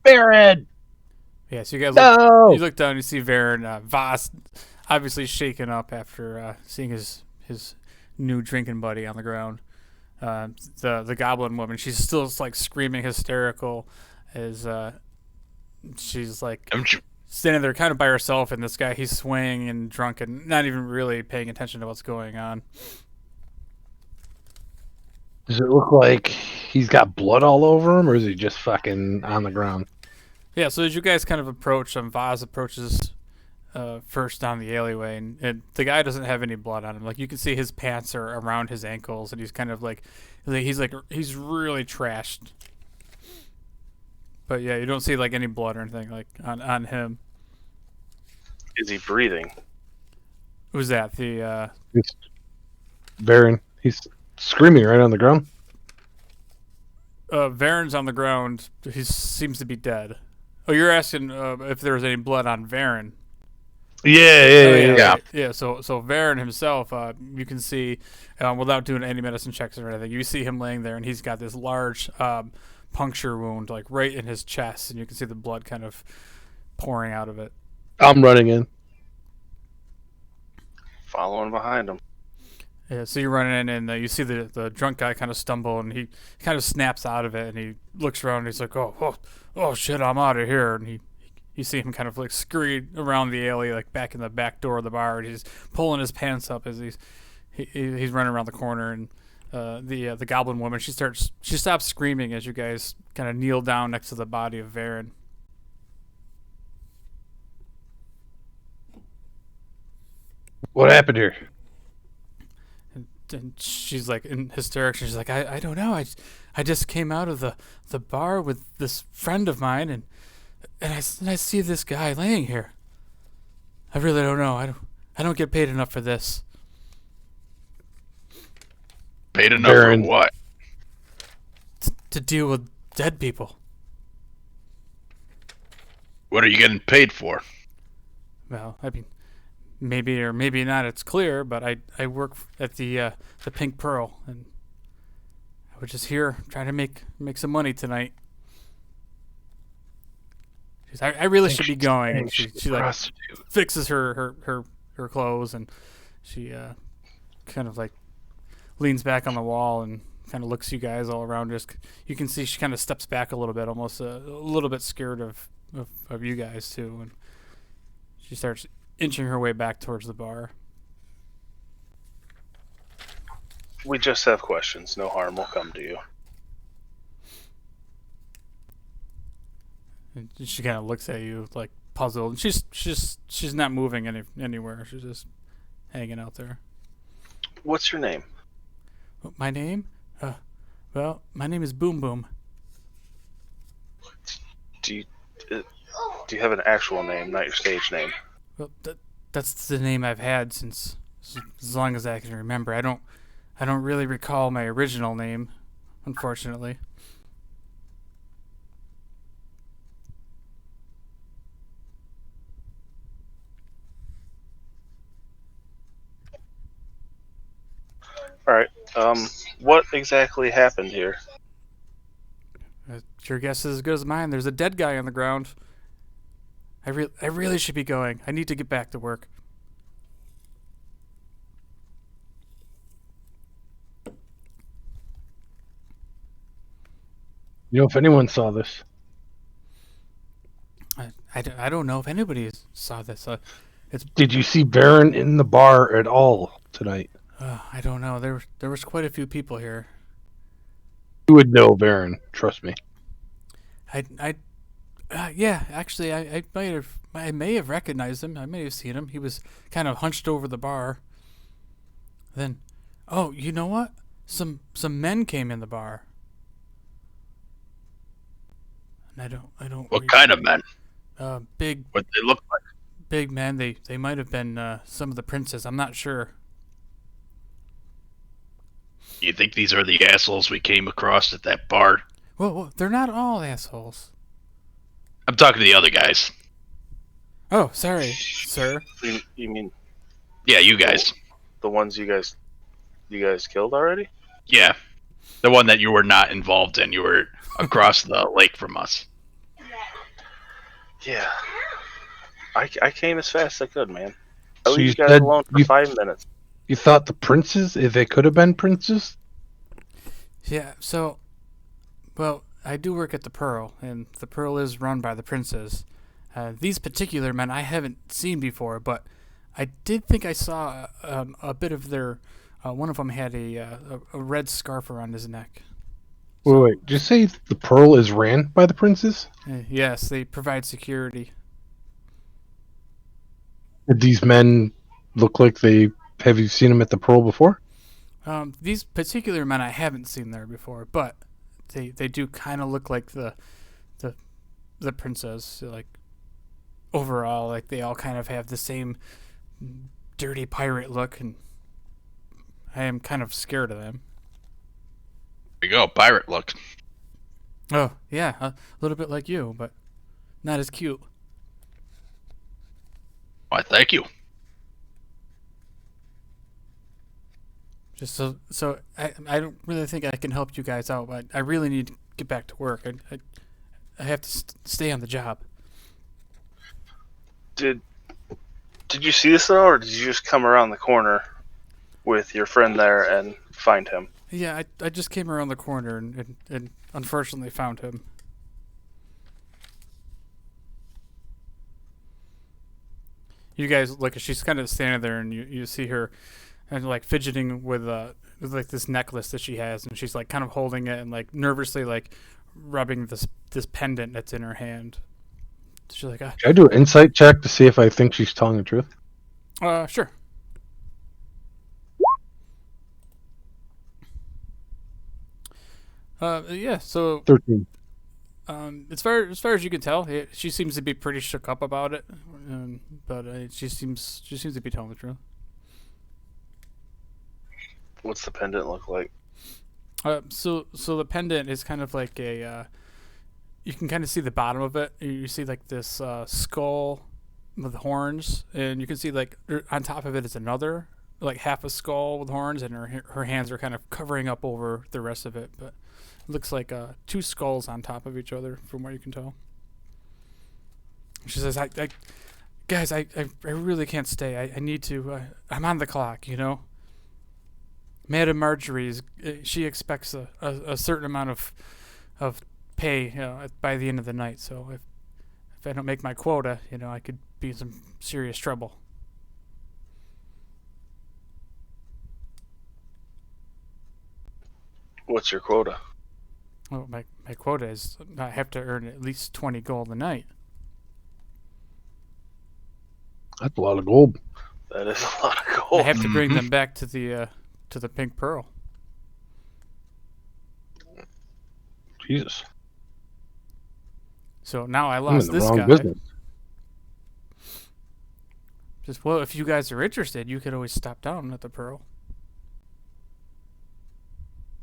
Baron! Yeah, so you guys No! look down, you see Varen, Voss, obviously shaken up after seeing his new drinking buddy on the ground. Uh, the goblin woman, she's still like screaming hysterical as she's like standing there kind of by herself, and this guy, he's swaying and drunk and not even really paying attention to what's going on. Does it look like he's got blood all over him, or is he just fucking on the ground? Yeah, so as you guys kind of approach, Vaz approaches first down the alleyway, and the guy doesn't have any blood on him. Like, you can see his pants are around his ankles, and he's kind of he's really trashed. But yeah, you don't see like any blood or anything like on him. Is he breathing? Who's that? The Baron. He's screaming right on the ground. Varen's on the ground. He seems to be dead. Oh, you're asking if there was any blood on Varen. Yeah. Yeah. So Varen himself, you can see, without doing any medicine checks or anything, you see him laying there, and he's got this large puncture wound, like right in his chest, and you can see the blood kind of pouring out of it. I'm running in. Following behind him. Yeah, so you're running in, and you see the drunk guy kind of stumble, and he kind of snaps out of it, and he looks around, and he's like, oh shit, I'm out of here, and you see him kind of like scurry around the alley, like back in the back door of the bar, and he's pulling his pants up as he's running around the corner, and the goblin woman, she stops screaming as you guys kind of kneel down next to the body of Varen. What happened here? And she's like in hysterics. She's like, I don't know. I just came out of the bar with this friend of mine, and I see this guy laying here. I really don't know. I don't get paid enough for this. Paid enough for what? To deal with dead people. What are you getting paid for? Well, I mean, maybe or maybe not. It's clear, but I work at the Pink Pearl, and I was just here trying to make some money tonight. I really should be going. And she like fixes her clothes, and she kind of like leans back on the wall and kind of looks you guys all around. Just you can see she kind of steps back a little bit, almost a little bit scared of you guys too, and she starts inching her way back towards the bar. We just have questions. No harm will come to you. And she kind of looks at you like puzzled, and she's not moving anywhere. She's just hanging out there. What's your name? My name? Well, my name is Boom Boom. Do you have an actual name, not your stage name? Well, that's the name I've had since as long as I can remember. I don't really recall my original name, unfortunately. All right. What exactly happened here? Your guess is as good as mine. There's a dead guy on the ground. I really should be going. I need to get back to work. You know if anyone saw this? I don't know if anybody saw this. Did you see Baron in the bar at all tonight? I don't know. There was quite a few people here. You would know Baron, trust me. Yeah, actually, I may have recognized him. I may have seen him. He was kind of hunched over the bar. Then, oh, you know what? Some men came in the bar. And I don't. What kind of men? Big. What they look like? Big men. They might have been some of the princes. I'm not sure. You think these are the assholes we came across at that bar? Well, they're not all assholes. I'm talking to the other guys. Oh, sorry, sir. You mean? Yeah, you guys. The ones you guys killed already? Yeah, the one that you were not involved in. You were across the lake from us. Yeah. I came as fast as I could, man. I So leave you you guys said alone for 5 minutes. you thought the princes, if they could have been princes? Yeah, so, well, I do work at the Pearl, and the Pearl is run by the princes. These particular men I haven't seen before, but I did think I saw a bit of their. One of them had a red scarf around his neck. Wait, did you say the pearl is ran by the princes? Yes, they provide security. Did these men look like they? Have you seen them at the pearl before? These particular men I haven't seen there before, but they do kind of look like the the princess. Like overall, like they all kind of have the same dirty pirate look, and I am kind of scared of them. There you go, pirate look. Oh yeah, a little bit like you, but not as cute. Why, thank you. Just so I don't really think I can help you guys out, but I really need to get back to work. I have to stay on the job. Did you see this at all, or did you just come around the corner with your friend there and find him? Yeah, I just came around the corner and unfortunately found him. You guys look, she's kind of standing there, and you see her, and like fidgeting with like this necklace that she has, and she's like kind of holding it and like nervously like rubbing this pendant that's in her hand. She's like, Can I do an insight check to see if I think she's telling the truth? Sure. Yeah. So, 13. as far as you can tell, she seems to be pretty shook up about it, but she seems to be telling the truth. What's the pendant look like? So the pendant is kind of like you can kind of see the bottom of it. You see like this skull with horns, and you can see like on top of it is another like half a skull with horns, and her hands are kind of covering up over the rest of it, but it looks like two skulls on top of each other from what you can tell. She says, guys, I really can't stay. I need to. I'm on the clock, you know. Madame Marjorie she expects a certain amount of pay, by the end of the night. So if I don't make my quota, I could be in some serious trouble. What's your quota? Well, my quota is I have to earn at least 20 gold a night. That's a lot of gold. That is a lot of gold. I have to bring them back to the Pink Pearl. Jesus. So now I I'm in lost the this wrong guy. business. Just, well, if you guys are interested, you could always stop down at the Pearl.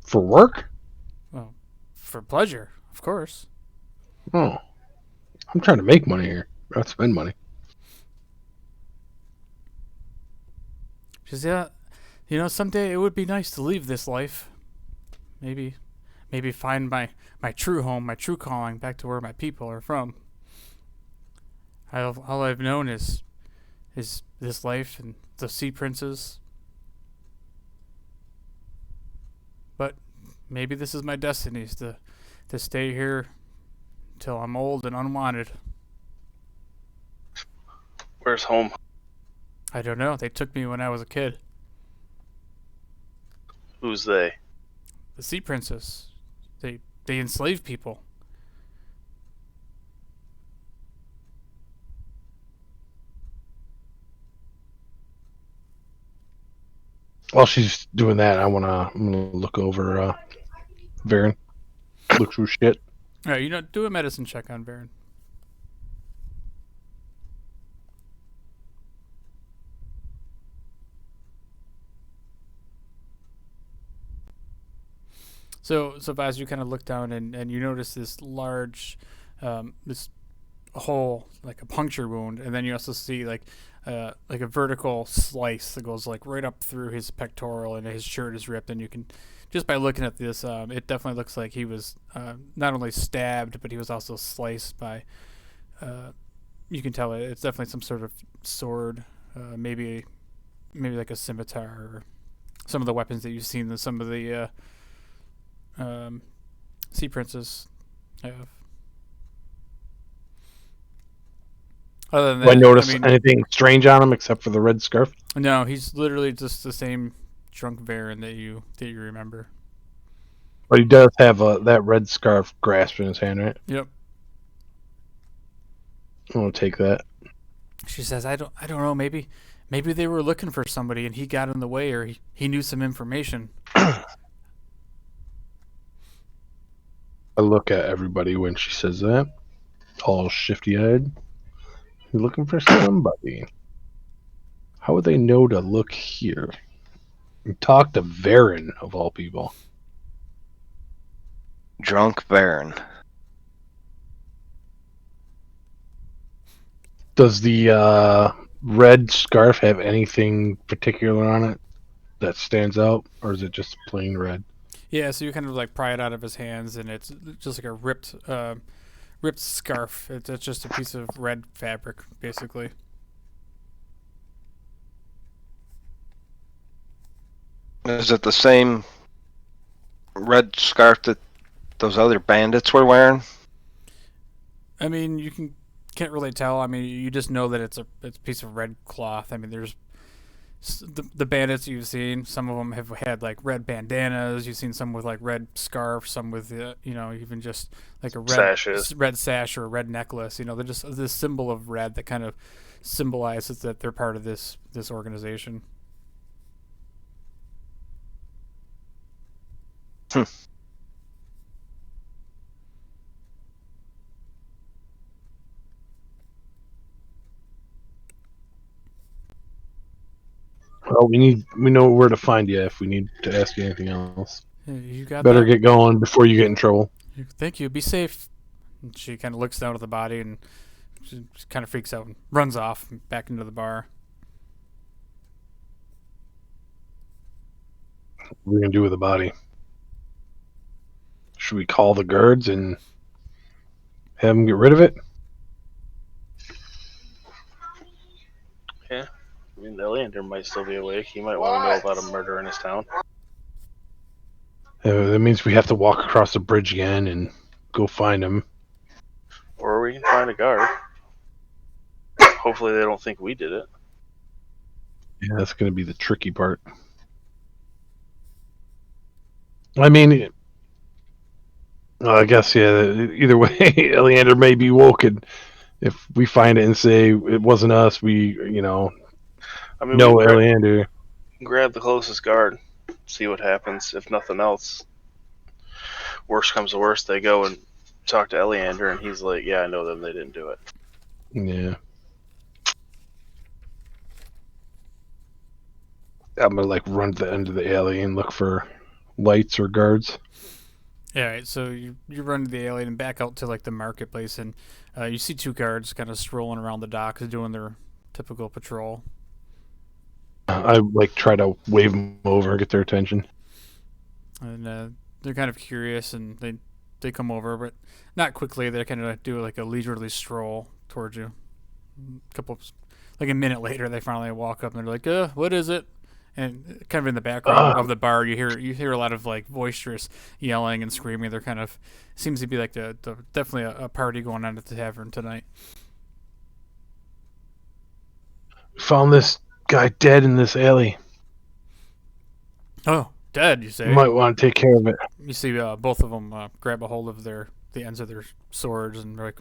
For work? Well, for pleasure, of course. Oh. I'm trying to make money here, not spend money. Because, yeah, someday it would be nice to leave this life. Maybe find my true home, my true calling, back to where my people are from. All I've known is this life and the sea princes. But maybe this is my destiny, is to stay here until I'm old and unwanted. Where's home? I don't know. They took me when I was a kid. Who's they? The sea princes. They enslave people. While she's doing that, I'm gonna look over Varen. Look through shit. All right, do a medicine check on Varen. So Vaz, you kind of look down and you notice this large, this hole, like a puncture wound, and then you also see like a vertical slice that goes like right up through his pectoral, and his shirt is ripped, and you can, just by looking at this, it definitely looks like he was not only stabbed, but he was also sliced by you can tell it's definitely some sort of sword, maybe like a scimitar or some of the weapons that you've seen that some of the sea princes have. Other than Do I that, notice mean, anything strange on him except for the red scarf? no, he's literally just the same drunk Baron that you remember. But he does have that red scarf grasp in his hand, right? Yep. I'm gonna take that. She says, I don't know, maybe they were looking for somebody and he got in the way, or he knew some information. I look at everybody when she says that, all shifty-eyed. You're looking for somebody. How would they know to look here? And talk to Varen, of all people. Drunk Baron. Does the red scarf have anything particular on it that stands out, or is it just plain red? Yeah, so you kind of like pry it out of his hands, and it's just like a ripped scarf. It's just a piece of red fabric, basically. Is it the same red scarf that those other bandits were wearing? I mean, can't really tell. I mean, you just know that it's a piece of red cloth. I mean, there's the bandits you've seen. Some of them have had like red bandanas. You've seen some with like red scarves. Some with even just like a red sash or a red necklace. They're just this symbol of red that kind of symbolizes that they're part of this organization. Well, we know where to find you if we need to ask you anything else. You got Better that? get going before you get in trouble. Thank you. Be safe. And she kind of looks down at the body and she kind of freaks out and runs off back into the bar. What are we gonna do with the body? Should we call the guards and have them get rid of it? Yeah. I mean, Eliander might still be awake. He might want to know about a murder in his town. That means we have to walk across the bridge again and go find him. Or we can find a guard. Hopefully they don't think we did it. Yeah, that's going to be the tricky part. I mean, I guess, yeah, either way, Eliander may be woken. If we find it and say it wasn't us, we, I mean, know Eliander. Grab the closest guard, see what happens. If nothing else, worst comes to worst, they go and talk to Eliander, and he's like, yeah, I know them, they didn't do it. Yeah. I'm going to, run to the end of the alley and look for lights or guards. Yeah, right, so you run to the alley and back out to, the marketplace, and you see two guards kind of strolling around the docks doing their typical patrol. I, try to wave them over, get their attention. And they're kind of curious, and they come over, but not quickly. They kind of do, a leisurely stroll towards you. A minute later, they finally walk up, and they're like, what is it? And kind of in the background of the bar, you hear a lot of boisterous yelling and screaming. There kind of seems to be definitely a party going on at the tavern tonight. Found this guy dead in this alley. Oh, dead, you say? You might want to take care of it. You see both of them grab a hold of the ends of their swords and they're like,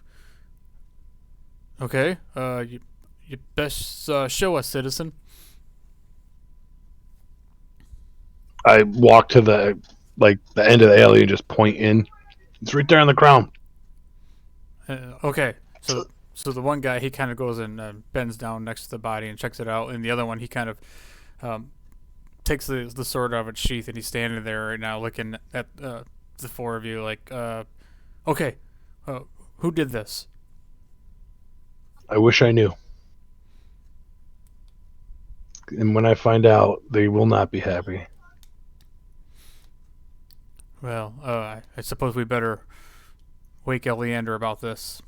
okay, you best show us, citizen. I walk to the end of the alley and just point in. It's right there on the crown. Okay, so the one guy, he kind of goes and bends down next to the body and checks it out, and the other one, he kind of takes the sword out of its sheath, and he's standing there right now looking at the four of you like, okay, who did this? I wish I knew. And when I find out, they will not be happy. Well, I suppose we better wake Eliander about this.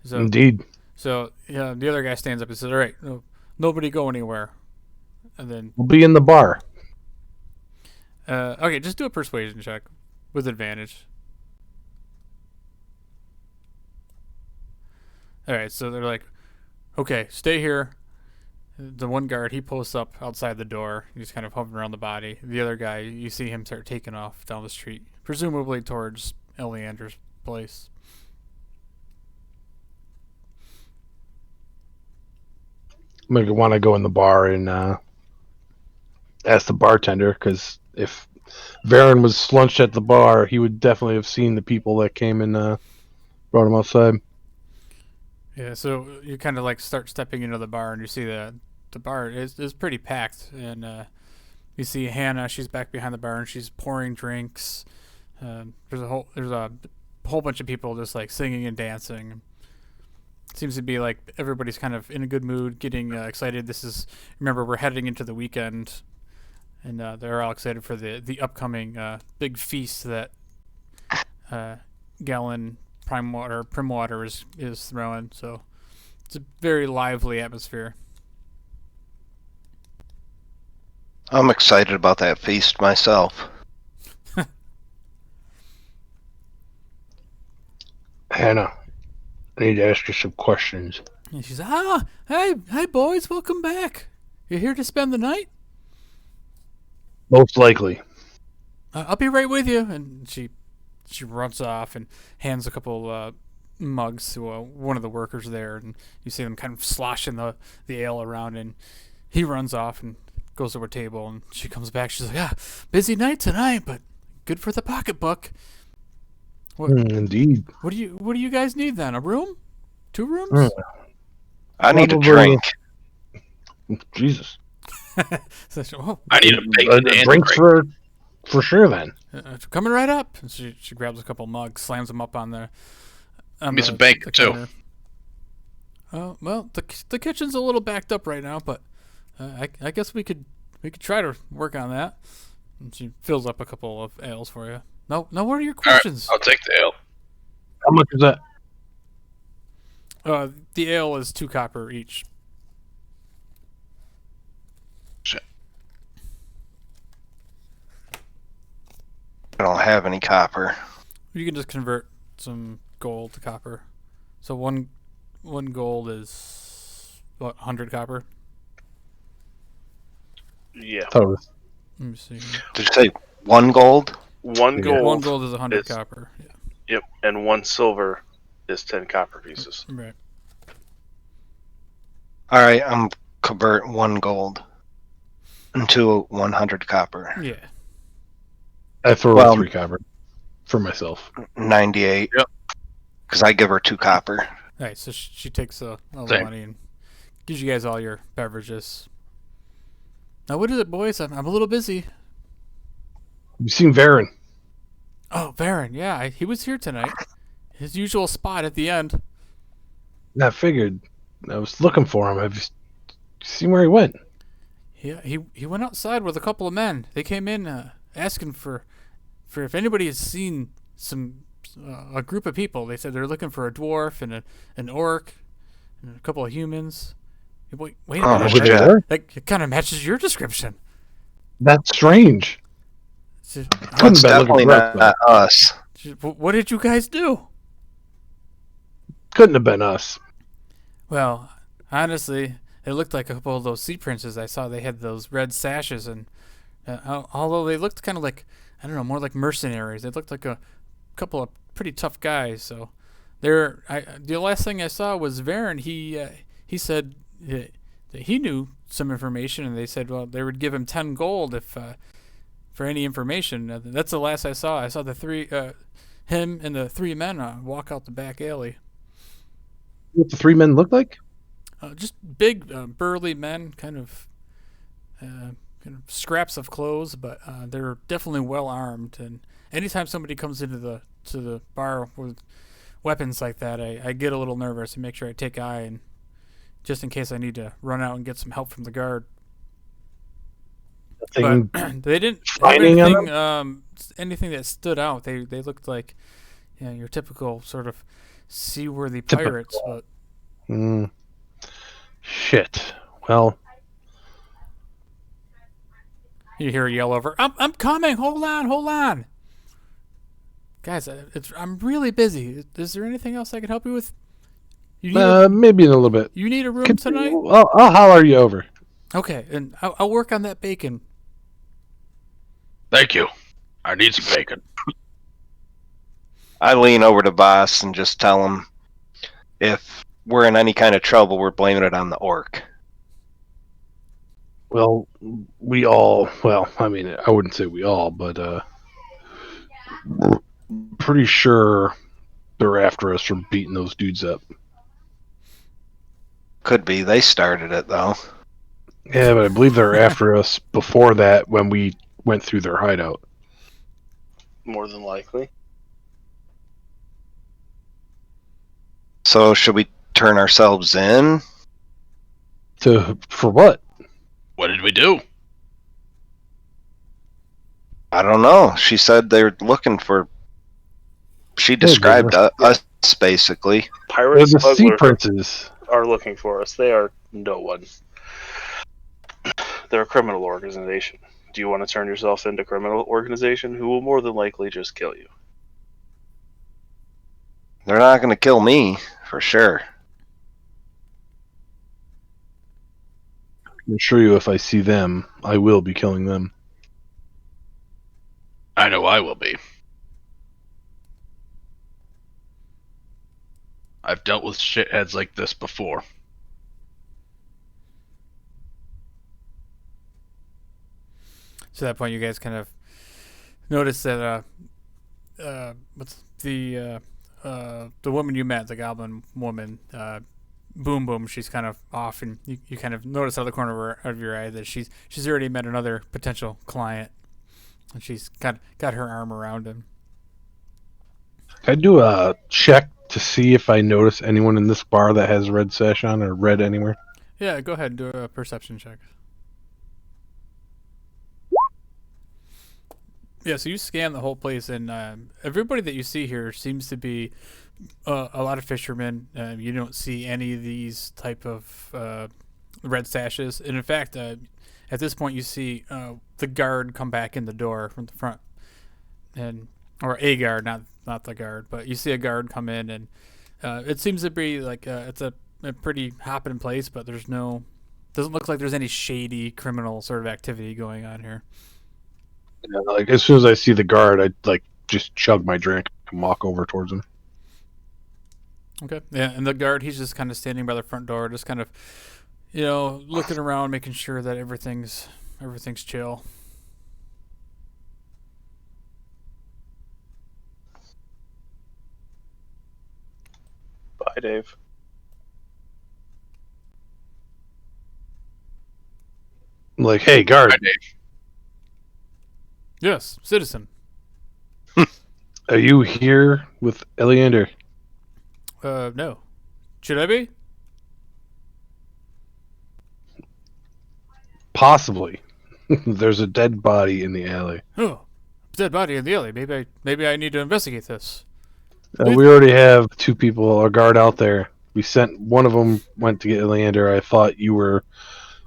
So, Indeed. so yeah, the other guy stands up and says, "All right, nobody go anywhere." And then, We'll be in the bar. okay, just do a persuasion check with advantage. All right, so they're like, "Okay, stay here." The one guard, he posts up outside the door. He's kind of hovering around the body. The other guy, you see him start taking off down the street, presumably towards Eliander's place. I'm going to want to go in the bar and ask the bartender, because if Varen was slunched at the bar, he would definitely have seen the people that came and brought him outside. Yeah, so you kind of like start stepping into the bar, and you see the bar is pretty packed, and you see Hannah. She's back behind the bar, and she's pouring drinks. There's a whole bunch of people just like singing and dancing. Seems to be like everybody's kind of in a good mood, getting excited. Remember, we're heading into the weekend, and they're all excited for the upcoming big feast that Gallon Primwater is throwing. So it's a very lively atmosphere. I'm excited about that feast myself. Hannah, I need to ask you some questions. And she's, hey boys, welcome back. You here to spend the night? Most likely. I'll be right with you. And she runs off and hands a couple mugs to one of the workers there, and you see them kind of sloshing the ale around, and he runs off and goes to her table, and she comes back. She's like, busy night tonight, but good for the pocketbook. Indeed. What do you guys need then? A room? 2 rooms? I need a Probably- drink. Jesus. I need a bacon and drinks drink. for sure then. Coming right up. And she grabs a couple mugs, slams them up on the. Give me some bacon too. counter. Oh well, the kitchen's a little backed up right now, but I guess we could try to work on that. And she fills up a couple of ales for you. No, what are your questions? I'll take the ale. How much is that? The ale is 2 copper each. Shit. I don't have any copper. You can just convert some gold to copper. So one gold is what, 100 copper. Yeah. Taurus. Let me see. Did you say 1 gold? One Yeah. gold. 1 gold is 100 is- copper. Yeah. Yep. And 1 silver is 10 copper pieces. Right. All right, I'm convert 1 gold into 100 copper. Yeah. I throw Well- 3 copper for myself. 98. Yep. Because I give her 2 copper. All right. So she takes all the Same. money and gives you guys all your beverages. Now, what is it, boys? I'm a little busy. You seen Varen? Oh, Varen. Yeah, he was here tonight. His usual spot at the end. I figured. I was looking for him. Have you seen where he went? Yeah, he went outside with a couple of men. They came in asking for if anybody has seen a group of people. They said they're looking for a dwarf and an orc and a couple of humans. Wait a Oh, minute. shit. That kind of matches your description. That's strange. So, Couldn't It's have been looking definitely for us, not us. what did you guys do? Couldn't have been us. Well, honestly, it looked like a couple of those sea princes. I saw they had those red sashes, and although they looked kind of like, I don't know, more like mercenaries. They looked like a couple of pretty tough guys. So, the last thing I saw was Varen. He said that he knew some information, and they said, well, they would give him 10 gold if for any information. That's the last I saw. I saw him and the 3 men walk out the back alley. What the 3 men look like? Just big, burly men, kind of scraps of clothes, but they're definitely well armed. And anytime somebody comes into the bar with weapons like that, I get a little nervous and make sure I take eye, and just in case I need to run out and get some help from the guard. Thing But they didn't have shining on anything that stood out. They looked like your typical sort of seaworthy pirates, but Shit. Well, you hear a yell over, I'm coming, hold on. Guys, I'm really busy. Is there anything else I can help you with? maybe in a little bit. You need a room tonight? I'll holler you over. Okay, and I'll work on that bacon. Thank you. I need some bacon. I lean over to boss and just tell him if we're in any kind of trouble, we're blaming it on the orc. Well, I mean, I wouldn't say we all, but pretty sure they're after us for beating those dudes up. Could be. They started it, though. Yeah, but I believe they're after us before that when we went through their hideout. More than likely. So should we turn ourselves in? For what? What did we do? I don't know. She said they're looking for... She described us, basically. They're Pirates, the sea smugglers princes. are looking for us. They are no one. They're a criminal organization. Do you want to turn yourself into a criminal organization who will more than likely just kill you? They're not going to kill me, for sure. I can assure you if I see them, I will be killing them. I know I will be. I've dealt with shitheads like this before. So at that point, you guys kind of notice that what's the woman you met, the goblin woman, Boom Boom, she's kind of off, and you kind of notice out of the corner of your eye that she's already met another potential client, and she's got her arm around him. Can I do a check to see if I notice anyone in this bar that has red sash on or red anywhere? Yeah, go ahead and do a perception check. Yeah, so you scan the whole place, and everybody that you see here seems to be a lot of fishermen. You don't see any of these type of red sashes, and in fact, at this point, you see the guard come back in the door from the front, or a guard, not the guard, but you see a guard come in, and it seems to be like it's a pretty hopping place, but doesn't look like there's any shady criminal sort of activity going on here. Yeah, like as soon as I see the guard, I just chug my drink and walk over towards him. Okay. Yeah, and the guard, he's just kind of standing by the front door, just kind of, looking around, making sure that everything's chill. Bye, Dave. I'm like, hey, guard, Hi, Dave. Yes, citizen. are you here with Eliander? No. Should I be? Possibly. There's a dead body in the alley. Oh, dead body in the alley. Maybe I need to investigate this. We already have two people, a guard out there. We sent one of them went to get Eliander. I thought you were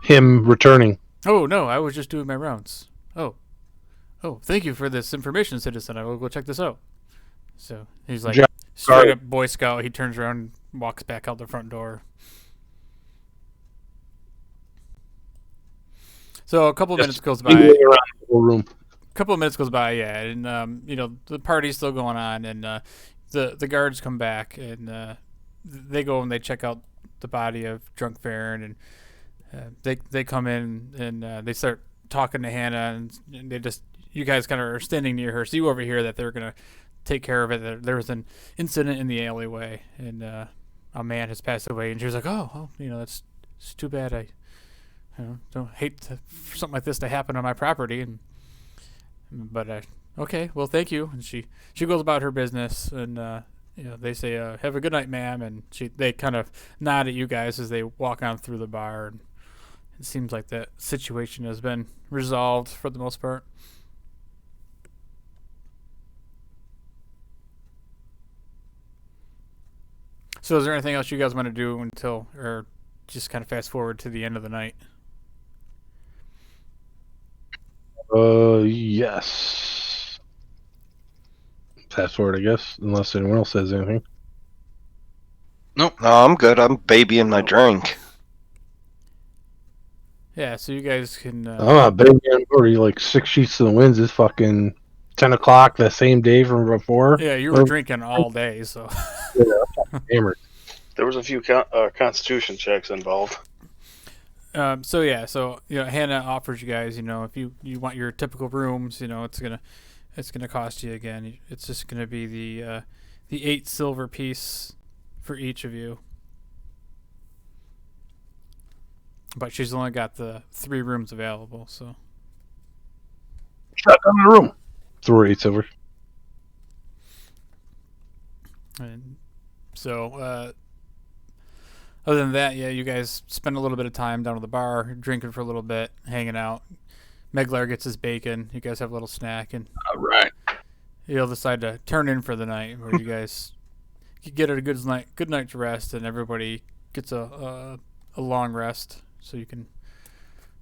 him returning. Oh no, I was just doing my rounds. Oh, thank you for this information, citizen. I will go check this out. So he's like straight up Boy Scout. He turns around and walks back out the front door. So a couple of minutes goes by. Around the whole room. Couple of minutes goes by, yeah, and the party's still going on, and the guards come back, and they go and they check out the body of drunk Farron, and they come in and they start talking to Hannah, and you guys kind of are standing near her, so you overhear that they're gonna take care of it. There was an incident in the alleyway, and a man has passed away, and she was like, oh, it's too bad. I don't hate for something like this to happen on my property, but okay, well, thank you. And she goes about her business, and they say, have a good night, ma'am, and they kind of nod at you guys as they walk on through the bar, and it seems like that situation has been resolved for the most part. So is there anything else you guys want to do until, or just kind of fast forward to the end of the night? Yes. Fast forward, I guess, unless anyone else says anything. No, I'm good. I'm babying my drink. Yeah, so you guys can. I'm not big man. Already like 6 sheets to the winds is fucking 10 o'clock the same day from before. Yeah, you were drinking all day, so. Hammered. There was a few Constitution checks involved. So Hannah offers you guys, if you want your typical rooms, it's gonna cost you again. It's just gonna be the 8 silver piece for each of you. But she's only got the 3 rooms available, so. Shut down the room. 3 silver. And so, other than that, yeah, you guys spend a little bit of time down at the bar, drinking for a little bit, hanging out. Meglar gets his bacon. You guys have a little snack, and All right. you'll decide to turn in for the night, where you guys get a good night's rest, and everybody gets a long rest, so you can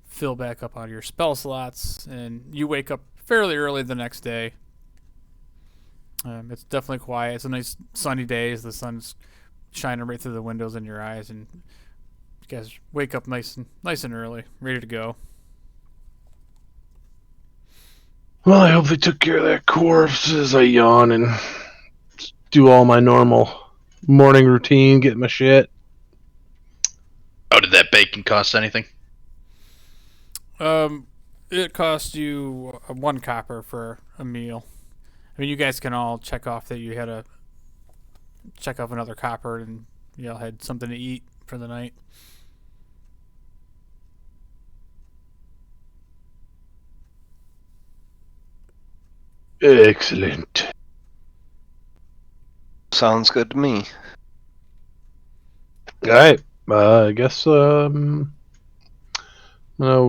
fill back up on your spell slots, and you wake up fairly early the next day. It's definitely quiet. It's a nice sunny day as the sun's shining right through the windows in your eyes, and you guys wake up nice and early, ready to go. Well, I hope they took care of that corpse as I yawn and do all my normal morning routine, get my shit. Oh, did that bacon cost anything? It cost you 1 copper for a meal. I mean, you guys can all check off that you had a check off another copper, and you all had something to eat for the night. Excellent. Sounds good to me. All right. I guess I'll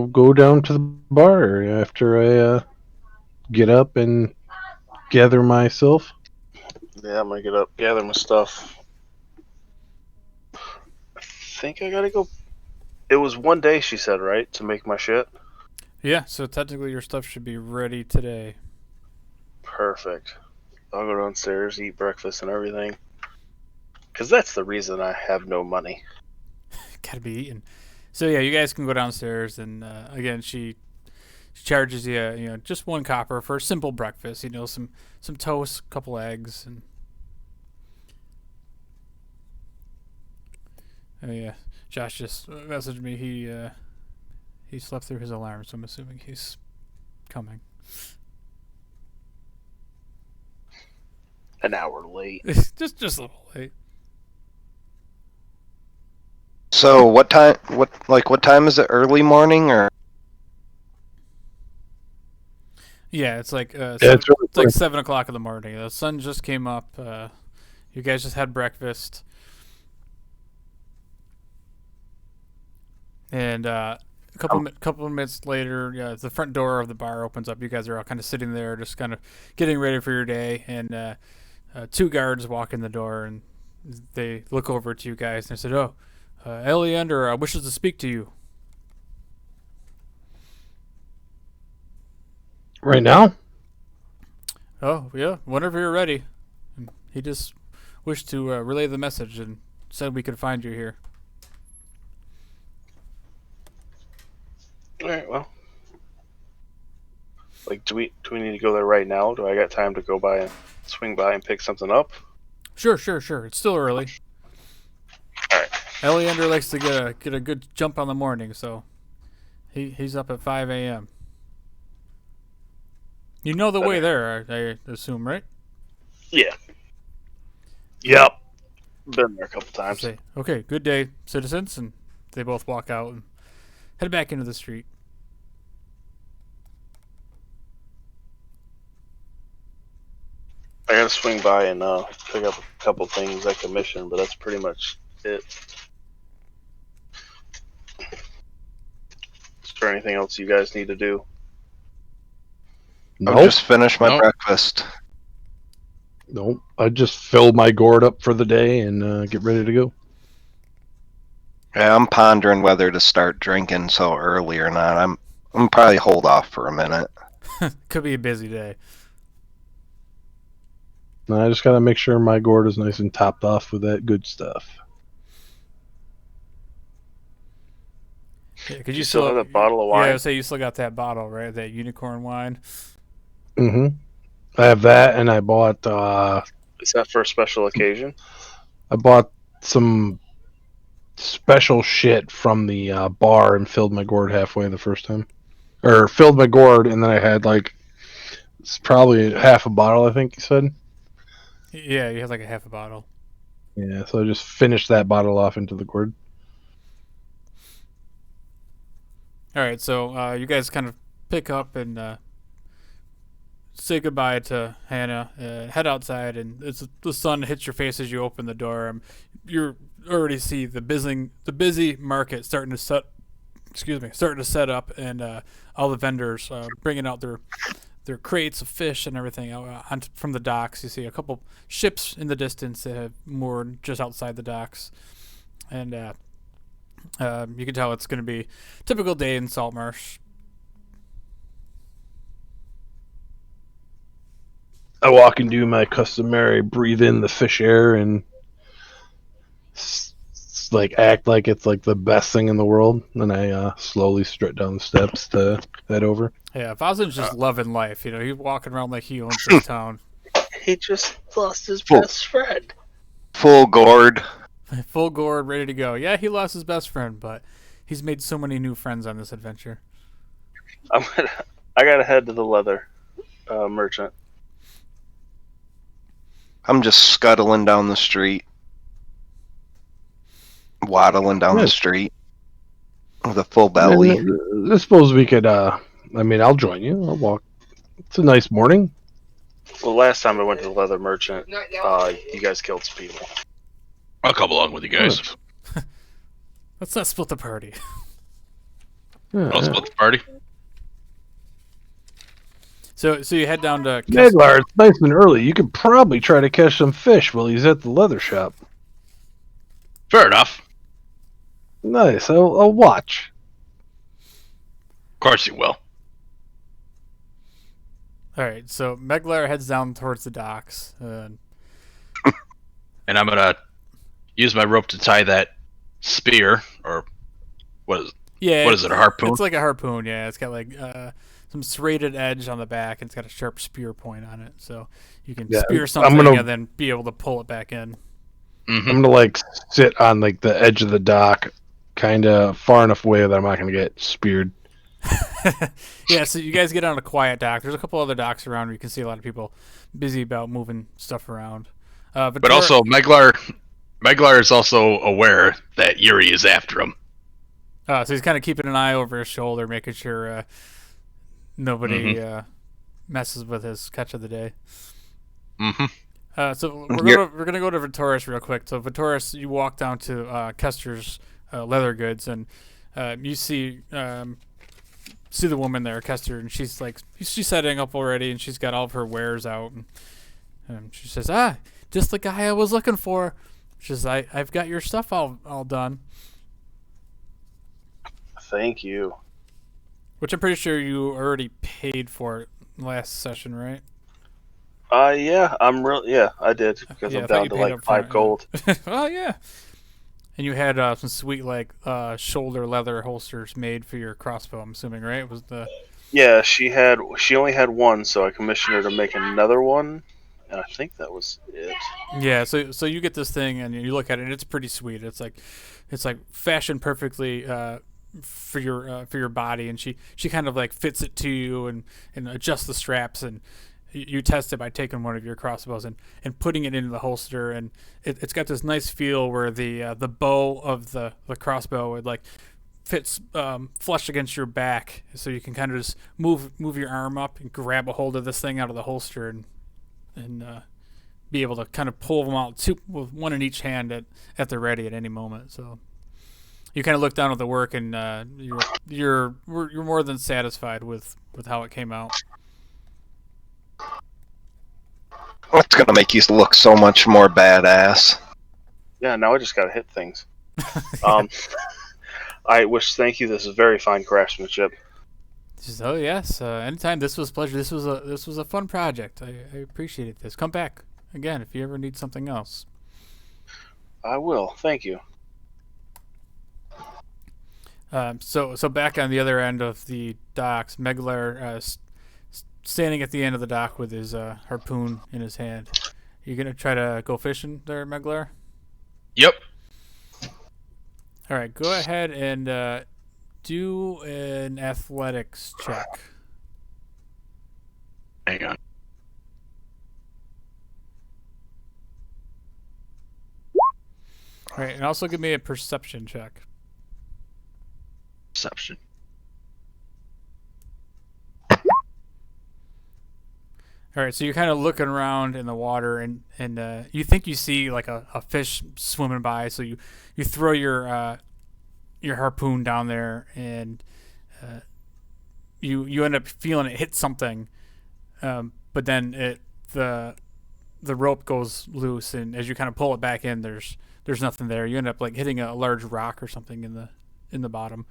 go down to the bar after I get up and gather myself. Yeah, I'm gonna get up, gather my stuff. I think I gotta go. It was 1 day, she said, right, to make my shit? Yeah, so technically your stuff should be ready today. Perfect. I'll go downstairs, eat breakfast and everything. Because that's the reason I have no money. Gotta be eaten. So yeah, you guys can go downstairs, and again, she charges you, just 1 copper for a simple breakfast. Some toast, a couple eggs, and oh yeah, Josh just messaged me. He slept through his alarm, so I'm assuming he's coming. An hour late. just a little late. So what time? What time is it? Early morning or? Yeah, it's like Yeah, it's really it's like 7 o'clock in the morning. The sun just came up. You guys just had breakfast, and a couple of minutes later, yeah, the front door of the bar opens up. You guys are all kind of sitting there, just kind of getting ready for your day, and 2 guards walk in the door, and they look over at you guys and they said, "Oh, Eliander wishes to speak to you." Right now? Oh, yeah, whenever you're ready. And he just wished to relay the message and said we could find you here. Alright, well. Like, do we need to go there right now? Do I got time to go by and swing by and pick something up? Sure. It's still early. Alright. Eliander likes to get a good jump on the morning, so he's up at 5 a.m. You know the way there, I assume, right? Yeah. Yep. Been there a couple times. Say, okay, good day, citizens, and they both walk out and head back into the street. I gotta swing by and pick up a couple things I commissioned, but that's pretty much it. Is there anything else you guys need to do? I'll Nope. just finish my Nope. breakfast. Nope. I just fill my gourd up for the day and get ready to go. Yeah, I'm pondering whether to start drinking so early or not. I'm probably hold off for a minute. Could be a busy day. And I just gotta make sure my gourd is nice and topped off with that good stuff. Yeah, because You still have that bottle of Yeah, I wine? would say you still got that bottle, right? That unicorn wine. Mm-hmm. I have that, and I bought Is that for a special occasion? some special shit from the bar and filled my gourd halfway the first time, or filled my gourd, and then I had like it's probably half a bottle. I think you said. Yeah, you have like a half a bottle. Yeah, so I just finished that bottle off into the gourd. All right, so you guys kind of pick up and say goodbye to Hannah. Head outside, and the sun hits your face as you open the door. You already see the busy market starting to set. Excuse me, starting to set up, and all the vendors bringing out their crates of fish and everything out from the docks. You see a couple ships in the distance that have moored just outside the docks, and you can tell it's going to be a typical day in Saltmarsh. I walk and do my customary breathe in the fish air and like act like it's like the best thing in the world. Then I slowly strut down the steps to head over. Yeah, Fozin's just loving life. You know, he's walking around like he owns this town. He just lost his Full- best friend. Full gourd. Full gourd, ready to go. Yeah, he lost his best friend, but he's made so many new friends on this adventure. I gotta head to the leather merchant. I'm just scuttling down the street. Waddling down the Nice. street. With a full belly. I suppose we could. I'll join you. I'll walk. It's a nice morning. Well, last time I went to the leather merchant, you guys killed some people. I'll come along with you guys. Let's not split the party. Yeah, I'll split the party. So you head down to Neglar, it's nice and early. You could probably try to catch some fish while he's at the leather shop. Fair enough. Nice. I'll watch. Of course you will. All right, so Meglar heads down towards the docks. And I'm gonna use my rope to tie that spear, or what is it, a harpoon? It's like a harpoon, yeah. It's got like some serrated edge on the back, and it's got a sharp spear point on it. So you can spear something and then be able to pull it back in. Mm-hmm. I'm gonna like sit on like the edge of the dock, kind of far enough away that I'm not gonna get speared. Yeah, so you guys get on a quiet dock. There's a couple other docks around where you can see a lot of people busy about moving stuff around. But also, Meglar is also aware that Yuri is after him. So he's kind of keeping an eye over his shoulder, making sure nobody messes with his catch of the day. Mm-hmm. So we're gonna go to Vitoris real quick. So Vitoris, you walk down to Kester's leather goods, and you see the woman there, Kester, and she's setting up already, and she's got all of her wares out, and she says, just the guy I was looking for. She says, I've got your stuff all done. Thank you. Which I'm pretty sure you already paid for last session, right? Yeah, I did, because Yeah, I I'm thought down you to paid like up 5 front, gold. Oh, yeah. And you had some sweet, shoulder leather holsters made for your crossbow, I'm assuming, right? Yeah, she only had one, so I commissioned her to make another one, and I think that was it. Yeah, so you get this thing, and you look at it, and it's pretty sweet. It's like fashioned perfectly for your body, and she kind of like fits it to you and adjusts the straps, and you test it by taking one of your crossbows and putting it into the holster, and it's got this nice feel where the bow of the crossbow would like fits flush against your back, so you can kind of just move your arm up and grab a hold of this thing out of the holster and be able to kind of pull them out with one in each hand at the ready at any moment. So you kind of look down at the work, and you're more than satisfied with how it came out. That's gonna make you look so much more badass. Yeah, now I just gotta hit things. I wish thank you. This is very fine craftsmanship. So yes, anytime. This was a pleasure. This was a fun project. I appreciated this. Come back again if you ever need something else. I will. Thank you. So back on the other end of the docks, Meglar standing at the end of the dock with his harpoon in his hand. You gonna try to go fishing there, Meglar? Yep. All right, go ahead and do an athletics check. Hang on. All right, and also give me a perception check. Perception. All right, so you're kind of looking around in the water, and you think you see like a fish swimming by. So you throw your harpoon down there, and you end up feeling it hit something, but then the rope goes loose, and as you kind of pull it back in, there's nothing there. You end up like hitting a large rock or something in the bottom.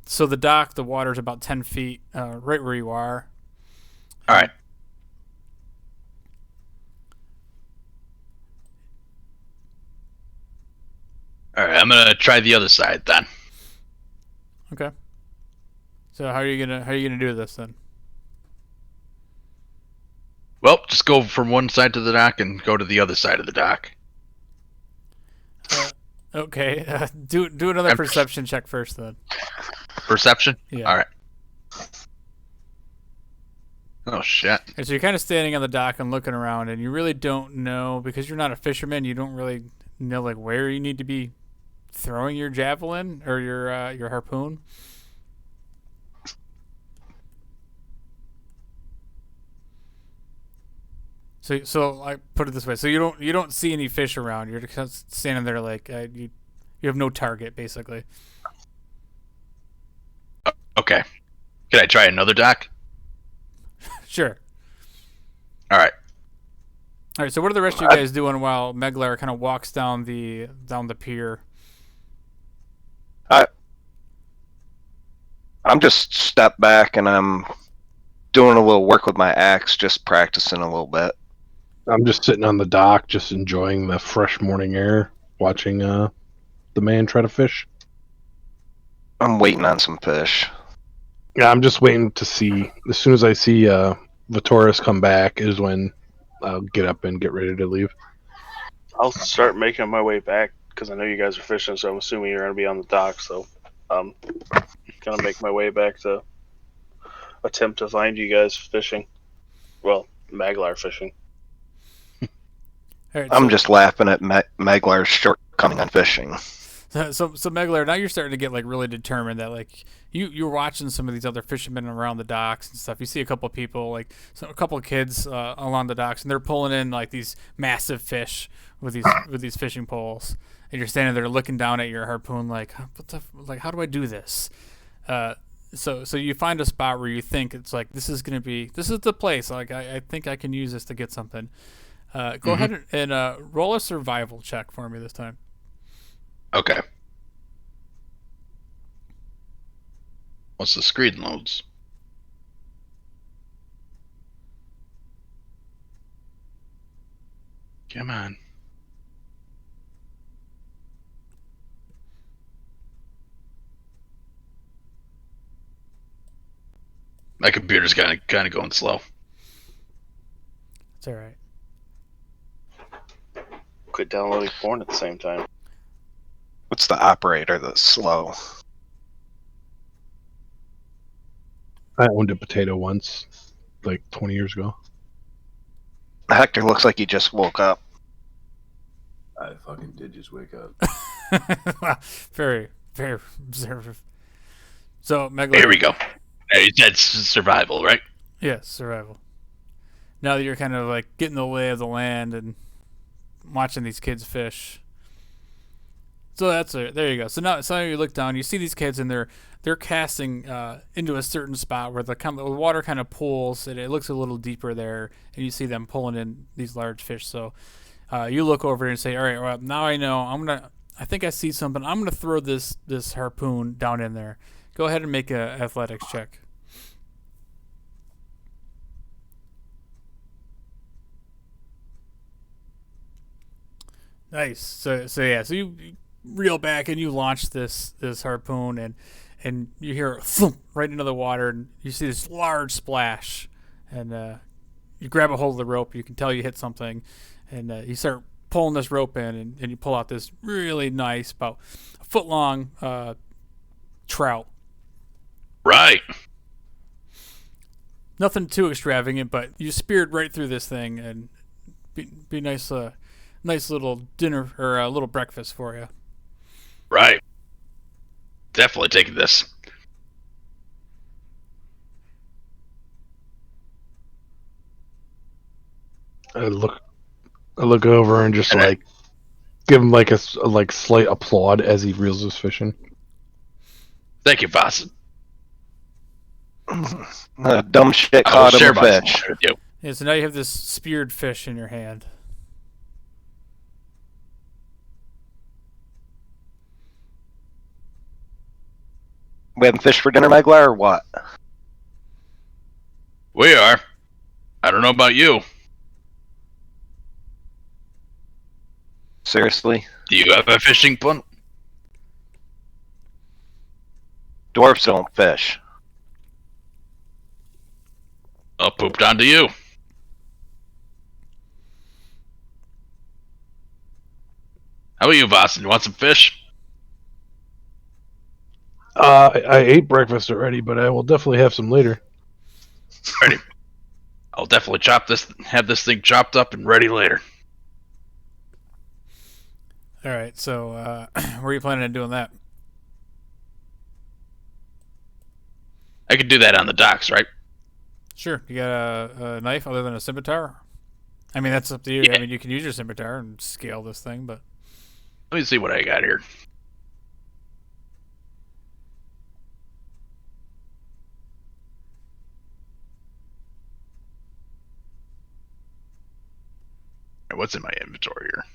So the water's about 10 feet, right where you are. All right. All right, I'm gonna try the other side then. Okay. So how are you gonna do this then? Well, just go from one side to the dock and go to the other side of the dock. Okay. Do another perception check first then. Perception? Yeah. All right. Oh shit. And so you're kind of standing on the dock and looking around, and you really don't know, because you're not a fisherman. You don't really know like where you need to be throwing your javelin or your harpoon. So I put it this way: so you don't see any fish around. You're just standing there like you have no target basically. Okay. Can I try another dock? Sure. All right. All right. So what are the rest of you guys doing while Meglar kind of walks down the pier? I'm just step back and I'm doing a little work with my axe, just practicing a little bit. I'm just sitting on the dock, just enjoying the fresh morning air, watching the man try to fish. I'm waiting on some fish. Yeah, I'm just waiting to see. As soon as I see Taurus come back is when I'll get up and get ready to leave. I'll start making my way back because I know you guys are fishing, so I'm assuming you're going to be on the dock. So I'm going to make my way back to attempt to find you guys fishing. Well, Maglar fishing. All right, I'm just laughing at Maglar's shortcoming on fishing. So Meglar, now you're starting to get like really determined that like you're watching some of these other fishermen around the docks and stuff. You see a couple of people, like a couple of kids along the docks, and they're pulling in like these massive fish with these fishing poles, and you're standing there looking down at your harpoon like, how do I do this? So you find a spot where you think it's like this is the place. Like I think I can use this to get something. Go ahead and roll a survival check for me this time. Okay. What's the screen loads? Come on. My computer's kind of going slow. It's all right. Quit downloading porn at the same time. What's the operator that's slow? I owned a potato once, like 20 years ago. Hector looks like he just woke up. I fucking did just wake up. Very, very observative. So, Meglar. Here we go. Hey, that's survival, right? Yes, survival. Now that you're kind of like getting the lay of the land and watching these kids fish. So that's it. There you go. So now you look down, you see these kids, and they're casting into a certain spot where the water kind of pools, and it looks a little deeper there, and you see them pulling in these large fish. So you look over and say, "All right, well, now I know. I think I see something. I'm gonna throw this harpoon down in there." Go ahead and make a athletics check. Nice. So you reel back and you launch this harpoon, and you hear it thump right into the water, and you see this large splash, and you grab a hold of the rope. You can tell you hit something, and you start pulling this rope in, and you pull out this really nice, about a foot long trout. Right. Nothing too extravagant, but you speared right through this thing, and be nice. Nice little dinner or a little breakfast for you. Right. Definitely taking this. I look over and just give him like a slight applaud as he reels his fish in. Thank you, Boston. Dumb shit caught him a fish. Yeah, so now you have this speared fish in your hand. We having fish for dinner, Megla, or what? We are. I don't know about you. Seriously? Do you have a fishing pond? Dwarves don't fish. I'll poop down to you. How about you, Boston? You want some fish? I ate breakfast already, but I will definitely have some later. Ready. I'll definitely have this thing chopped up and ready later. All right, so where are you planning on doing that? I could do that on the docks, right? Sure. You got a knife other than a scimitar? I mean, that's up to you. Yeah. I mean, you can use your scimitar and scale this thing, but... Let me see what I got here. What's in my inventory here?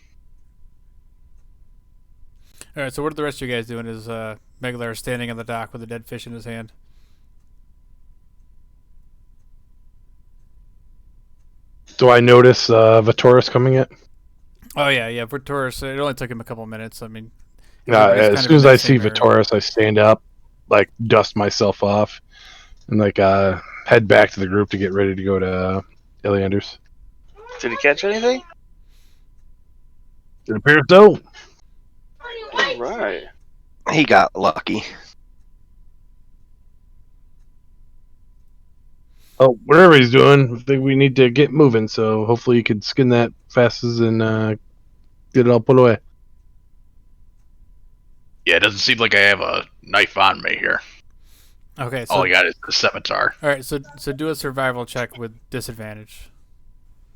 All right, so what are the rest of you guys doing? Is Meglar standing on the dock with a dead fish in his hand? Do I notice Taurus coming yet? Oh, yeah, for Taurus, it only took him a couple minutes. I mean... as soon as I see Taurus, I stand up, dust myself off, and head back to the group to get ready to go to Eliander's. Did he catch anything? It appears so. All right. He got lucky. Oh, whatever he's doing, I think we need to get moving, so hopefully you can skin that fastest and get it all put away. Yeah, it doesn't seem like I have a knife on me here. Okay, so... All I got is the scimitar. All right, so do a survival check with disadvantage.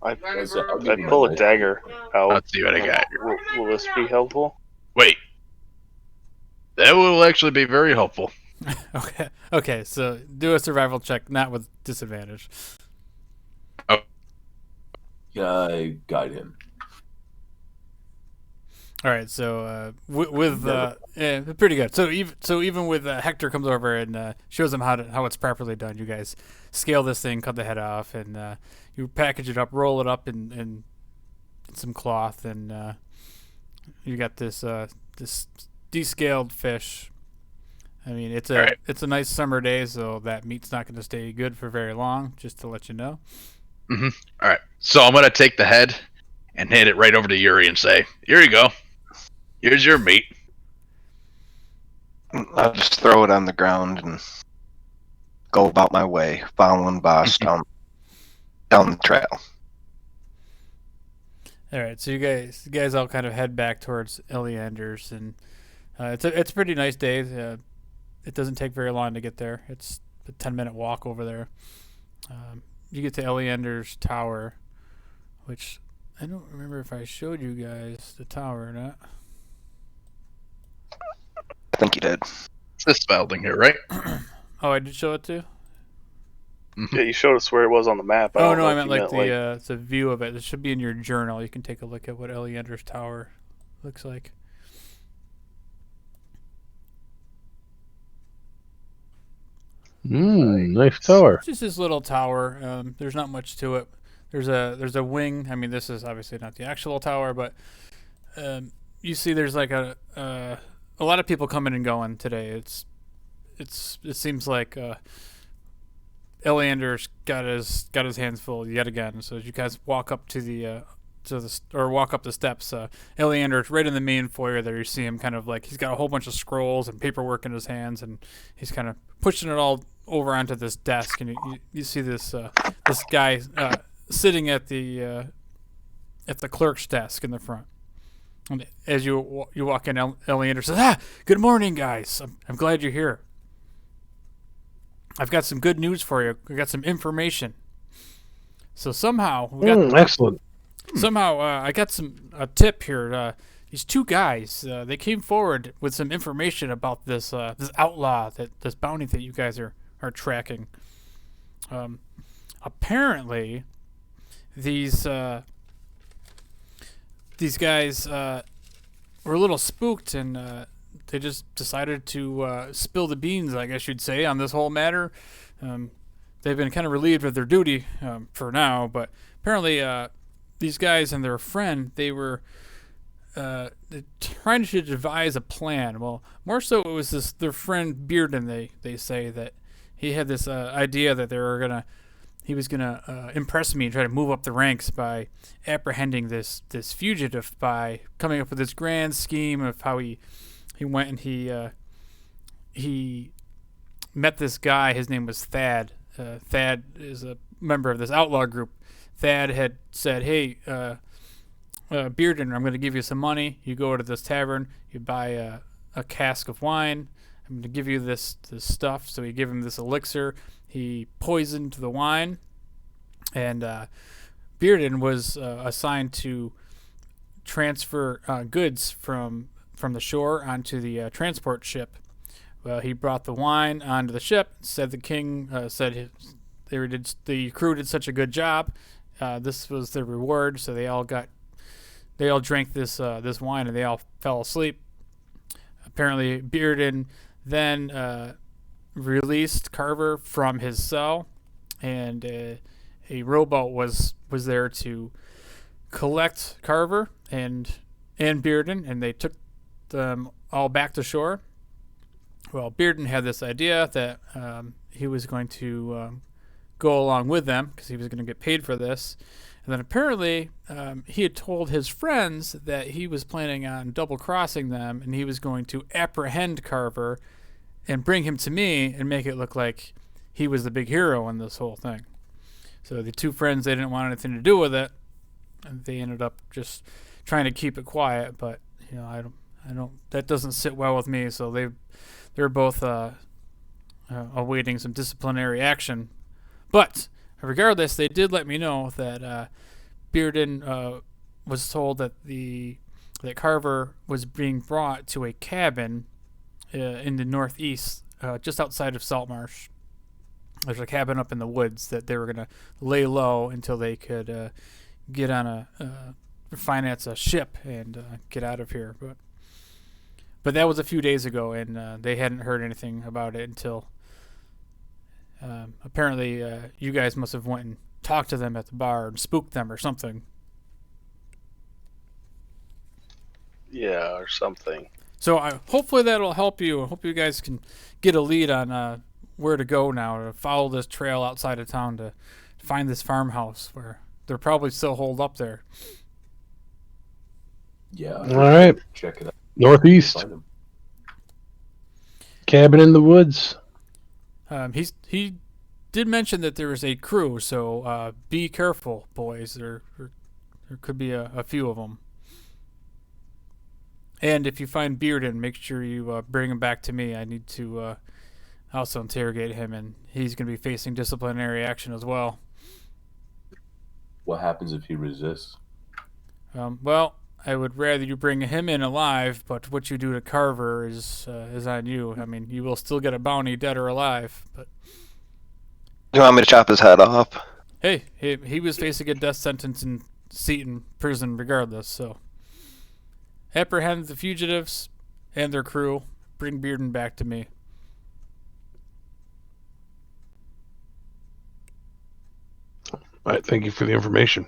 I pull a dagger out. Let's see what I got here. Will this be helpful? Wait. That will actually be very helpful. Okay, so do a survival check, not with disadvantage. Oh. Yeah, I guide him. All right, so pretty good. So even with Hector comes over and shows him how it's properly done. You guys scale this thing, cut the head off, and you package it up, roll it up in some cloth, and you got this descaled fish. I mean, it's a nice summer day, so that meat's not going to stay good for very long. Just to let you know. Mm-hmm. All right, so I'm gonna take the head and hand it right over to Yuri and say, "Here you go. Here's your meat." I'll just throw it on the ground and go about my way, following Boss down the trail. All right, so you guys all kind of head back towards Eliander's, and it's a pretty nice day. It doesn't take very long to get there. It's a 10-minute walk over there. You get to Eliander's tower, which I don't remember if I showed you guys the tower or not. think you did. It's this file thing here, right? Oh, I did show it to you? Yeah, you showed us where it was on the map. Oh, don't no, know I if meant you like the view of it. It should be in your journal. You can take a look at what Eliander's tower looks like. Nice tower. It's just this little tower. There's not much to it. There's a wing. I mean, this is obviously not the actual tower, but you see, there's like a lot of people coming and going today. It seems like Eliander's got his hands full yet again. So as you guys walk up walk up the steps, Eliander's right in the main foyer there. You see him kind of like he's got a whole bunch of scrolls and paperwork in his hands, and he's kind of pushing it all over onto this desk. And you see this guy sitting at the clerk's desk in the front. And as you walk in, Eliander says, good morning, guys. I'm glad you're here. I've got some good news for you. We got some information. So somehow excellent. I got a tip here. These two guys, they came forward with some information about this outlaw, this bounty that you guys are tracking. Apparently, these guys were a little spooked, and they just decided to spill the beans, I guess you'd say, on this whole matter. They've been kind of relieved of their duty for now, but apparently these guys and their friend, they were trying to devise a plan. Well, more so it was their friend Bearden. They say that he had this idea that he was gonna impress me and try to move up the ranks by apprehending this fugitive, by coming up with this grand scheme of how he went and he met this guy. His name was Thad. Thad is a member of this outlaw group. Thad had said, "Hey, Bearden, I'm going to give you some money. You go to this tavern, you buy a cask of wine. I'm going to give you this stuff." So he gave him this elixir. He poisoned the wine, and Bearden was assigned to transfer goods from the shore onto the transport ship. Well, he brought the wine onto the ship. Said the king said the crew did such a good job. This was their reward. So they all drank this wine, and they all fell asleep. Apparently, Bearden then released Carver from his cell, and a rowboat was there to collect Carver and Bearden, and they took them all back to shore. Well, Bearden had this idea that he was going to go along with them because he was going to get paid for this. And then apparently he had told his friends that he was planning on double-crossing them, and he was going to apprehend Carver and bring him to me and make it look like he was the big hero in this whole thing. So the two friends, they didn't want anything to do with it, and they ended up just trying to keep it quiet. But I don't. That doesn't sit well with me. So they're both awaiting some disciplinary action. But regardless, they did let me know that Bearden was told that that Carver was being brought to a cabin in the northeast, just outside of Saltmarsh. There's a cabin up in the woods that they were going to lay low until they could get on finance a ship and get out of here. But that was a few days ago, and they hadn't heard anything about it until apparently you guys must have went and talked to them at the bar and spooked them or something. Yeah, or something. So hopefully that'll help you. I hope you guys can get a lead on where to go now, to follow this trail outside of town to find this farmhouse where they're probably still holed up there. Yeah. All right. Check it out. Northeast. Find them. Cabin in the woods. He did mention that there is a crew, so be careful, boys. There could be a few of them. And if you find Bearden, make sure you bring him back to me. I need to also interrogate him, and he's going to be facing disciplinary action as well. What happens if he resists? Well, I would rather you bring him in alive, but what you do to Carver is on you. I mean, you will still get a bounty, dead or alive. But You want me to chop his head off? hey, he was facing a death sentence in Seton prison regardless. So apprehend the fugitives and their crew. Bring Bearden back to me. All right, thank you for the information.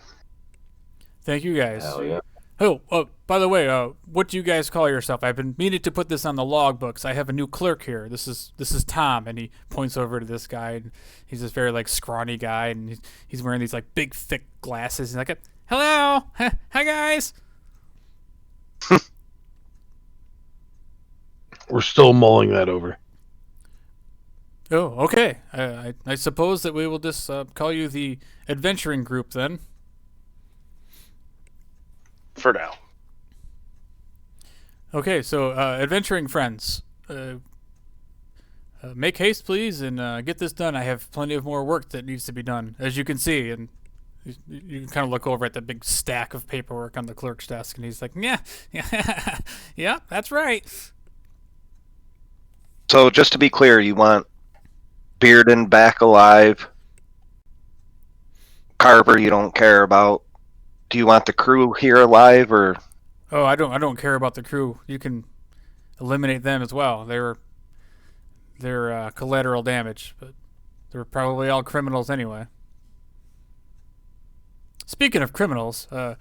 Thank you guys. Hell yeah. Oh, by the way, what do you guys call yourself? I've been meaning to put this on the logbooks. I have a new clerk here. This is Tom, and he points over to this guy, and he's this very like scrawny guy, and he's wearing these like big thick glasses. And like, hello, hi guys. We're still mulling that over. Oh, okay. I suppose that we will just call you the adventuring group then. For now. Okay, so adventuring friends, make haste, please, and get this done. I have plenty of more work that needs to be done, as you can see. And you can kind of look over at the big stack of paperwork on the clerk's desk, and he's like, "Yeah, yeah, that's right." So just to be clear, you want Bearden back alive. Carver, you don't care about. Do you want the crew here alive, or? Oh, I don't care about the crew. You can eliminate them as well. They're collateral damage, but they're probably all criminals anyway. Speaking of criminals, I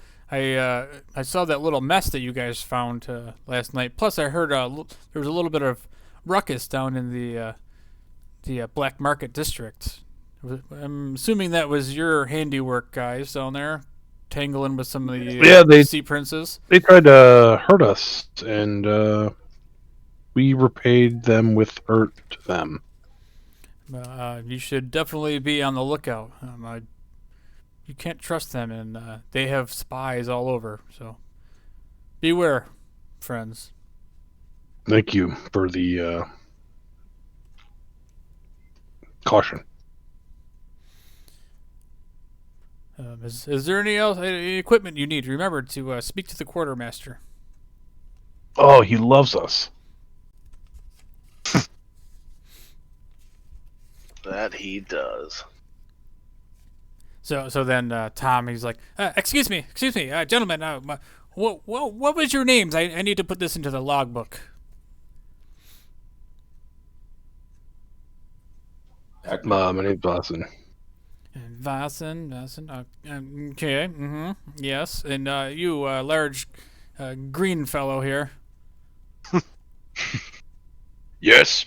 saw that little mess that you guys found last night. Plus, I heard there was a little bit of ruckus down in the black market district. I'm assuming that was your handiwork guys down there, tangling with some of the sea princes. They tried to hurt us, and we repaid them with hurt to them. You should definitely be on the lookout. You can't trust them, and they have spies all over. So beware, friends. Thank you for the caution. Is there any equipment you need? Remember to speak to the quartermaster. Oh, he loves us. That he does. So then Tom, he's like, excuse me, gentlemen, what was your names? I need to put this into the logbook. My name's Dawson. Vassen, okay, yes, and you, large, green fellow here. Yes,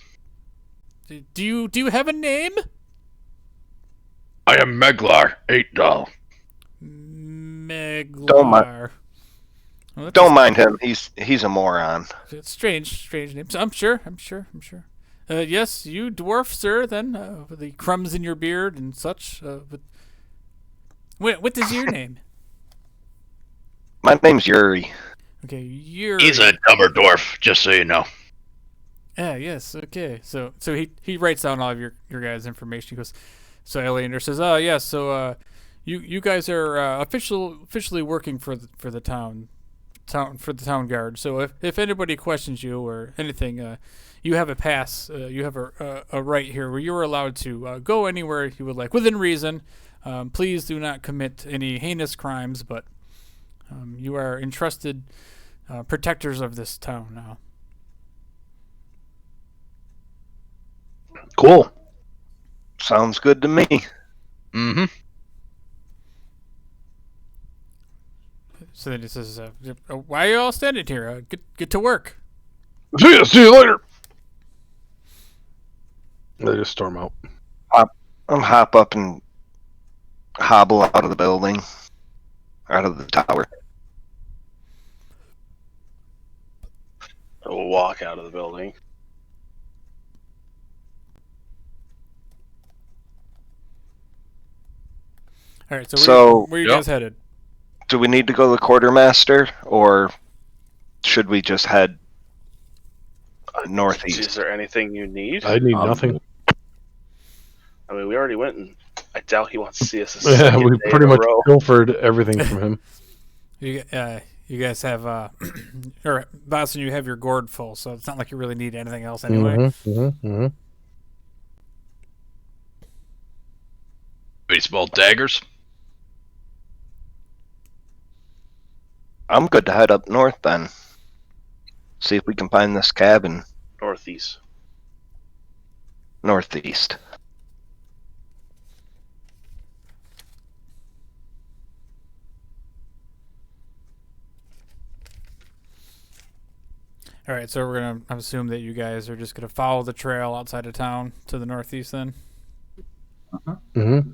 Do you have a name? I am Meglar, 8 Meglar. Don't mind him. He's a moron. Strange names. I'm sure. Yes, you dwarf, sir. Then with the crumbs in your beard and such. But what is your name? My name's Yuri. Okay, Yuri. He's a dumber dwarf, just so you know. Yeah. Yes. Okay. So he writes down all of your guys' information. He goes. So Eliander says, "Oh yeah. So you guys are officially working for the town guard. So if anybody questions you or anything, you have a pass. You have a right here where you're allowed to go anywhere you would like within reason. Please do not commit any heinous crimes, but you are entrusted protectors of this town now." Cool. Sounds good to me. Mm-hmm. So then he says, "Why are you all standing here? Get to work." See you later. They just storm out. I'll hop up and hobble out of the building, out of the tower. I will walk out of the building. All right. So, So where are you guys headed? Do we need to go to the quartermaster, or should we just head northeast? Is there anything you need? I need nothing. I mean, we already went, and I doubt he wants to see us. Yeah, we pretty much pilfered everything from him. You guys have, or Boston, you have your gourd full, so it's not like you really need anything else anyway. Baseball daggers. I'm good to head up north then. See if we can find this cabin. Northeast. Northeast. All right, so we're gonna assume that you guys are just gonna follow the trail outside of town to the northeast, then. Mm-hmm.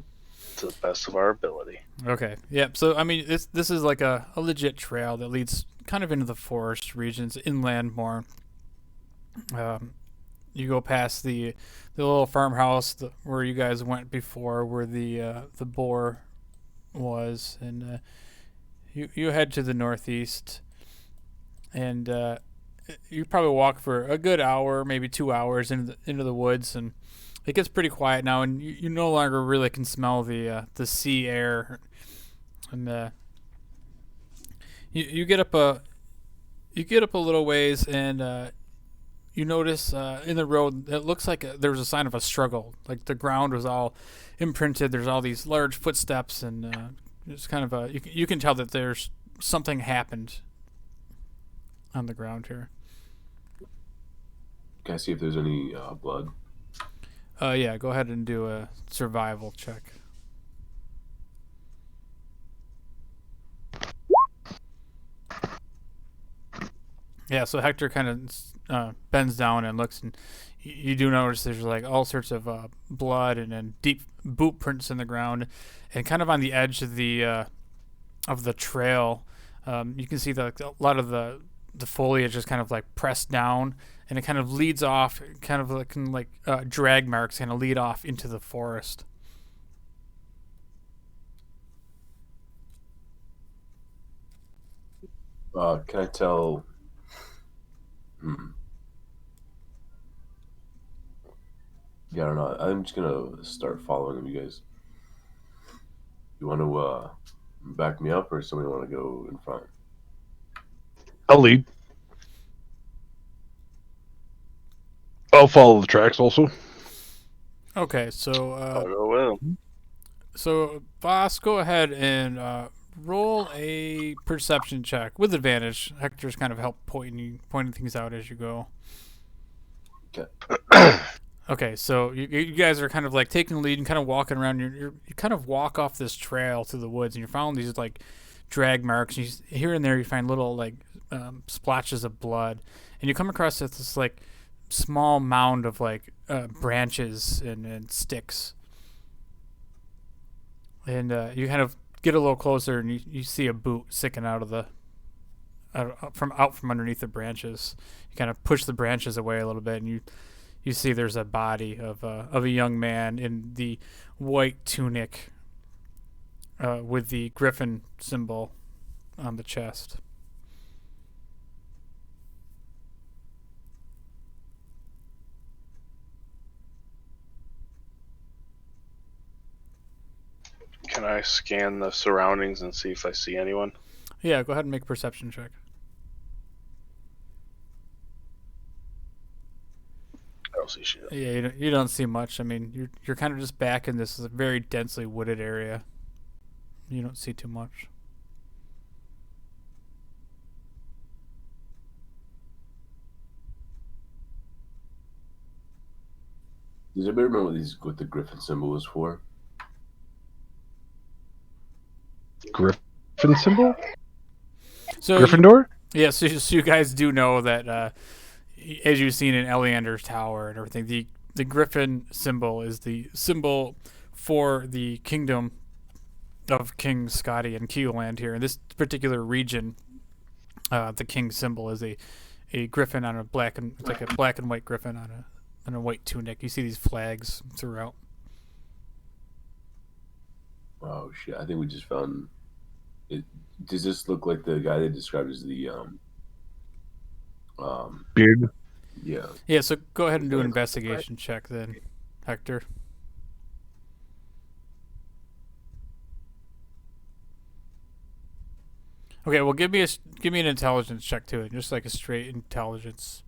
To the best of our ability. Okay. Yep. So I mean, this is like a legit trail that leads kind of into the forest regions, inland more. You go past the little farmhouse where you guys went before, where the boar was, and you head to the northeast, and you probably walk for a good hour, maybe 2 hours into the woods, and it gets pretty quiet now, and you no longer really can smell the sea air, and you get up a little ways, and you notice in the road it looks like there was a sign of a struggle. Like the ground was all imprinted. There's all these large footsteps, and it's kind of you can tell that there's something happened on the ground here. Can I see if there's any blood? Yeah, go ahead and do a survival check. Yeah, so Hector kind of bends down and looks, and you do notice there's like all sorts of blood and deep boot prints in the ground, and kind of on the edge of the trail, you can see that a lot of the foliage is kind of like pressed down, and it kind of leads off, kind of like drag marks kind of lead off into the forest. Can I tell? Yeah, I don't know. I'm just gonna start following them. You guys, you want to back me up, or somebody want to go in front? I'll lead. I'll follow the tracks also. Okay, so I'll go with him. so boss, go ahead and roll a perception check with advantage. Hector's kind of help pointing things out as you go. Okay. Okay, so you guys are kind of like taking the lead and kind of walking around. You kind of walk off this trail through the woods, and you're following these like drag marks. And here and there, you find little like splotches of blood, and you come across this like small mound of like branches and sticks. And you kind of get a little closer, and you see a boot sticking out of the from underneath the branches. You kind of push the branches away a little bit, and you see there's a body of a young man in the white tunic with the griffin symbol on the chest. Can I scan the surroundings and see if I see anyone? Yeah, go ahead and make a perception check. I don't see shit. Yeah, you don't see much. I mean, you're kind of just back in this very densely wooded area. You don't see too much. Does anybody remember what the griffin symbol was for? Griffin symbol? So Gryffindor? Yeah, so you guys do know that, as you've seen in Eliander's tower and everything, the griffin symbol is the symbol for the kingdom of King Scotty and Keoland here. In this particular region, the king's symbol is a griffin on it's like a black and white griffin on a white tunic. You see these flags throughout. Oh shit! I think we just found it. Does this look like the guy they described as the Beard? Yeah. Yeah, so go ahead and do an investigation check then, Hector. Okay, well, give me an intelligence check to it, just like a straight intelligence.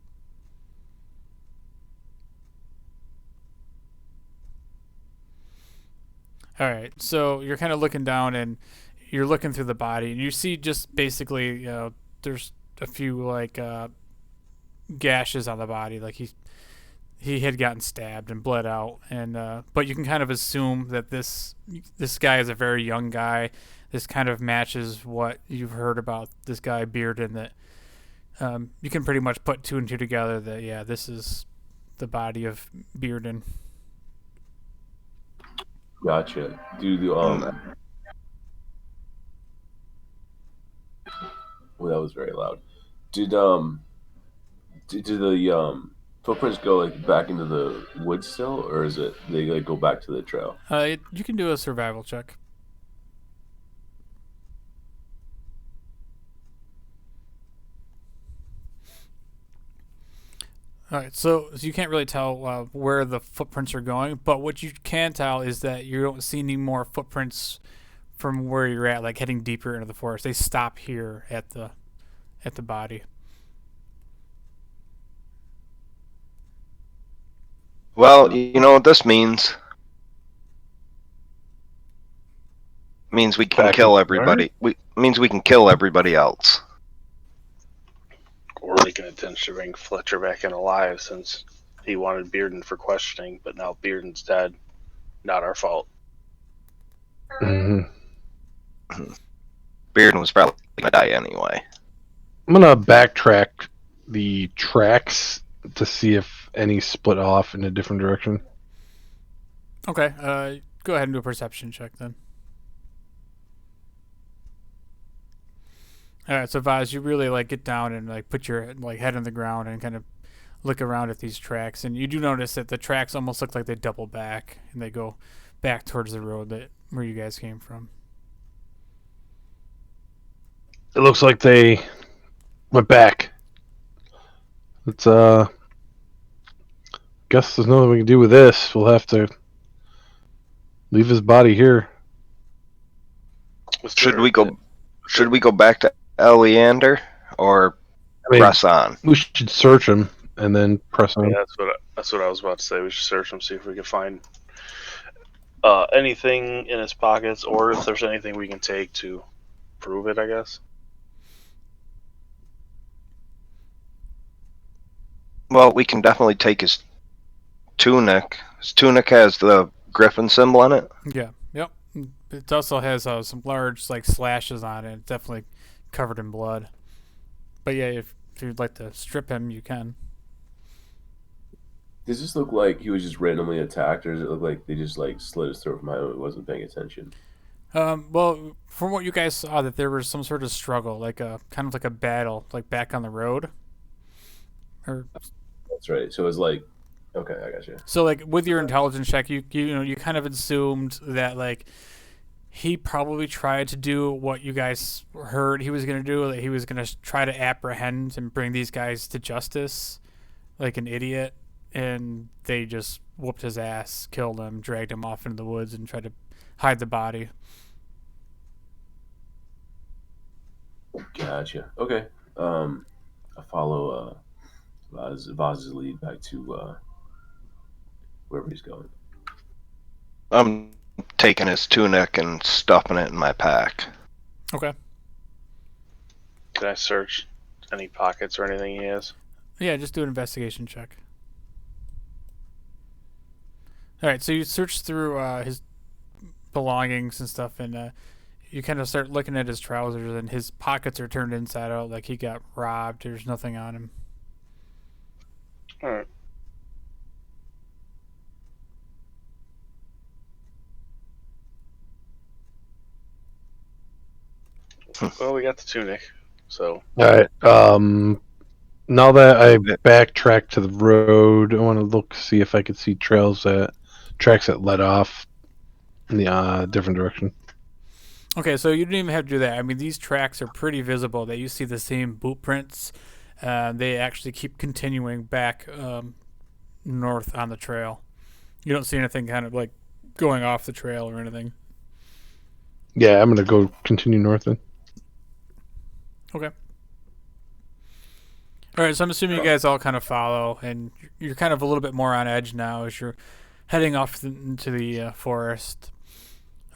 All right, so you're kind of looking down and you're looking through the body, and you see just basically, there's a few like gashes on the body, like he had gotten stabbed and bled out, and but you can kind of assume that this guy is a very young guy. This kind of matches what you've heard about this guy Bearden. That you can pretty much put two and two together. That yeah, this is the body of Bearden. Gotcha. Well, that was very loud. Did the footprints go like back into the woods still, or is it they like go back to the trail? You can do a survival check. All right, so you can't really tell where the footprints are going, but what you can tell is that you don't see any more footprints from where you're at, like heading deeper into the forest. They stop here at the body. Well, you know what this means? Means we can kill everybody. Means we can kill everybody else. Or we can attempt to bring Fletcher back in alive, since he wanted Bearden for questioning, but now Bearden's dead. Not our fault. Mm-hmm. Bearden was probably gonna die anyway. I'm gonna backtrack the tracks to see if any split off in a different direction. Okay, go ahead and do a perception check then. All right, so Vaz, you really like get down and like put your like head on the ground and kind of look around at these tracks, and you do notice that the tracks almost look like they double back and they go back towards the road that where you guys came from. It looks like they went back. It's guess there's nothing we can do with this. We'll have to leave his body here. Should we go back to Eliander or press on? We should search him and then press on. Yeah, that's what I was about to say. We should search him, see if we can find anything in his pockets, or if there's anything we can take to prove it, I guess. Well, we can definitely take his tunic. His tunic has the griffin symbol on it. Yeah, yep. It also has some large like slashes on it. It's definitely covered in blood. But yeah, if you'd like to strip him, you can. Does this look like he was just randomly attacked, or does it look like they just like slit his throat from behind and wasn't paying attention? Well, from what you guys saw, that there was some sort of struggle, like a kind of like a battle, like back on the road. Or that's right. So it was like, okay, I got you. So like with your intelligence check, you know you kind of assumed that like he probably tried to do what you guys heard he was gonna do. That he was gonna try to apprehend and bring these guys to justice, like an idiot, and they just whooped his ass, killed him, dragged him off into the woods, and tried to hide the body. Gotcha. Okay. I follow Vaz's lead back to wherever he's going. I'm taking his tunic and stuffing it in my pack. Okay. Can I search any pockets or anything he has? Yeah, just do an investigation check. All right, so you search through his belongings and stuff, and you kind of start looking at his trousers, and his pockets are turned inside out, like he got robbed. There's nothing on him. All right. Well, we got the tunic, so. All right. Now that I backtrack to the road, I want to see if I could see tracks that led off in the different direction. Okay, so you didn't even have to do that. I mean, these tracks are pretty visible. That you see the same boot prints. They actually keep continuing back north on the trail. You don't see anything kind of like going off the trail or anything. Yeah, I'm gonna go continue north then. Okay. All right, so I'm assuming you guys all kind of follow, and you're kind of a little bit more on edge now as you're heading off into the forest.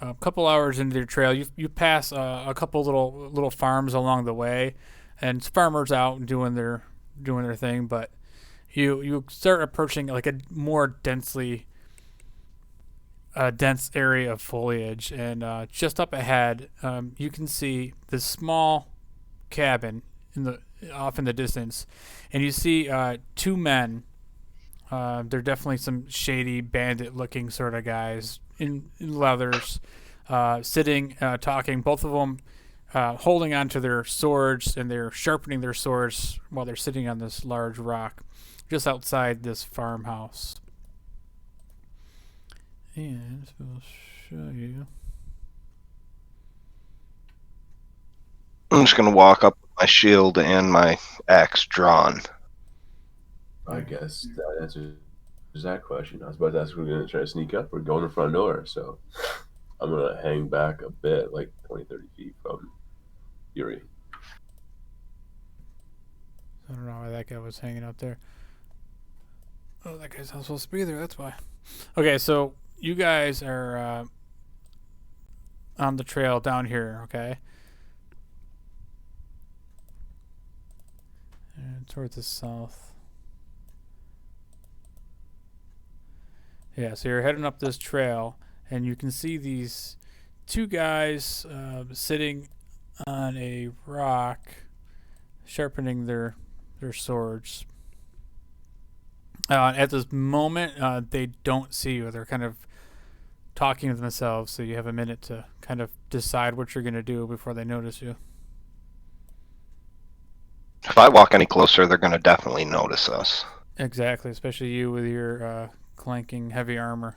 A couple hours into your trail, you pass a couple little farms along the way, and it's farmers out doing their thing. But you start approaching like a more dense area of foliage, and just up ahead, you can see this small cabin off in the distance, and you see two men. They're definitely some shady bandit-looking sort of guys in leathers, sitting, talking. Both of them holding onto their swords, and they're sharpening their swords while they're sitting on this large rock just outside this farmhouse. And we'll show you. I'm just gonna walk up with my shield and my axe drawn. I guess that answers that question. I was about to ask if we're going to try to sneak up or go in the front door, so I'm going to hang back a bit, like 20, 30 feet from Yuri. I don't know why that guy was hanging out there. Oh, that guy's not supposed to be there, that's why. Okay, so you guys are on the trail down here, okay? And towards the south. Yeah, so you're heading up this trail, and you can see these two guys sitting on a rock, sharpening their swords. At this moment, they don't see you. They're kind of talking to themselves, so you have a minute to kind of decide what you're going to do before they notice you. If I walk any closer, they're going to definitely notice us. Exactly, especially you with your clanking heavy armor.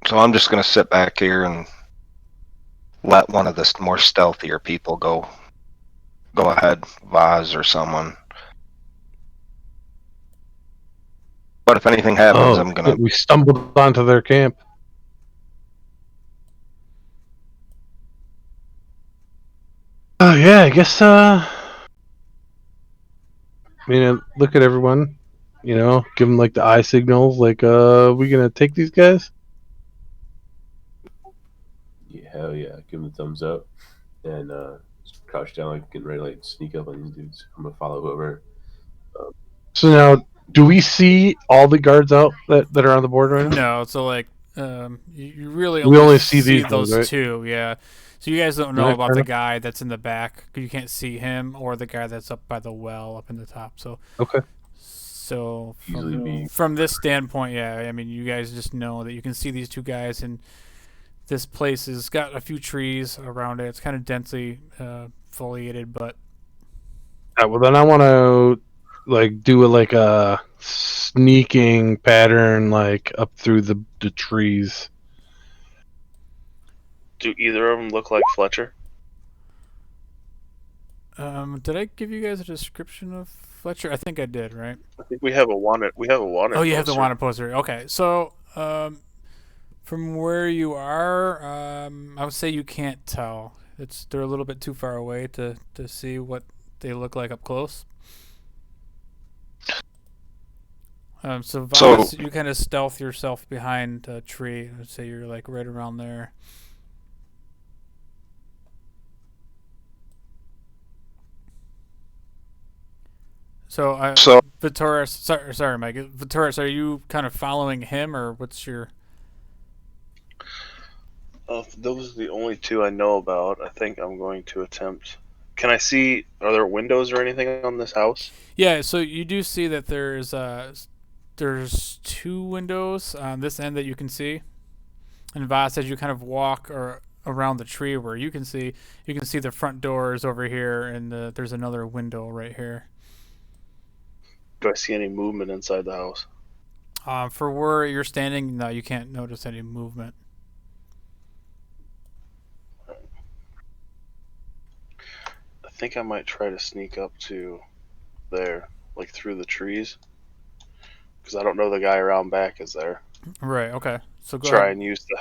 So I'm just going to sit back here and let one of the more stealthier people go ahead, Vaz or someone. But if anything happens, I'm going to... We stumbled onto their camp. Oh, yeah, I guess, look at everyone, give them, like, the eye signals, like, we gonna take these guys? Yeah, hell yeah. Give them a thumbs up. And just crouch down, like, getting ready to, like, sneak up on these dudes. I'm going to follow whoever. So now, do we see all the guards out that are on the board right now? No, so, like, you really We only see see these those ones, right? two, yeah. So you guys don't know Yeah, about fair the enough. guy that's in the back. You can't see him, or the guy that's up by the well up in the top. So Okay. So Easily be. from this standpoint, yeah, I mean, you guys just know that you can see these two guys, and this place has got a few trees around it. It's kind of densely foliated, but Well, then I want to, like, do a sneaking pattern, like, up through the trees. Do either of them look like Fletcher? did I give you guys a description of Fletcher? I think I did, right? I think we have a wanted. We have a wanted. Oh, you have the poster. wanted poster. Okay, so from where you are, I would say you can't tell. They're a little bit too far away to see what they look like up close. So Voss, you kind of stealth yourself behind a tree. I'd say you're like right around there. So Vitoris, sorry, Mike. Vitoris, are you kind of following him, or what's your? Those are the only two I know about. I think I'm going to attempt. Can I see? Are there windows or anything on this house? Yeah, so you do see that there's two windows on this end that you can see, and Voss, as you kind of walk around the tree where you can see the front doors over here, and there's another window right here. Do I see any movement inside the house? For where you're standing, no, you can't notice any movement. I think I might try to sneak up to there, like through the trees, because I don't know the guy around back is there. Right. Okay. So go try ahead. and use the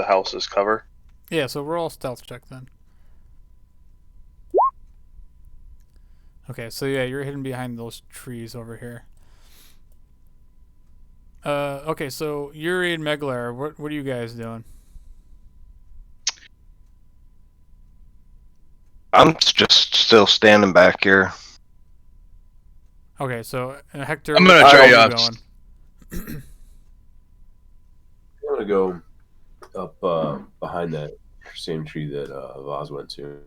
house as cover. Yeah, so roll a stealth check then. Okay, so yeah, you're hidden behind those trees over here. Okay, so Yuri and Meglar, what are you guys doing? I'm just still standing back here. Okay, so Hector, I'm gonna where try, are you going? I'm gonna go up behind that same tree that Vaz went to.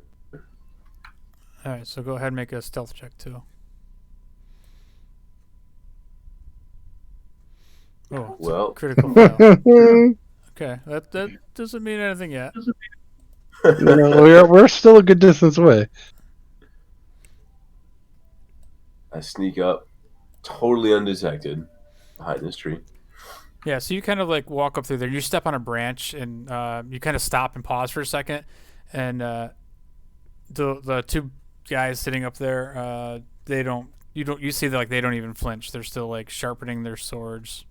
All right, so go ahead and make a stealth check too. Oh, it's a Well, critical fail. Okay, that doesn't mean anything yet. We're still a good distance away. I sneak up, totally undetected, behind this tree. Yeah, so you kind of like walk up through there. You step on a branch and you kind of stop and pause for a second, and the two guys sitting up there, you see that like they don't even flinch. They're still like sharpening their swords.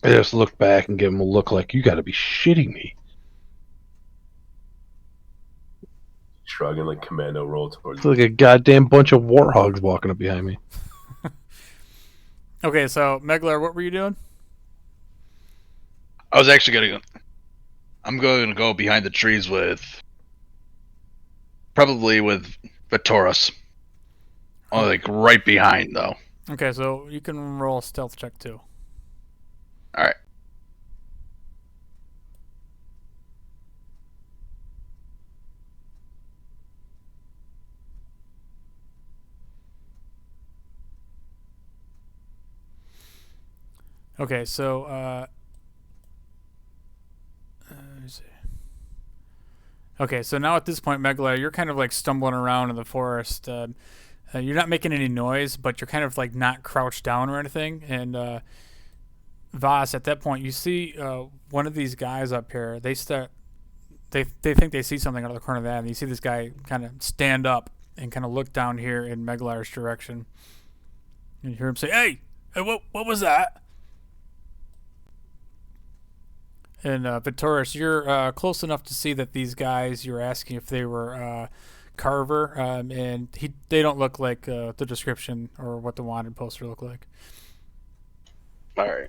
I just look back and give him a look like, you gotta be shitting me. Shrug and like commando roll towards It's like a goddamn bunch of warthogs walking up behind me. Okay, so Meglar, what were you doing? I was actually I'm going to go behind the trees probably with Taurus. Oh, like right behind though. Okay, so you can roll a stealth check too. All right. Okay, so let me see. Okay, so now at this point, Megla, you're kind of like stumbling around in the forest. You're not making any noise, but you're kind of like not crouched down or anything. And Voss, at that point, you see one of these guys up here. They think they see something out of the corner of that, and you see this guy kind of stand up and kind of look down here in Meglar's direction. And you hear him say, "Hey, what was that?" And Vitoris, you're close enough to see that these guys, you're asking if they were Carver, and they don't look like the description or what the wanted poster looked like. All right.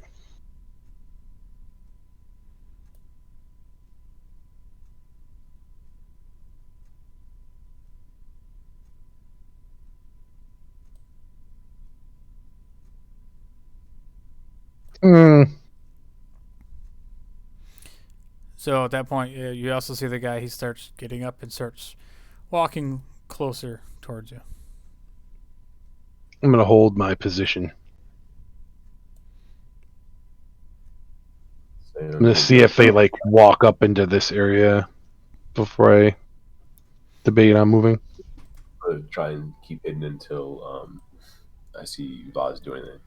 So at that point, you also see the guy. He starts getting up and starts walking closer towards you. I'm gonna hold my position. I'm gonna see if they like walk up into this area before I debate on moving. I'm gonna try and keep hidden until I see Vaz doing it.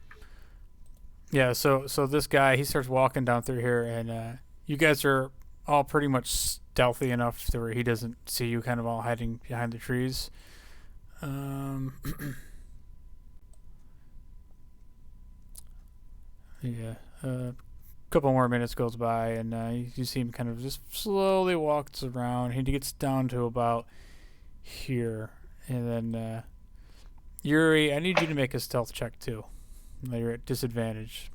Yeah. So this guy, he starts walking down through here, and you guys are all pretty much stealthy enough to where he doesn't see you, kind of all hiding behind the trees. Yeah. Couple more minutes goes by, and you see him kind of just slowly walks around. He gets down to about here, and then Yuri, I need you to make a stealth check too. You're at disadvantage.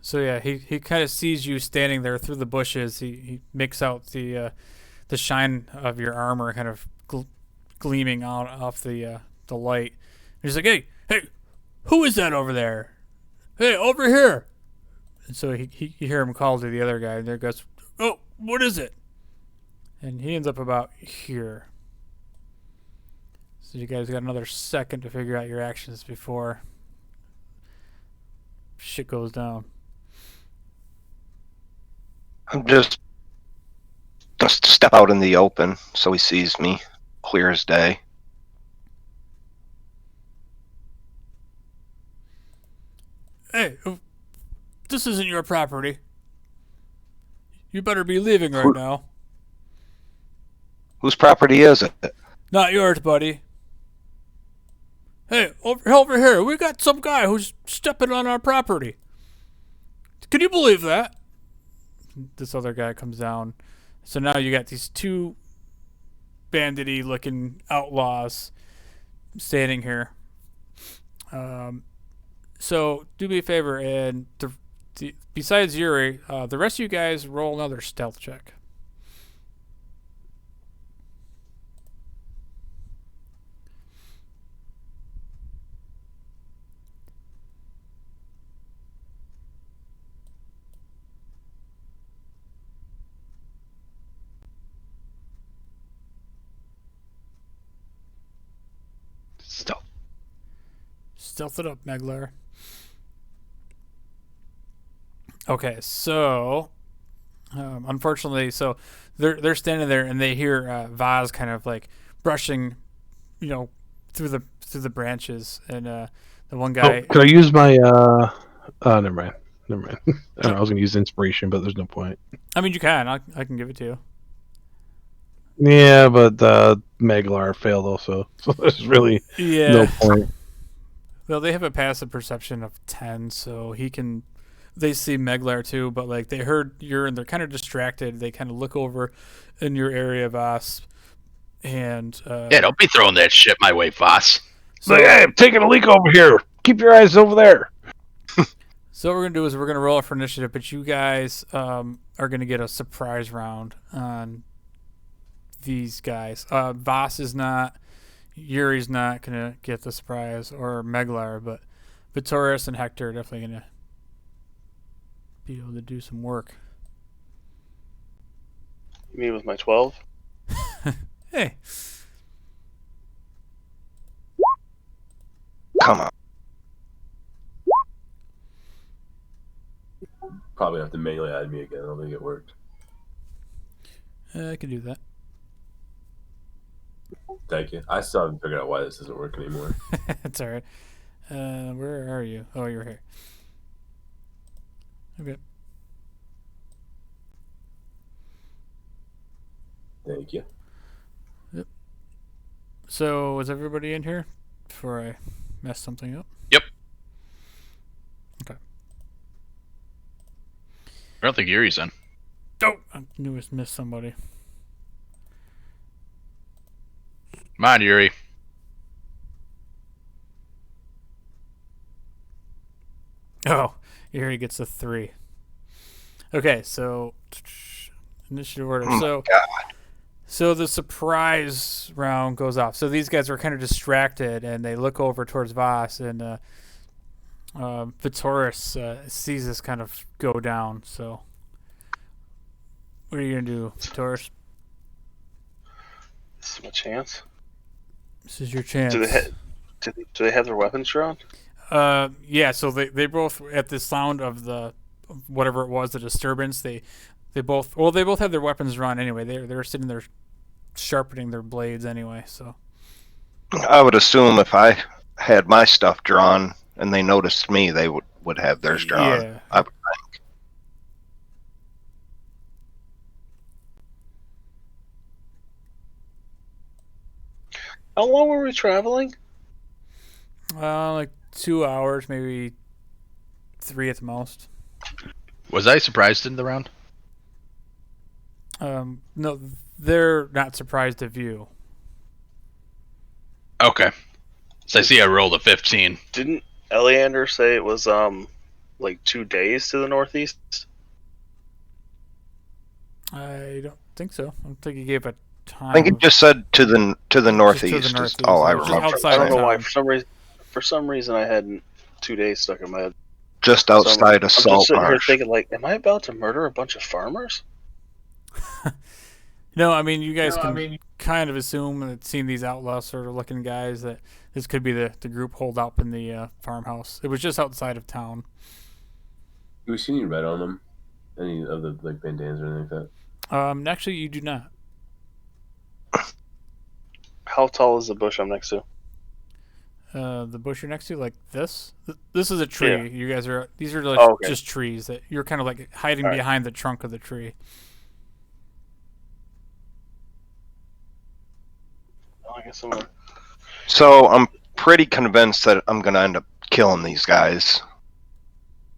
So yeah, he kind of sees you standing there through the bushes. He makes out the shine of your armor kind of gleaming out off the light. And he's like, hey, who is that over there? Hey, over here! And so you hear him call to the other guy, and there goes, oh, what is it? And he ends up about here. So you guys got another second to figure out your actions before shit goes down. I'm just step out in the open so he sees me clear as day. Hey, this isn't your property. You better be leaving right now. Whose property is it? Not yours, buddy. Hey, over here, we got some guy who's stepping on our property. Can you believe that? This other guy comes down. So now you got these two bandity looking outlaws standing here. So do me a favor, and besides Yuri, the rest of you guys roll another stealth check. Stealth it up, Meglar. Okay, so unfortunately, so they're standing there and they hear Vaz kind of like brushing, through the branches, and the one guy. Could I use my? Never mind. I don't know, I was going to use inspiration, but there's no point. I mean, you can. I can give it to you. Yeah, but Meglar failed also, so there's really no point. Well, they have a passive perception of 10, so they see Meglar too, but like they heard and they're kind of distracted. They kind of look over in your area, Voss, and yeah, don't be throwing that shit my way, Voss. So, hey, I'm taking a leak over here. Keep your eyes over there. So what we're gonna do is we're gonna roll for initiative, but you guys are gonna get a surprise round on these guys. Voss is not. Yuri's not gonna get the surprise, or Meglar, but Taurus and Hector are definitely gonna be able to do some work. You mean with my 12? Hey. Come on. Probably have to manually add me again. I don't think it worked. I can do that. Thank you. I still haven't figured out why this doesn't work anymore. That's all right. Where are you? Oh, you're here. Okay. Thank you. Yep. So, is everybody in here before I mess something up? Yep. Okay. I don't think Yuri's in. Oh, I knew I missed somebody. Come on, Yuri. Oh, Yuri gets a 3. Okay, so initiative order. So the surprise round goes off. So these guys are kind of distracted, and they look over towards Voss, and Taurus sees this kind of go down. So what are you gonna do, Taurus? This is my chance. This is your chance. Do they have their weapons drawn? Yeah. So they both, at the sound of the whatever it was, the disturbance, they both have their weapons drawn anyway. They were sitting there sharpening their blades anyway. So I would assume if I had my stuff drawn and they noticed me, they would have theirs drawn. Yeah. I would think. How long were we traveling? Like 2 hours, maybe 3 at the most. Was I surprised in the round? No, they're not surprised of you. Okay. So I see I rolled a 15. Didn't Eliander say it was like 2 days to the northeast? I don't think so. I don't think he gave a time. I think it just said to the northeast. northeast. Is all I Just remember. outside I don't of know why. town. For some reason, I had 2 days stuck in my head. Just outside of I'm just sitting here Saltmarsh. thinking, like, am I about to murder a bunch of farmers? No, I mean, you guys can kind of assume that seeing these outlaw sort of looking guys, that this could be the group holed up in the farmhouse. It was just outside of town. Do we see any red on them? Any of the like bandanas or anything like that? Actually, you do not. How tall is the bush I'm next to? The bush you're next to, like this. This is a tree. Yeah. You guys are. These are like Oh, okay. just trees that you're kind of like hiding All right. behind the trunk of the tree. I guess I'm gonna. So I'm pretty convinced that I'm gonna end up killing these guys,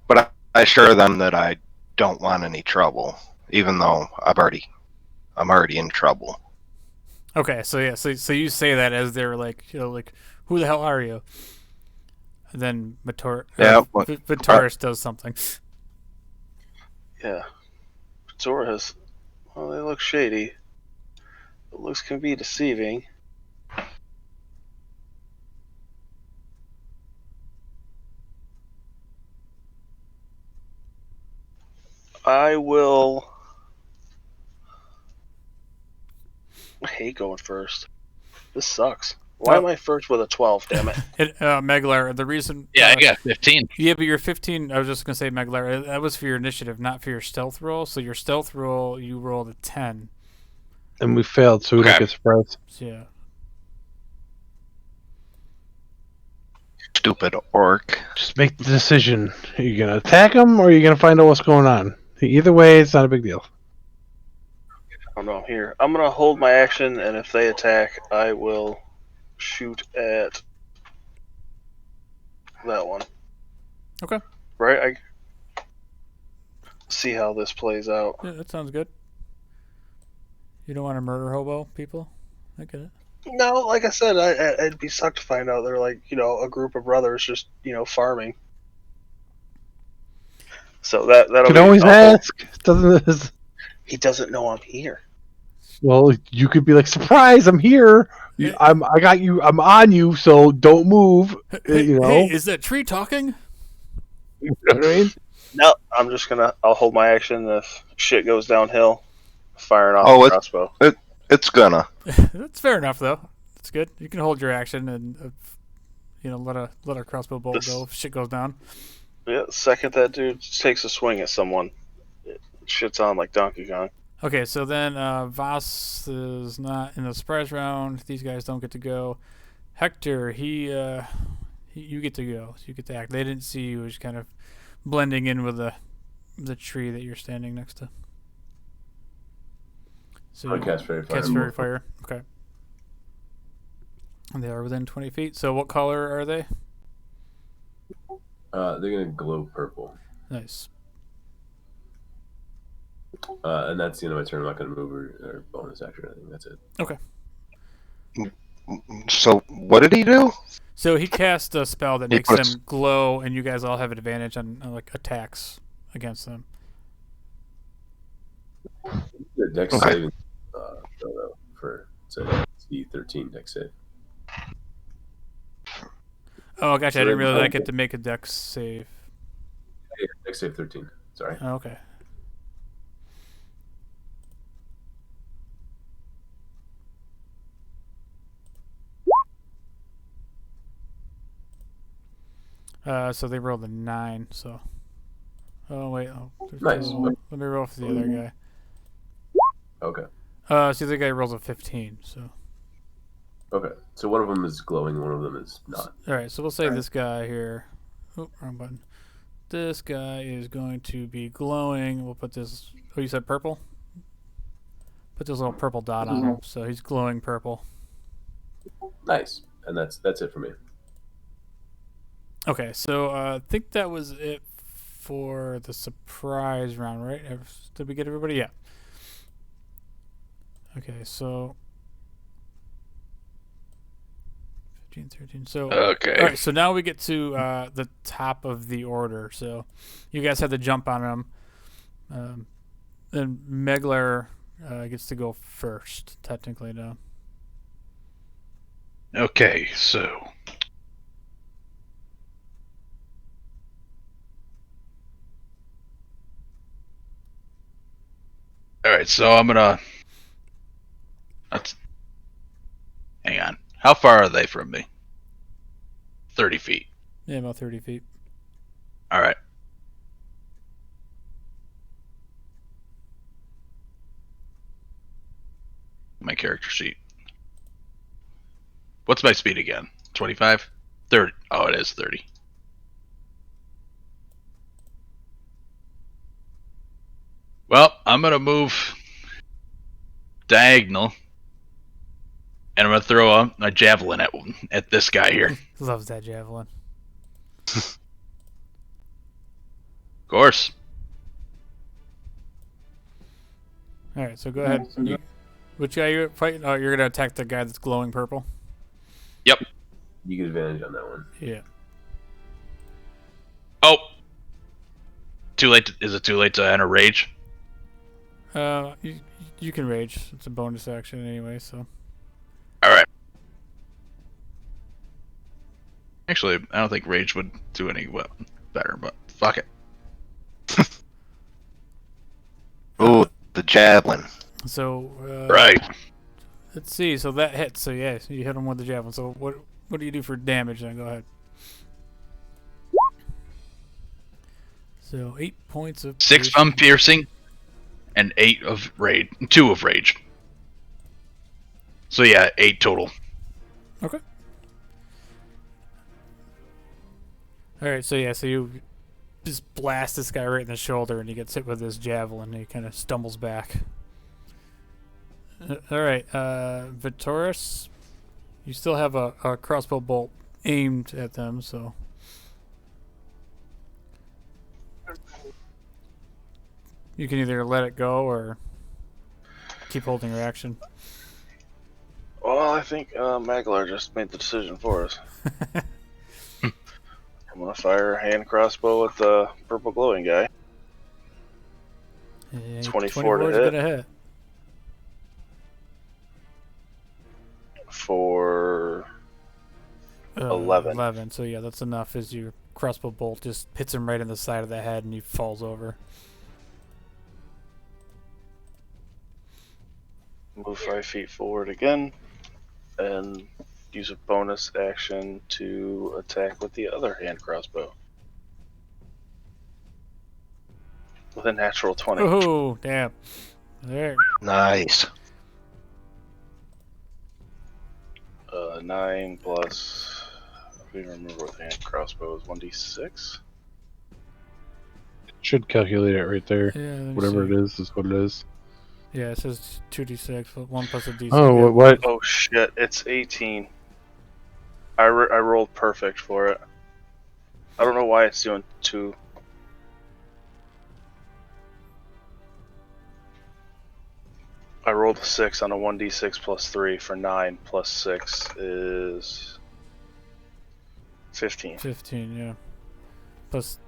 but I assure them that I don't want any trouble, even though I'm already in trouble. Okay, so yeah, so you say that as they're like, like, who the hell are you? And then Taurus does something. Yeah. Taurus. Well, they look shady. The looks can be deceiving. I will. I hate going first. This sucks. Why am I first with a 12? Damn it. Meglar, the reason. Yeah, I got 15. Yeah, but you're 15. I was just gonna say, Meglar, that was for your initiative, not for your stealth roll. So your stealth roll, you rolled a 10. And we failed, so we don't get surprised. So, yeah. Stupid orc. Just make the decision. Are you gonna attack them, or are you gonna find out what's going on? Either way, it's not a big deal. Oh no, here. I'm gonna hold my action, and if they attack, I will shoot at that one. Okay. Right? I see how this plays out. Yeah, that sounds good. You don't want to murder hobo people? I get it. No, like I said, I'd be sucked to find out they're like, a group of brothers just, farming. So that'll You can be always awful. ask. Doesn't He doesn't know I'm here. Well, you could be like, "Surprise! I'm here. I got you. I'm on you. So don't move." Hey, is that tree talking? You know what I mean? No, I'll hold my action if shit goes downhill, firing off the crossbow. It's gonna. That's fair enough, though. That's good. You can hold your action and, let a crossbow bolt go if shit goes down. Yeah, second that dude takes a swing at someone, it shit's on like Donkey Kong. Okay, so then Voss is not in the surprise round. These guys don't get to go. Hector, you get to go. So you get to act. They didn't see you. It was kind of blending in with the tree that you're standing next to. So I cast Fairy Fire. Cast Fairy Fire. Okay. And they are within 20 feet. So what color are they? They're gonna glow purple. Nice. And that's the end of my turn. I'm not gonna move or bonus action or anything. That's it. Okay. So what did he do? So he cast a spell that makes them glow, and you guys all have an advantage on like attacks against them. The dex saving throw for C13 dex save. Oh, gotcha. I didn't realize I get to make a dex save. Yeah, dex save 13. Sorry. Oh, okay. So they rolled a 9. So. Oh wait. Oh, nice. Let me roll for the other guy. Okay. So the other guy rolls a 15. So. Okay. So one of them is glowing, one of them is not. All right. So we'll say this guy here. Oh, wrong button. This guy is going to be glowing. We'll put this. Oh, you said purple? Put this little purple dot on him. So he's glowing purple. Nice. And that's it for me. Okay, so I think that was it for the surprise round, right? Did we get everybody? Yeah. Okay, so 15, 13. So Okay. All right, so now we get to the top of the order. So you guys had to jump on them. Then Meglar gets to go first, technically now. Okay, so all right, so I'm gonna. Hang on. How far are they from me? 30 feet. Yeah, about 30 feet. All right. My character sheet. What's my speed again? 25? 30. Oh, it is 30. Well, I'm gonna move diagonal, and I'm gonna throw a javelin at this guy here. Loves that javelin. Of course. All right, so go ahead. Which guy you fighting? Oh, you're gonna attack the guy that's glowing purple. Yep. You get advantage on that one. Yeah. Oh. Too late. Is it too late to enter rage? You can rage. It's a bonus action anyway, so. All right. Actually, I don't think rage would do any better, but fuck it. Ooh, the javelin. So. Right. Let's see. So that hits. So yeah, so you hit him with the javelin. So what do you do for damage? Then go ahead. So 8 points of 6 from piercing, and 8 of rage. 2 of rage. So yeah, 8 total. Okay. All right. So yeah. So you just blast this guy right in the shoulder, and he gets hit with this javelin. And he kind of stumbles back. All right, Taurus, you still have a crossbow bolt aimed at them, so you can either let it go or keep holding your action. Well, I think Maglar just made the decision for us. I'm gonna fire a hand crossbow at the purple glowing guy. 24 to is hit. gonna hit. For 11. 11. So yeah, that's enough. As your crossbow bolt just hits him right in the side of the head, and he falls over. Move 5 feet forward again, and use a bonus action to attack with the other hand crossbow. With a natural 20. Oh damn! There. Nice. 9 plus. I don't even remember what the hand crossbow is. 1d6. Should calculate it right there. Yeah. let me Whatever see. it is what it is. Yeah, it says 2d6, but 1 plus a d6. Oh, what? Oh shit! It's 18. I rolled perfect for it. I don't know why it's doing 2. I rolled a 6 on a 1d6 plus 3 for 9 plus 6 is 15. 15, yeah. Plus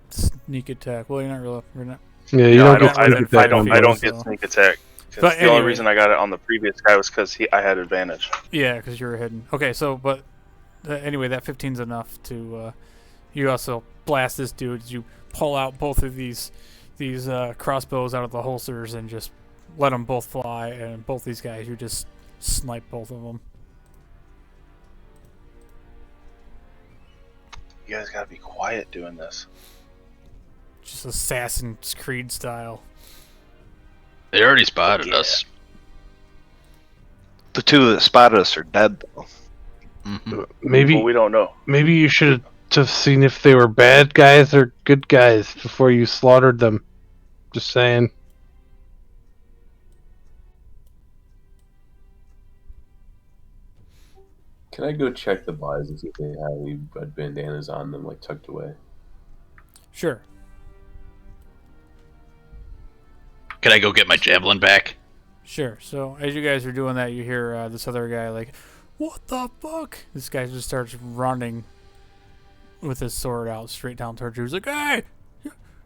sneak attack. Well, you're not. Yeah, you No, don't get I sneak attack on don't bonus. get so- sneak attack. 'Cause But the only anyway. reason I got it on the previous guy was because I had advantage. Yeah, because you were hidden. Okay, so but anyway, that 15's enough to. You also blast this dude as you pull out both of these crossbows out of the holsters and just let them both fly, and both these guys, you just snipe both of them. You guys gotta be quiet doing this. Just Assassin's Creed style. They already spotted Yeah. us. The 2 that spotted us are dead, though. Mm-hmm. Maybe Well, we don't know. maybe you should have seen if they were bad guys or good guys before you slaughtered them. Just saying. Can I go check the bodies and see if they have any red bandanas on them, like tucked away? Sure. Can I go get my javelin back? Sure. So as you guys are doing that, you hear this other guy like, "What the fuck?" This guy just starts running with his sword out straight down towards you. He's like, "Hey,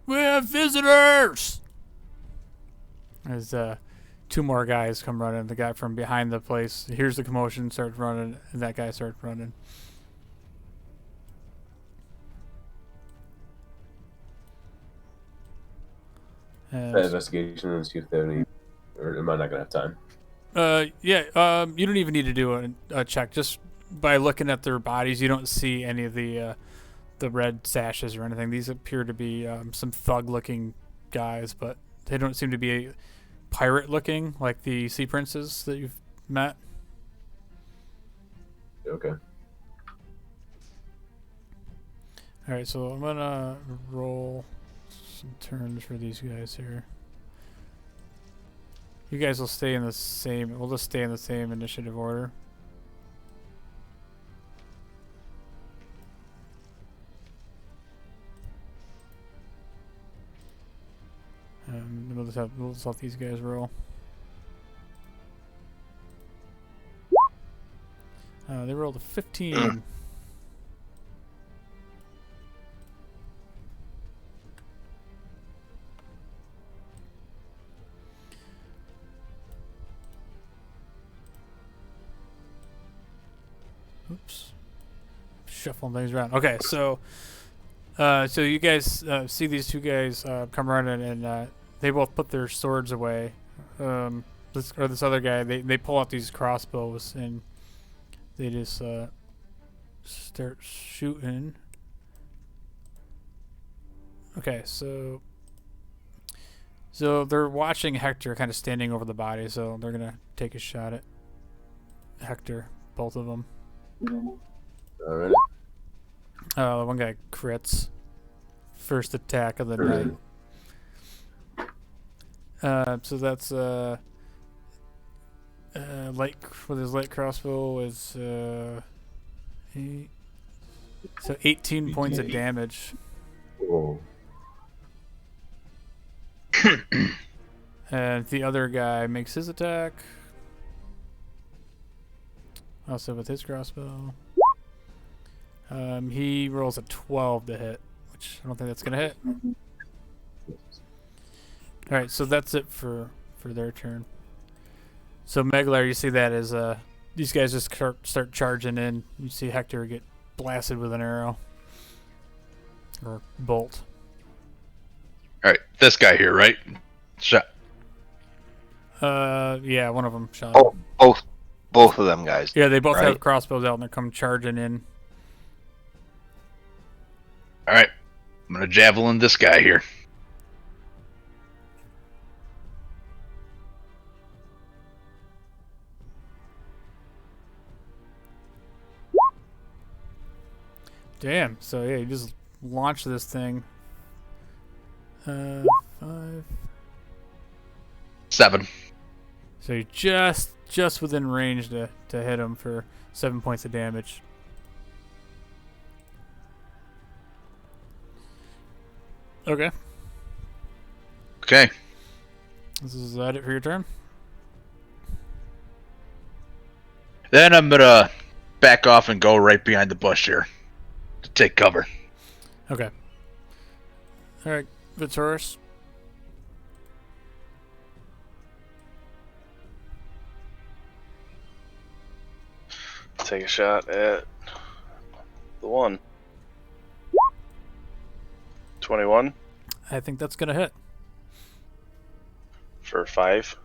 we have visitors!" As 2 more guys come running. The guy from behind the place hears the commotion, starts running, and that guy starts running. And Investigation and see if they have any. Or am I not gonna have time? you don't even need to do a check. Just by looking at their bodies, you don't see any of the red sashes or anything. These appear to be some thug-looking guys, but they don't seem to be pirate-looking like the sea princes that you've met. Okay. All right, so I'm gonna roll some turns for these guys here. You guys will stay in the same. We'll just stay in the same initiative order. We'll just let these guys roll. They rolled a 15. Oops. Shuffling things around. Okay, so you guys see these two guys come running, and they both put their swords away. This other guy, they pull out these crossbows, and they just start shooting. Okay, so they're watching Hector kind of standing over the body, so they're gonna take a shot at Hector, both of them. Alright. One guy crits. First attack of the night. So that's light with his light crossbow is 8. So 18 points of damage. Whoa. And the other guy makes his attack. Also with his crossbow. He rolls a 12 to hit, which I don't think that's gonna hit. Alright, so that's it for their turn. So Meglar, you see that as these guys just start charging in. You see Hector get blasted with an arrow. Or bolt. All right, this guy here, right? Shot. Yeah, one of them shot. Oh, both of them guys. Yeah, they both right? have crossbows out and they're coming charging in. All right, I'm gonna javelin this guy here. Damn. So yeah, you just launch this thing. 5. 7. So you're just within range to hit him for 7 points of damage. Okay. Okay. Is that it for your turn? Then I'm gonna back off and go right behind the bush here to take cover. Okay. All right, Taurus. Take a shot at the one. 21 I think that's gonna hit. for 5.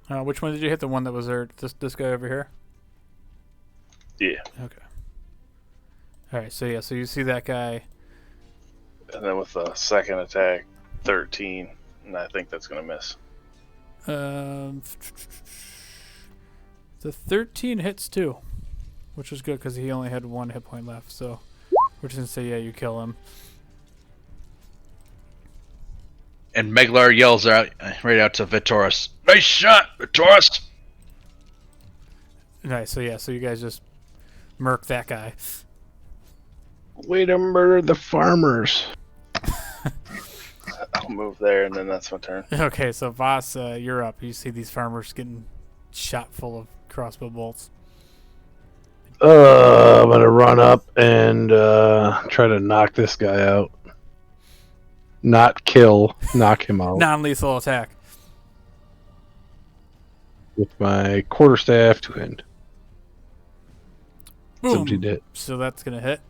Which one did you hit? The one that was there? This guy over here? Yeah. Okay. All right. So yeah. So you see that guy. And then with the second attack, 13. And I think that's going to miss. The 13 hits too, which was good because he only had 1 hit point left. So we're just gonna say yeah, you kill him. And Meglar yells out right out to Vitoris. Nice shot, Vitoris! Nice. So yeah. So you guys just murk that guy. Way to murder the farmers. I'll move there, and then that's my turn. Okay. So Voss, you're up. You see these farmers getting shot full of crossbow bolts. I'm gonna run up and try to knock this guy out. Not kill, knock him out Non-lethal attack. with my quarterstaff to end. Boom. 17 hit. So that's gonna hit.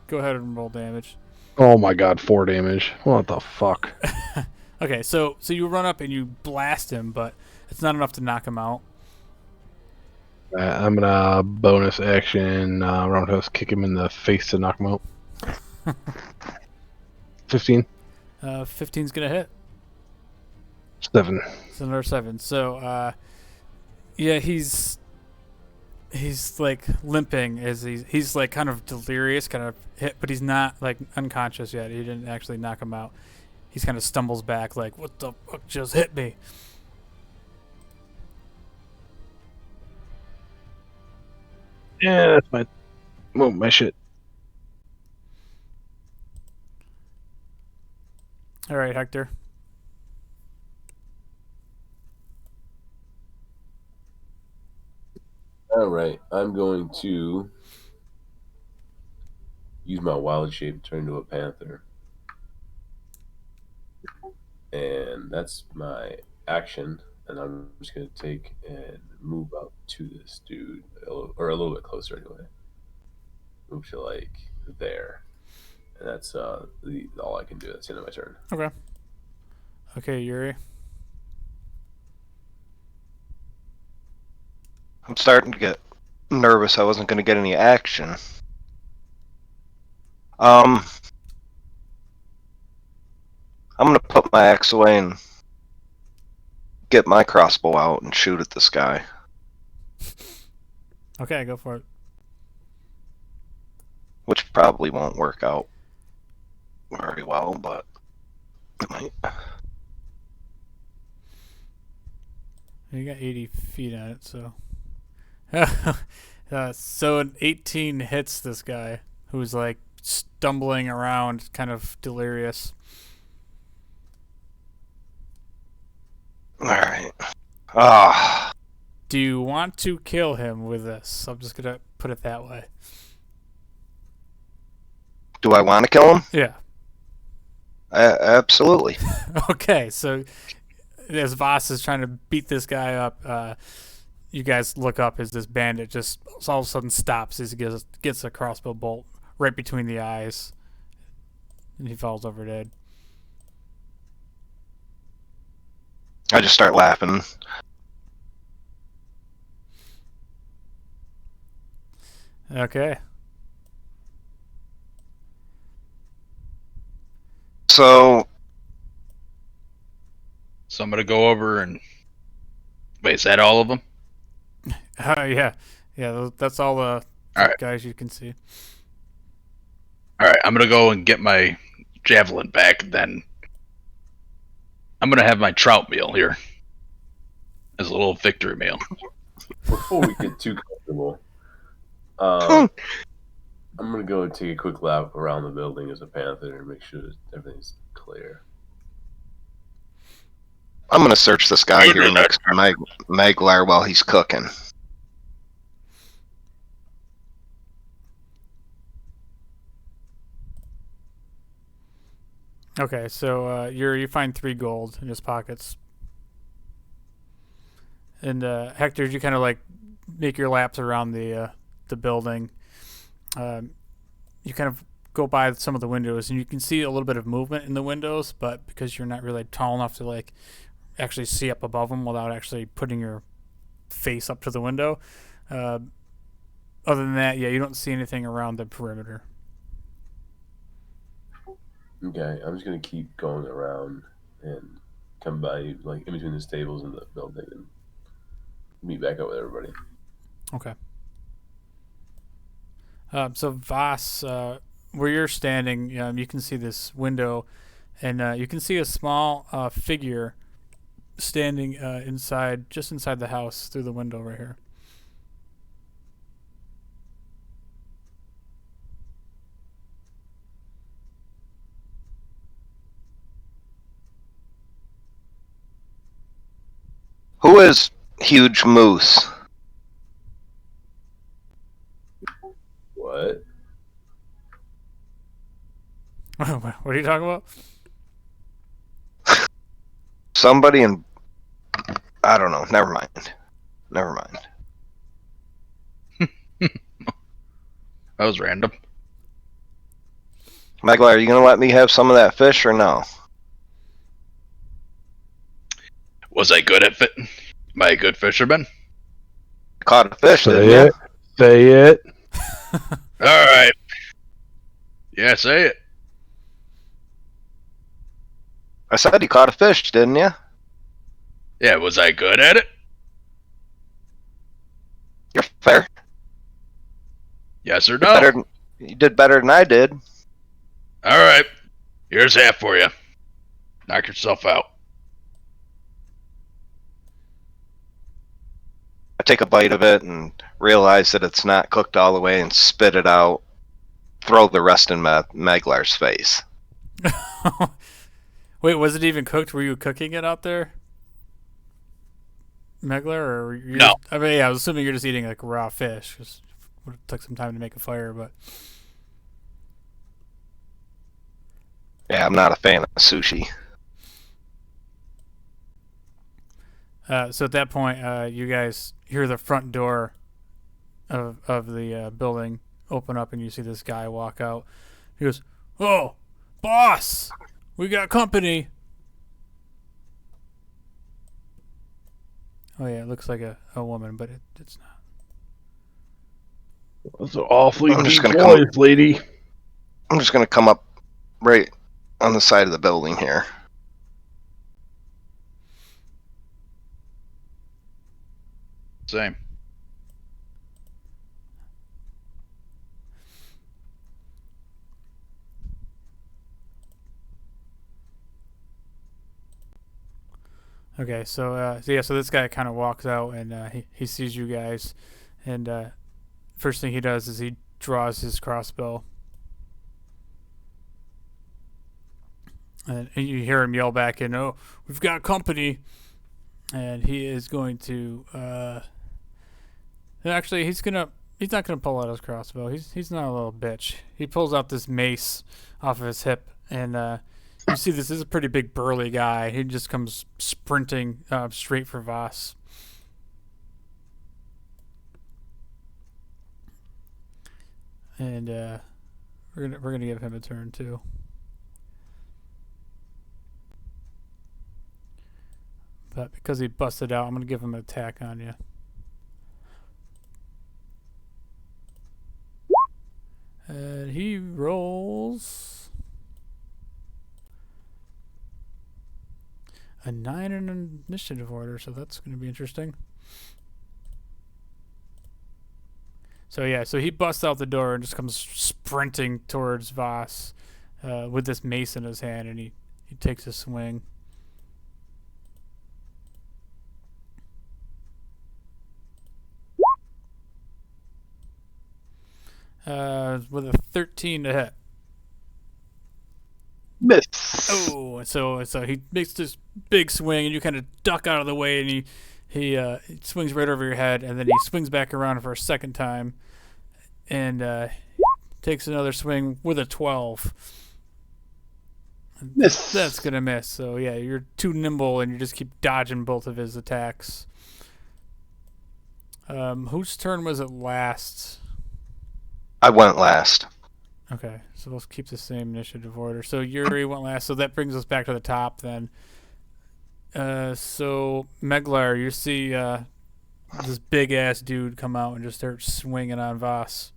Go ahead and roll damage. Oh my god, 4 damage. What the fuck? Okay, so you run up and you blast him, but it's not enough to knock him out. I'm gonna bonus action roundhouse kick him in the face to knock him out. 15. 15's gonna hit. 7. It's another 7. So yeah, he's he's like limping as he's like kind of delirious, kind of hit, but he's not like unconscious yet. He didn't actually knock him out. He's kind of stumbles back like, what the fuck just hit me? Yeah, that's my shit. All right, Hector. All right, I'm going to use my wild shape to turn into a panther. And that's my action. And I'm just going to take and move up to this dude, or a little bit closer anyway. Move to like there. And that's all I can do. That's the end of my turn. Okay. Okay, Yuri. I'm starting to get nervous I wasn't going to get any action. I'm going to put my axe away and get my crossbow out and shoot at this guy. Okay, go for it. Which probably won't work out very well, but it might. You got 80 feet on it, so. So an 18 hits this guy who's like stumbling around, kind of delirious. Alright. Do you want to kill him with this? I'm just gonna put it that way. Do I want to kill him? Yeah. Absolutely. Okay, so as Voss is trying to beat this guy up, you guys look up as this bandit just all of a sudden stops as he gets a crossbow bolt right between the eyes, and he falls over dead. I just start laughing. Okay. So I'm gonna go over and wait. Is that all of them? Yeah. That's all the Alright. guys you can see. All right, I'm gonna go and get my javelin back. Then I'm gonna have my trout meal here as a little victory meal. Before we get too comfortable, I'm going to go and take a quick lap around the building as a panther and make sure that everything's clear. I'm going to search this guy here next to Maglar while he's cooking. Okay, so you find 3 gold in his pockets. And Hector, you kind of like make your laps around the building. You kind of go by some of the windows, and you can see a little bit of movement in the windows, but because you're not really tall enough to like actually see up above them without actually putting your face up to the window. Other than that, yeah, you don't see anything around the perimeter. Okay, I'm just going to keep going around and come by like in between the stables and the building and meet back up with everybody. Okay. So Voss, where you're standing, you can see this window, and you can see a small figure standing just inside the house through the window right here. Who is Huge Moose? What? What are you talking about? Somebody in... I don't know. Never mind. That was random. Maglar, are you going to let me have some of that fish or no? Was I good at fishing? Am I a good fisherman? Caught a fish, didn't Say you? it. Say it. All right. Yeah, say it. I said you caught a fish, didn't you? Yeah, was I good at it? You're fair. Yes or You no? you did better than I did. All right. Here's half for you. Knock yourself out. I take a bite of it and realize that it's not cooked all the way and spit it out. Throw the rest in Meglar's face. Wait, was it even cooked? Were you cooking it out there, Megler, or you? No. I mean, yeah, I was assuming you're just eating like raw fish. 'Cause it took some time to make a fire, but Yeah, I'm not a fan of sushi. so at that point, you guys hear the front door of the building open up, and you see this guy walk out. He goes, "Oh, boss, we got company." Oh yeah, it looks like a woman, but it's not. Those are awfully I'm just deep gonna voice, lady. I'm just gonna come up right on the side of the building here. Same. Okay, so this guy kind of walks out and he sees you guys, and first thing he does is he draws his crossbow, and you hear him yell back in, "Oh, we've got company," and he is going to actually he's not gonna pull out his crossbow. He's not a little bitch. He pulls out this mace off of his hip, and you see this is a pretty big burly guy. He just comes sprinting straight for Voss. And we're gonna give him a turn too. But because he busted out, I'm gonna give him an attack on you. And he rolls a 9 in an initiative order, so that's going to be interesting. So yeah, so he busts out the door and just comes sprinting towards Voss with this mace in his hand, and he takes a swing. With a 13 to hit. Miss. Oh, so he makes this big swing, and you kind of duck out of the way, and he swings right over your head, and then he swings back around for a second time, and takes another swing with a 12. Miss. That's gonna miss. So yeah, you're too nimble, and you just keep dodging both of his attacks. Whose turn was it last? I went last. Okay, so let's keep the same initiative order. So Yuri went last, so that brings us back to the top then. So Meglar, you see this big ass dude come out and just start swinging on Voss.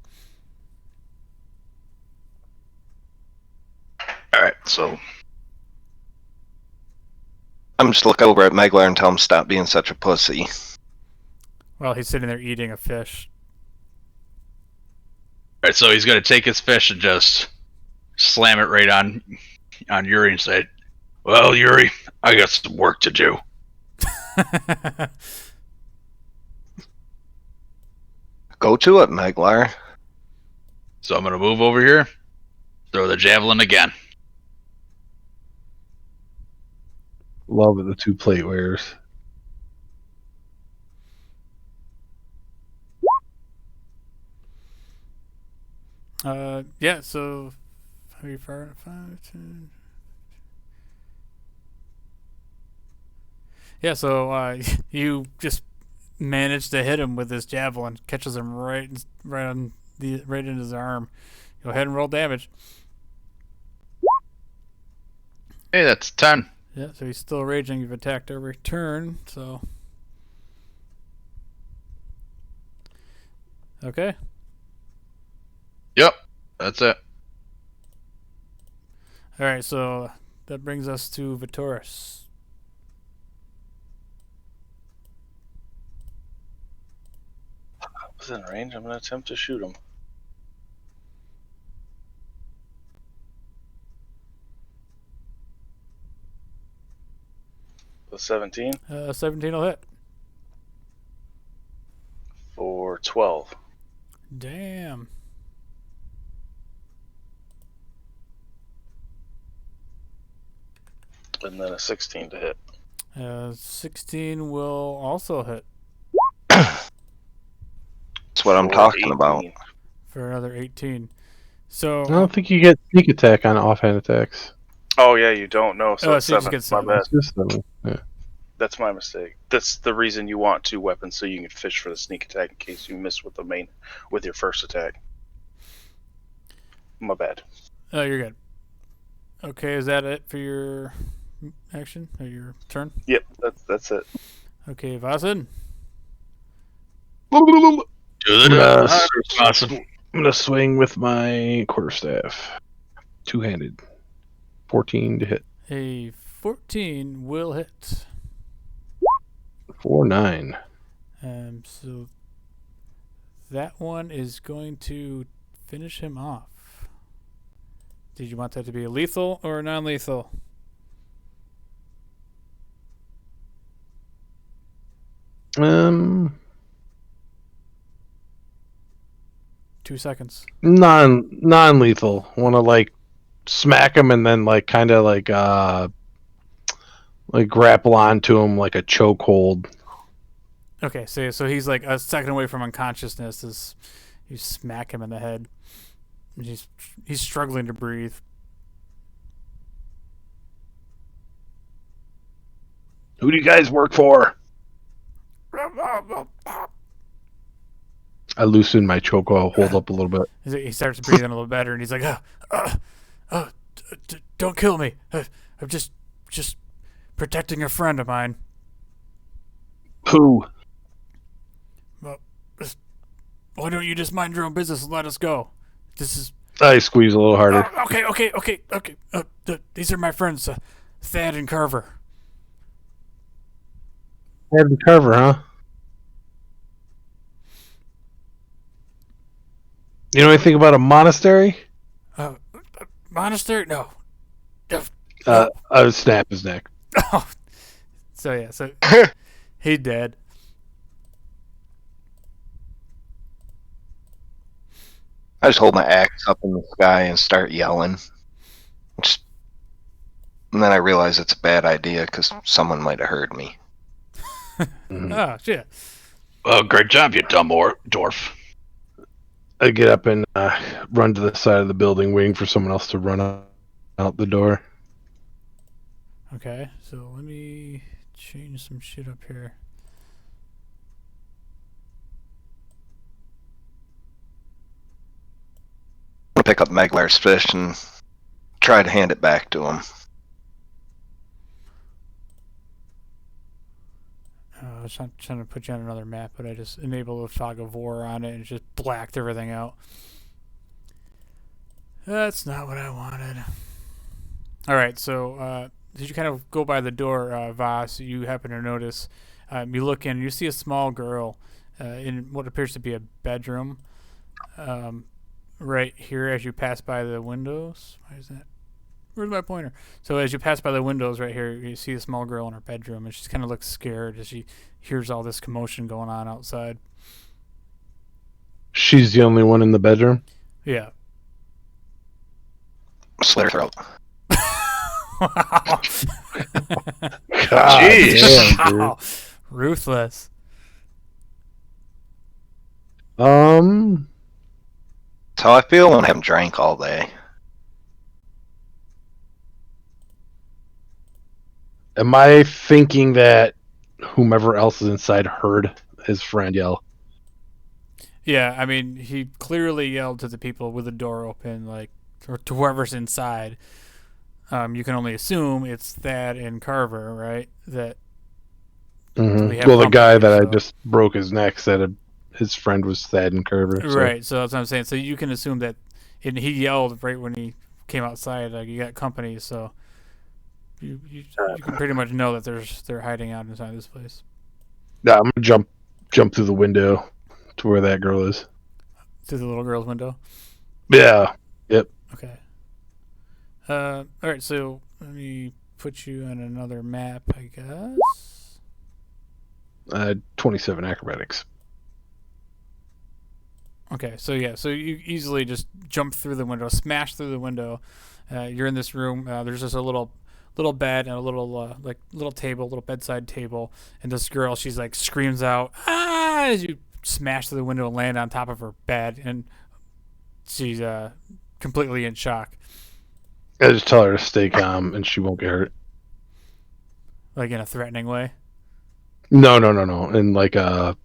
All right, so I'm just look over at Meglar and tell him stop being such a pussy. Well, he's sitting there eating a fish. All right, so he's gonna take his fish and just slam it right on Yuri and say, "Well, Yuri, I got some work to do." Go to it, Meglar. So I'm gonna move over here, throw the javelin again. Love it, the two plate wearers. Yeah, so how are you far? 5, 10. Yeah, so you just managed to hit him with this javelin, catches him right in his arm. Go ahead and roll damage. Hey, that's 10. Yeah, so he's still raging. You've attacked every turn, so okay. Yep, that's it. All right, so that brings us to Taurus. Within range, I'm gonna attempt to shoot him. a 17 17 will hit. for 12. Damn. And then a 16 to hit. 16 will also hit That's what I'm for talking about. 18. for another 18. So, I don't think you get sneak attack on offhand attacks. Oh, yeah, you don't know. So it's so you just 7. get My 7. bad. It's just yeah. That's my mistake. That's the reason you want 2 weapons, so you can fish for the sneak attack in case you miss with your first attack. My bad. Oh, you're good. Okay, is that it for your action or your turn? Yep, that's it. Okay, Vasen. I'm Do the gonna, awesome. I'm gonna swing with my quarterstaff. Two-handed. 14 to hit. A 14 will hit. 4-9. So that one is going to finish him off. Did you want that to be a lethal or non-lethal? Um, 2 seconds. non-lethal. Want to like smack him and then like kind of like grapple onto him like a chokehold. Okay, so he's like a second away from unconsciousness as you smack him in the head. And he's struggling to breathe. Who do you guys work for? I loosen my chokehold, hold up a little bit. He starts breathing a little better, and he's like, don't kill me. I'm just protecting a friend of mine. Who? Well, why don't you just mind your own business and let us go? This is... I squeeze a little harder. Okay. These are my friends, Thad and Carver. Head and Carver, huh? You know anything about a monastery? Monastery? No. I would snap his neck. Oh. So he dead. I just hold my axe up in the sky and start yelling. And then I realize it's a bad idea because someone might have heard me. Mhm. Oh, shit. Oh, great job, you dumb dwarf. I get up and run to the side of the building, waiting for someone else to run out the door. Okay, so let me change some shit up here. I pick up Meglar's fish and try to hand it back to him. I was trying to put you on another map, but I just enabled a fog of war on it and just blacked everything out. That's not what I wanted. Alright, so did you kind of go by the door, Voss? You happen to notice, you look in, you see a small girl in what appears to be a bedroom right here as you pass by the windows. Why is that? Where's my pointer? So as you pass by the windows right here, you see a small girl in her bedroom, and she kind of looks scared as she hears all this commotion going on outside. She's the only one in the bedroom? Yeah. Slit her throat. Wow. God Jeez. damn, dude. Wow. Ruthless. That's how I feel when I haven't drank all day. Am I thinking that whomever else is inside heard his friend yell? Yeah, I mean, he clearly yelled to the people with the door open, like, or to whoever's inside. You can only assume it's Thad and Carver, right? That Mhm. we have Well, the guy company, that so- I just broke his neck said his friend was Thad and Carver. So. Right, so that's what I'm saying. So you can assume that, and he yelled right when he came outside, like, you got company, so you can pretty much know that they're hiding out inside this place. Yeah, I'm gonna jump through the window to where that girl is. Through the little girl's window. Yeah. Okay. All right, so let me put you on another map, I guess. 27 acrobatics. Okay, so you easily just jump through the window, smash through the window. You're in this room. There's just a little bed and a little table, little bedside table. And this girl, she's like screams out, "Ah!" as you smash through the window and land on top of her bed, and she's completely in shock, I just tell her to stay calm and she won't get hurt. like in a threatening way. No. In like a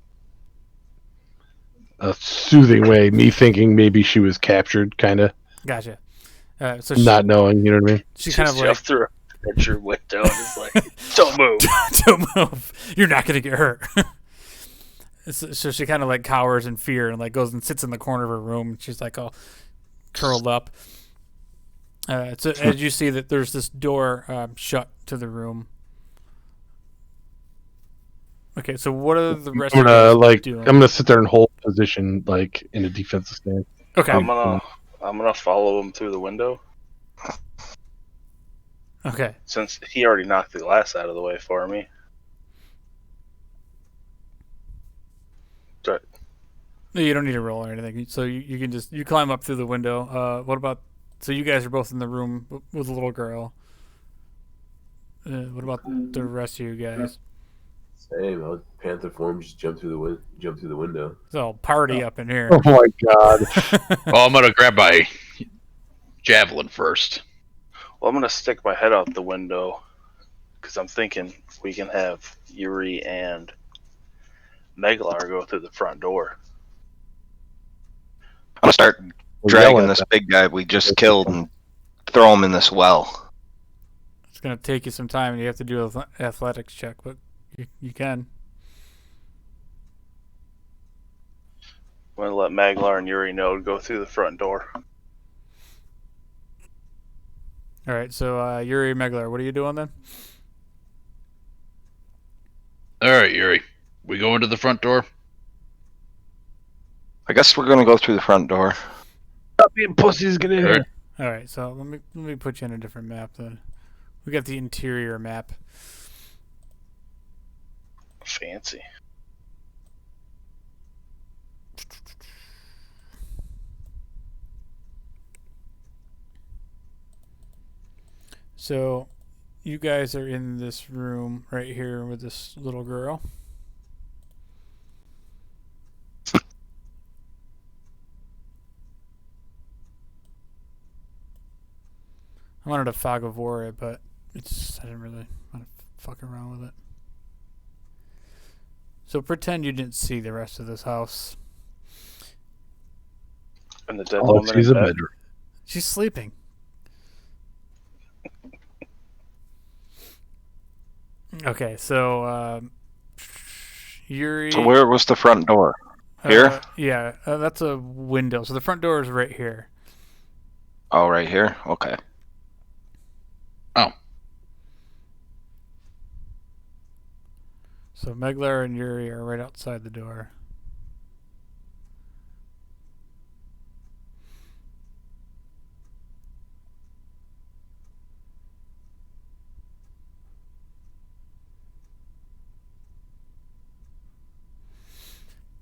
soothing way. Me thinking maybe she was captured, kind of. Gotcha. So she, Not knowing, you know what I mean? she kind of like, Jeff through a bedroom window and is like, "Don't move." don't move. You're not gonna get hurt. So she kind of like cowers in fear and like goes and sits in the corner of her room. And she's like all curled up. So as you see that there's this door shut to the room. Okay, so what are the rest I'm of gonna you doing? I'm gonna sit there and hold position like in a defensive stance. Okay. I'm gonna follow him through the window Okay. since he already knocked the glass out of the way for me. But No, you don't need to roll or anything. So you can just you climb up through the window. What about? So you guys are both in the room with the little girl. What about the rest of you guys? Same. I'll Panther form, just jump through the window. It's all party up in here. Oh my god. Well, I'm gonna grab my javelin first. well, I'm gonna stick my head out the window because I'm thinking we can have Yuri and Meglar go through the front door. I'm gonna start Yell dragging at this them. big guy we just killed and throw him in this well. It's gonna take you some time, and you have to do an athletics check, but you can. I'm gonna let Maglar and Yuri know to go through the front door. All right. So Yuri Meglar, what are you doing then? All right, Yuri. We go into the front door. I guess we're gonna go through the front door. Stop being pussies, get in All right. here. All right. So let me put you in a different map then. We got the interior map. Fancy. So, you guys are in this room right here with this little girl. I wanted to fog of war it, but I didn't really want to fuck around with it. So pretend you didn't see the rest of this house. And the dead Oh, woman she's in a bed. bedroom. She's sleeping. Okay, so Yuri. So where was the front door? Here? Yeah, that's a window. So the front door is right here. Oh, right here. Okay. So Meglar and Yuri are right outside the door.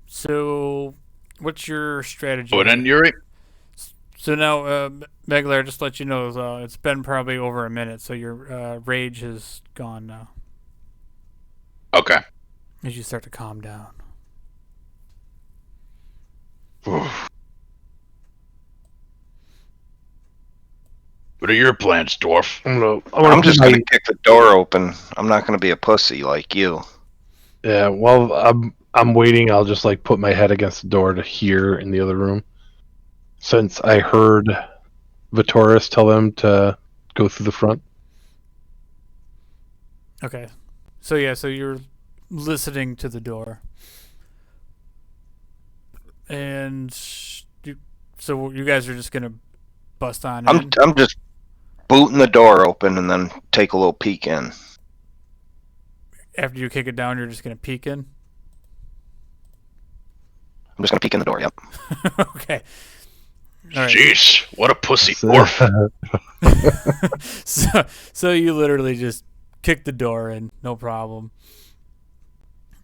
So, what's your strategy? Going in, Yuri. So now, Meglar, just to let you know, it's been probably over a minute, so your rage has gone now Okay. as you start to calm down. What are your plans, dwarf? I'm just gonna kick the door open. I'm not gonna be a pussy like you. Yeah, while I'm waiting, I'll just like put my head against the door to hear in the other room. Since I heard Taurus tell them to go through the front. Okay. So you're listening to the door. And so you guys are just going to bust on in? I'm just booting the door open and then take a little peek in. After you kick it down, you're just going to peek in? I'm just gonna peek in the door. Yep. Okay. All right. Jeez, what a pussy So- dwarf. So you literally just kick the door in, no problem.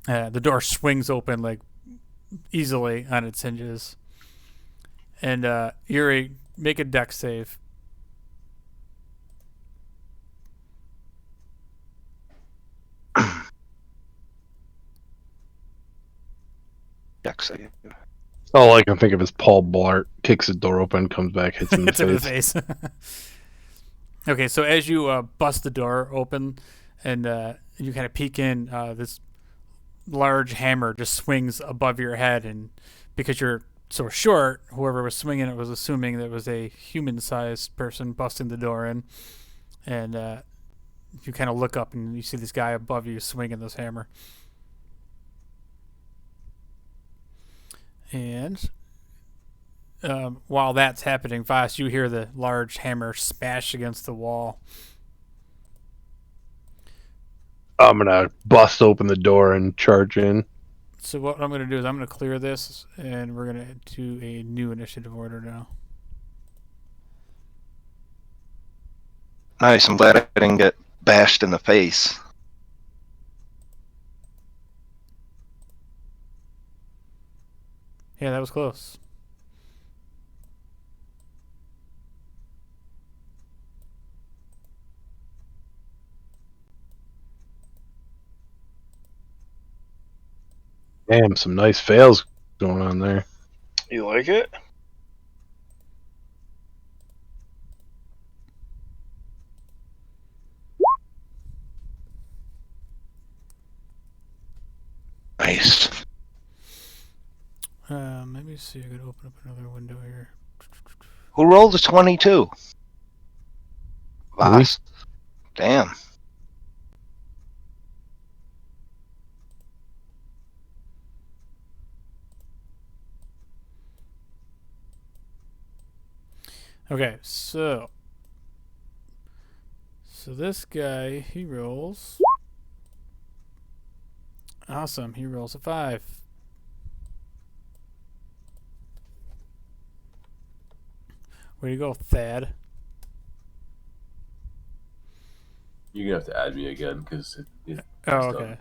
The door swings open like easily on its hinges, and Yuri, make a dex save. Dex save. All I can think of is Paul Blart kicks the door open, comes back, hits him in the Hits him in the face. face. Okay, so as you bust the door open and you kind of peek in, this large hammer just swings above your head, and because you're so short, whoever was swinging it was assuming that it was a human-sized person busting the door in, and you kind of look up and you see this guy above you swinging this hammer. And while that's happening, Voss, you hear the large hammer smash against the wall. I'm gonna bust open the door and charge in. So what I'm going to do is I'm going to clear this, and we're going to do a new initiative order now. Nice. I'm glad I didn't get bashed in the face. Yeah, that was close. Damn, some nice fails going on there. You like it? Nice. Let me see. I got to open up another window here. Who rolled a 22? Voss. Damn. Okay, so this guy, he rolls. Awesome, he rolls a 5. Way to go, Thad. You're gonna have to add me again because it Oh, okay.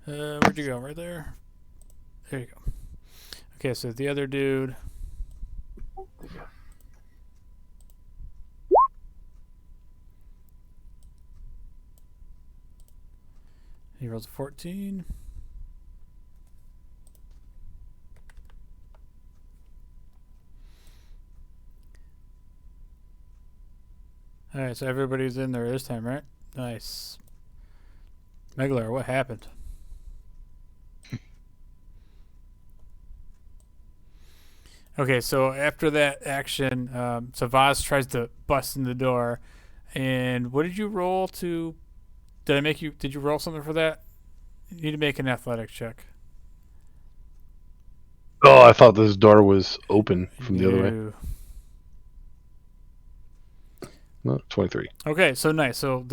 Where'd you go? Right there? There you go. Okay, so the other dude. He rolls a 14. Alright, so everybody's in there this time, right? Nice. Meglar, what happened? Okay, so after that action, so Voss tries to bust in the door, and what did you roll to? Did you roll something for that? You need to make an athletics check. Oh, I thought this door was open from the other way. No. No, 23. Okay, so nice. So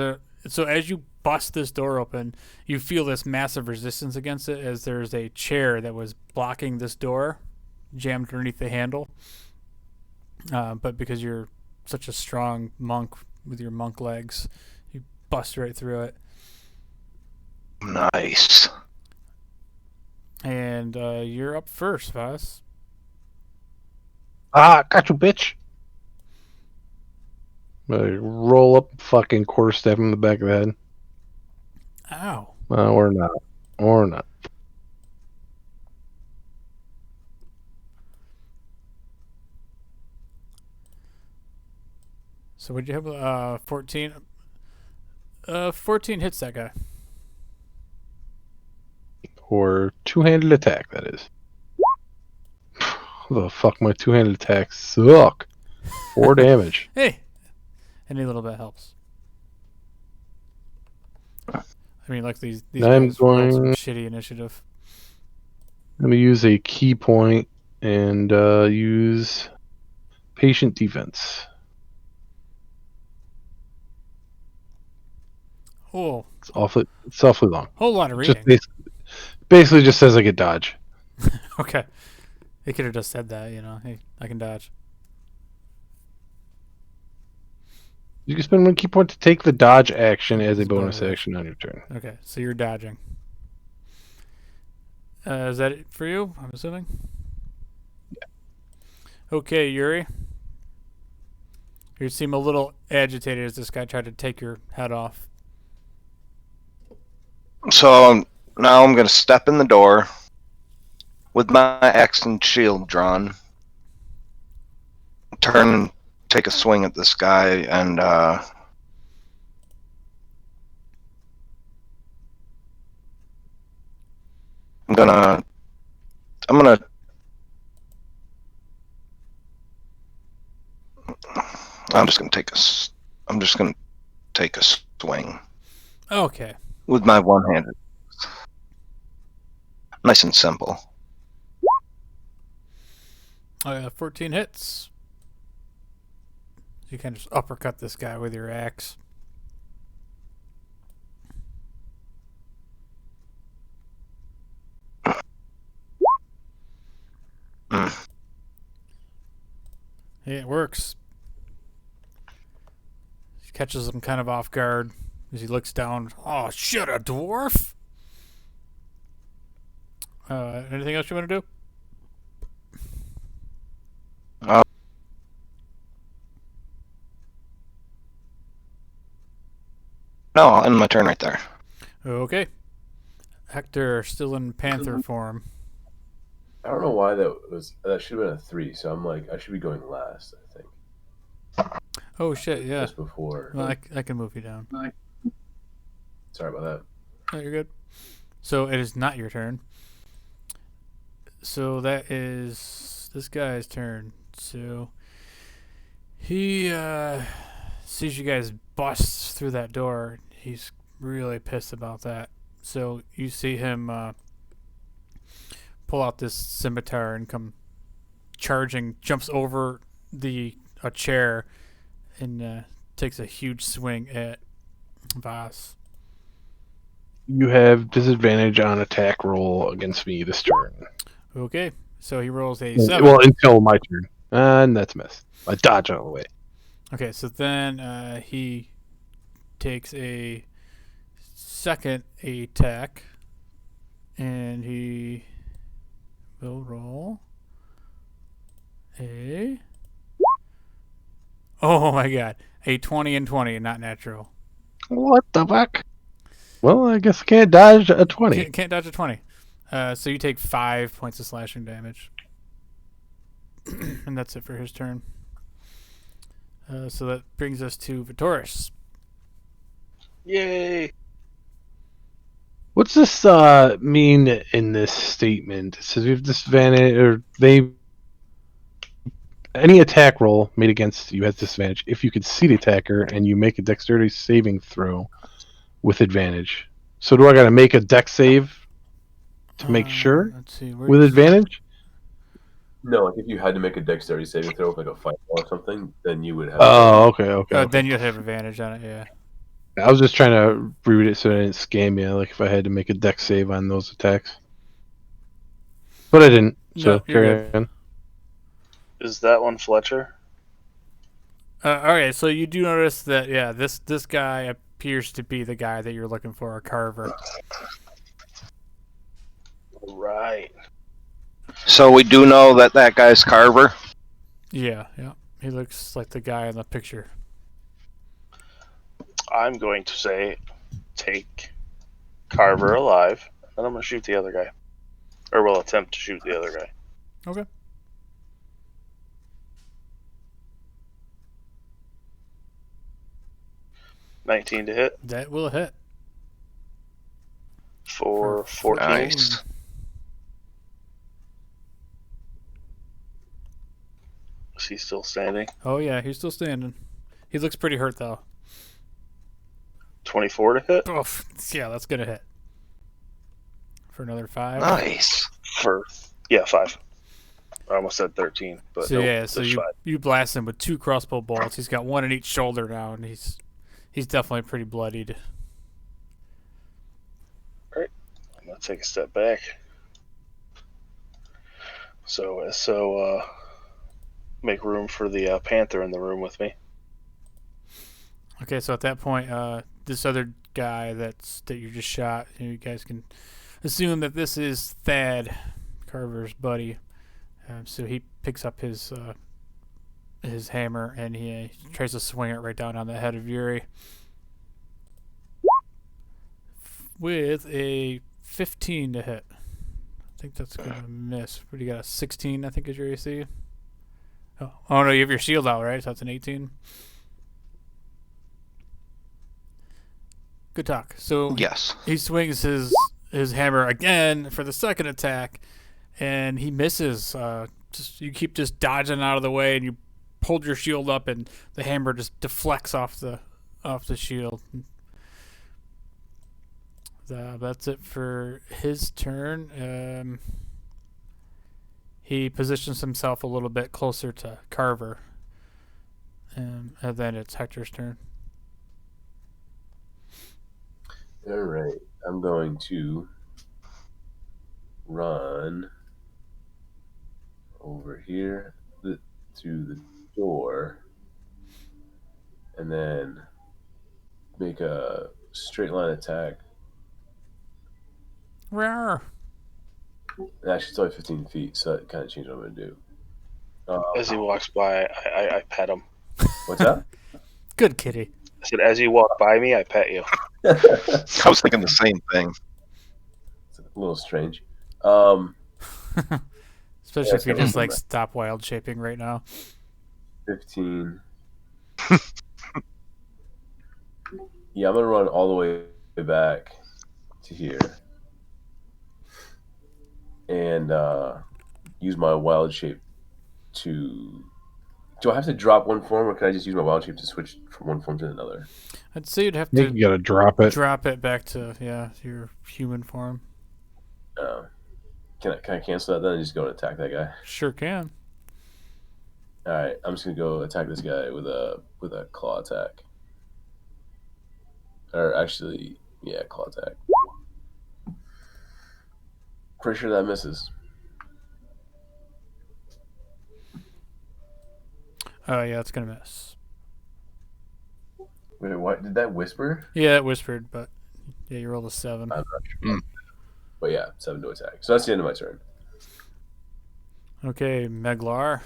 as you bust this door open, you feel this massive resistance against it, as there's a chair that was blocking this door, jammed underneath the handle. But because you're such a strong monk with your monk legs, you bust right through it. Nice. And you're up first, Voss. Ah, got you, bitch. Roll up, fucking quarterstaff him in the back of the head. Ow. Or not. Or not. So what'd you have? 14? 14 hits that guy. Or two-handed attack, that is. The fuck, my two-handed attacks suck. 4 damage. Hey! Any little bit helps. I mean, like these I'm guys rolled some going- shitty initiative. Let me use a key point and use patient defense. Oh, It's awfully long. whole lot of Just reading. Basically, just says I could dodge. Okay. He could have just said that, you know. Hey, I can dodge. You can spend one key point to take the dodge action as a As a bonus bonus. action on your turn. Okay, so you're dodging. Is that it for you? I'm assuming. Yeah. Okay, Yuri. You seem a little agitated as this guy tried to take your head off. So now I'm going to step in the door with my axe and shield drawn. Turn and take a swing at this guy, and I'm gonna I'm just gonna take a swing Okay. with my one-handed. Nice and simple. 14 hits. You can just uppercut this guy with your axe. Mm. Yeah, it works. He catches him kind of off guard as he looks down. Oh, shit, a dwarf? Anything else you want to do? No, I'll end my turn right there. Okay. Hector, still in panther form. I don't know why that should have been a 3. So I'm like, I should be going last. I think Oh, shit, yeah. just before. Well, I can move you down. Sorry about that. No, you're good. So it is not your turn. So that is this guy's turn. So he sees you guys bust through that door. He's really pissed about that. So you see him pull out this scimitar and come charging, jumps over a chair, and takes a huge swing at Voss. You have disadvantage on attack roll against me this turn. Okay, so he rolls a 7. Well, until my turn. And that's a miss. I dodge out of the way. Okay, so then he takes a second attack, and he will roll a... Oh my god, a 20 and 20, not natural. What the fuck? Well, I guess I can't dodge a 20. Can't dodge a 20. So you take 5 points of slashing damage. And that's it for his turn. So that brings us to Taurus. Yay! What's this mean in this statement? It says we have disadvantage, or any attack roll made against you has disadvantage if you can see the attacker and you make a dexterity saving throw with advantage. So do I got to make a dex save to make sure Let's see. with advantage? No, like if you had to make a dexterity saving throw with like a fight or something, then you would have. Oh, okay. Then you'd have advantage on it, yeah. I was just trying to read it so I didn't scam you, like if I had to make a dex save on those attacks. But I didn't, so No, you're carry good. on. Is that one Fletcher? Okay, so you do notice that, yeah, this guy appears to be the guy that you're looking for, a carver. Right. So we do know that guy's Carver. Yeah. He looks like the guy in the picture. I'm going to say take Carver alive, and I'm going to shoot the other guy. Or will attempt to shoot the other guy. Okay. $19 to hit That will hit. for 14. Nice. Is he still standing? Oh, yeah, he's still standing. He looks pretty hurt, though. 24 to hit Oh, yeah, that's going to hit. For another 5. Nice. for 5. I almost said 13, but So, nope, yeah, so there's 5. you blast him with 2 crossbow bolts. He's got one in each shoulder now, and he's definitely pretty bloodied. I'm gonna take a step back. So make room for the panther in the room with me. Okay, so at that point, this other guy that you just shot, you guys can assume that this is Thad, Carver's buddy. So he picks up his hammer and he tries to swing it right down on the head of Yuri with a 15 to hit. I think that's gonna miss. What do you got? A 16, I think, is your AC. Oh no, you have your shield out, right? So that's an 18. Good talk. So Yes. he swings his hammer again for the second attack, and he misses. You keep just dodging out of the way, and you hold your shield up, and the hammer just deflects off the shield. That's it for his turn. He positions himself a little bit closer to Carver, and then it's Hector's turn. All right, I'm going to run over here to the door, and then make a straight line attack. Rawr. Actually, it's only 15 feet, so that kind of changes what I'm going to do. As he walks by, I pet him. What's that? Good kitty. I said, as you walk by me, I pet you. I was thinking the same thing. It's a little strange. Especially Yeah, if you so- just like stop wild shaping right now. 15. Yeah, I'm going to run all the way back to here. And use my wild shape to... Do I have to drop one form, or can I just use my wild shape to switch from one form to another? I'd say you'd have I think to you gotta drop it. drop it back to your human form. Can I cancel that then and just go and attack that guy? Sure can. All right, I'm just gonna go attack this guy with a claw attack. Or actually, yeah, claw attack. Pretty sure that misses. Oh yeah, it's gonna miss. Wait, what? Did that whisper? Yeah, it whispered, but yeah, you rolled a 7. I'm not sure. But yeah, 7 to attack. So that's the end of my turn. Okay, Meglar.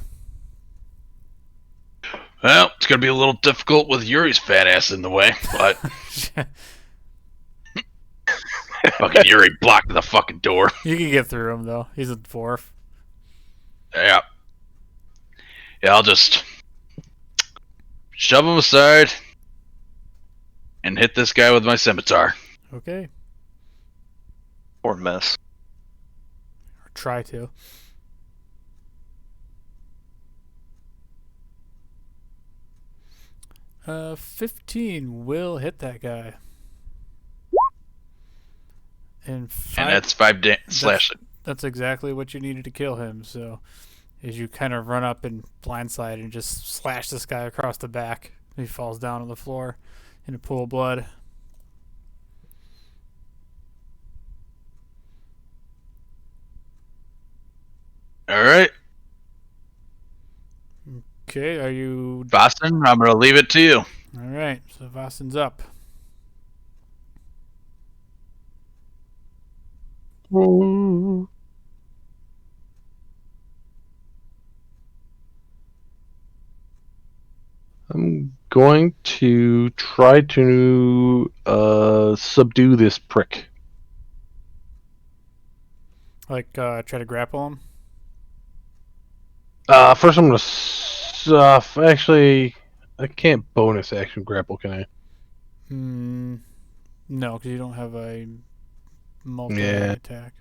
Well, it's gonna be a little difficult with Yuri's fat ass in the way, but fucking Yuri blocked the fucking door. You can get through him though. He's a dwarf. Yeah. Yeah, I'll just shove him aside and hit this guy with my scimitar. Okay, Or mess. or try to. Uh, 15 will hit that guy. And And that's 5 slashing. That's exactly what you needed to kill him. So, as you kind of run up and blindside and just slash this guy across the back, he falls down on the floor in a pool of blood. All right, Okay, are you Boston, I'm gonna leave it to you. all right? So Vassen's up. I'm going to try to subdue this prick. Like, try to grapple him. First, I'm gonna actually, I can't bonus action grapple, can I? No, because you don't have a multi Yeah. attack.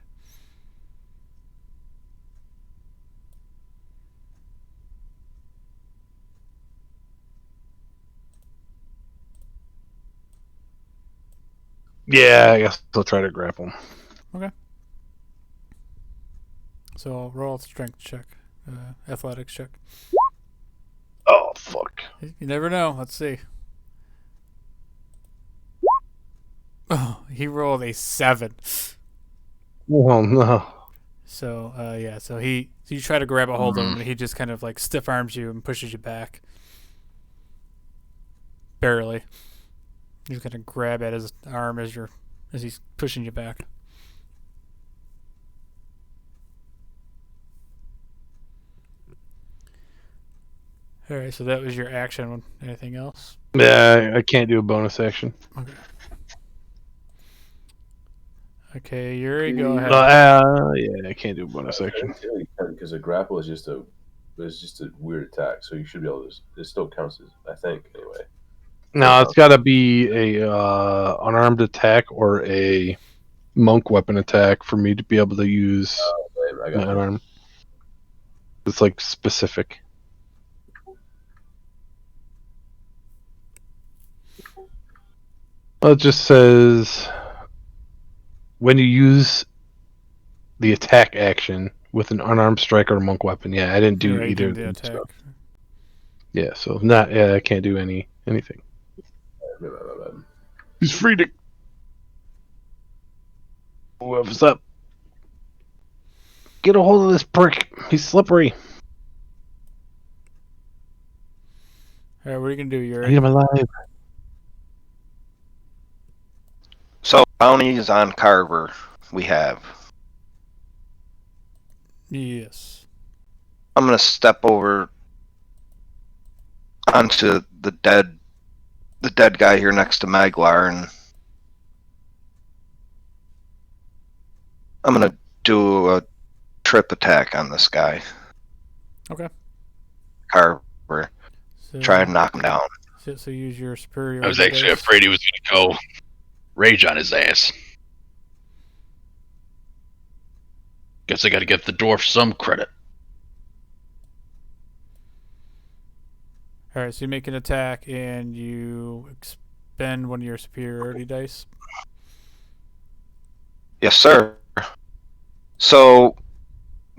Yeah, I guess I'll try to grapple. So roll a strength check, athletics check. Oh fuck! You never know. Let's see. Oh, he rolled a 7. Well, no. So yeah, so you try to grab a hold of him, and he just kind of like stiff arms you and pushes you back. Barely. You're gonna grab at his arm as he's pushing you back. All right, so that was your action. Anything else? Yeah, I can't do a bonus action. Okay, Yuri, go ahead. Yeah, I can't do a bonus action. Because a grapple is just a weird attack, so you should be able to. It still counts as, I think, anyway. No, it's got to be a unarmed attack or a monk weapon attack for me to be able to use I got you. unarmed. It's like specific. Well, it just says when you use the attack action with an unarmed strike or monk weapon. Yeah, I didn't do Yeah, you either. did the of them, attack. so. Yeah, so not. Yeah, I can't do anything. He's free to. Whoever's up. Get a hold of this prick. He's slippery. All right, what are you gonna do, I Yuri? need him alive. So bounties on Carver we have. Yes. I'm gonna step over onto the dead guy here next to Maglar, and I'm gonna do a trip attack on this guy. Okay. Carver. So, Try to knock him down. So use your superior. I was actually afraid he was going to go rage on his ass. Guess I got to give the dwarf some credit. All right, so you make an attack and you expend one of your superiority dice. Yes, sir. So,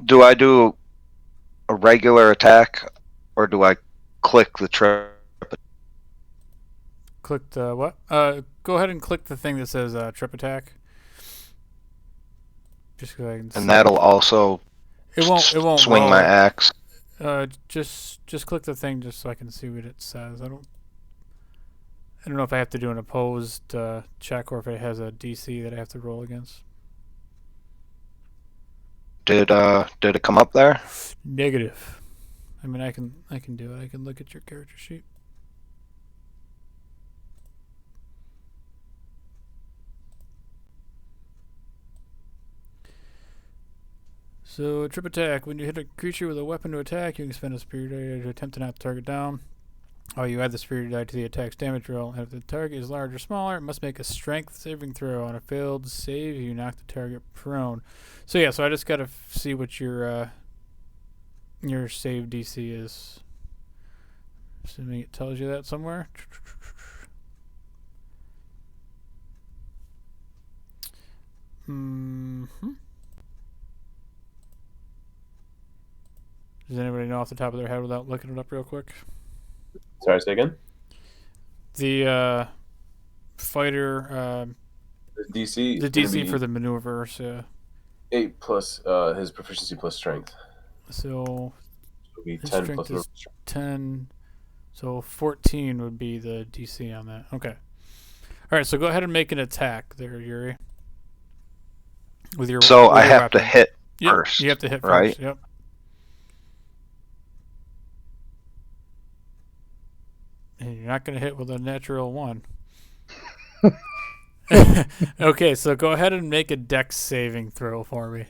do I do a regular attack, or do I click the trip? Click the what? Go ahead and click the thing that says trip attack. Just go ahead and. And that'll also It won't swing roll my it. axe. Just click the thing just so I can see what it says. I don't know if I have to do an opposed check or if it has a DC that I have to roll against. Did it come up there? Negative. I mean, I can do it. I can look at your character sheet. So, a trip attack. When you hit a creature with a weapon to attack, you can spend a superior die to attempt to knock the target down. You add the superior die to the attack's damage roll, and if the target is large or smaller, it must make a strength saving throw. On a failed save, you knock the target prone. So yeah, so I just gotta see what your save DC is. Assuming it tells you that somewhere. Does anybody know off the top of their head without looking it up real quick? Sorry, say again? The fighter, The DC. the DC for the maneuvers. 8 plus his proficiency plus strength. So It'll be his 10 strength plus is 10. So 14 would be the DC on that. Okay. All right. So go ahead and make an attack there, Yuri. With your So I have weapon. to hit Yep, first. you have to hit right? first. Yep. And you're not going to hit with a natural 1. Okay, so go ahead and make a dex saving throw for me.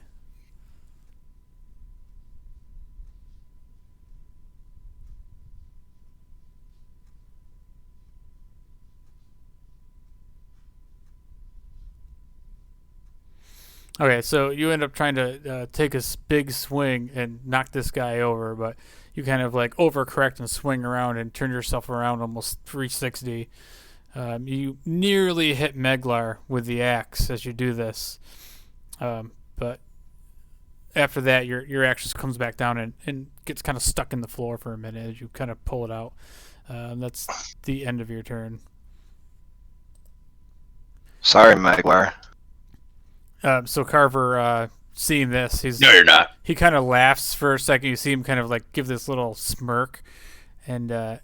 Okay, so you end up trying to take a big swing and knock this guy over, but you kind of like overcorrect and swing around and turn yourself around almost 360. You nearly hit Meglar with the axe as you do this, but after that, your axe just comes back down and gets kind of stuck in the floor for a minute as you kind of pull it out. That's the end of your turn. Sorry, Maglar. So Carver, seeing this, No, you're not. he kind of laughs for a second. You see him kind of like give this little smirk, and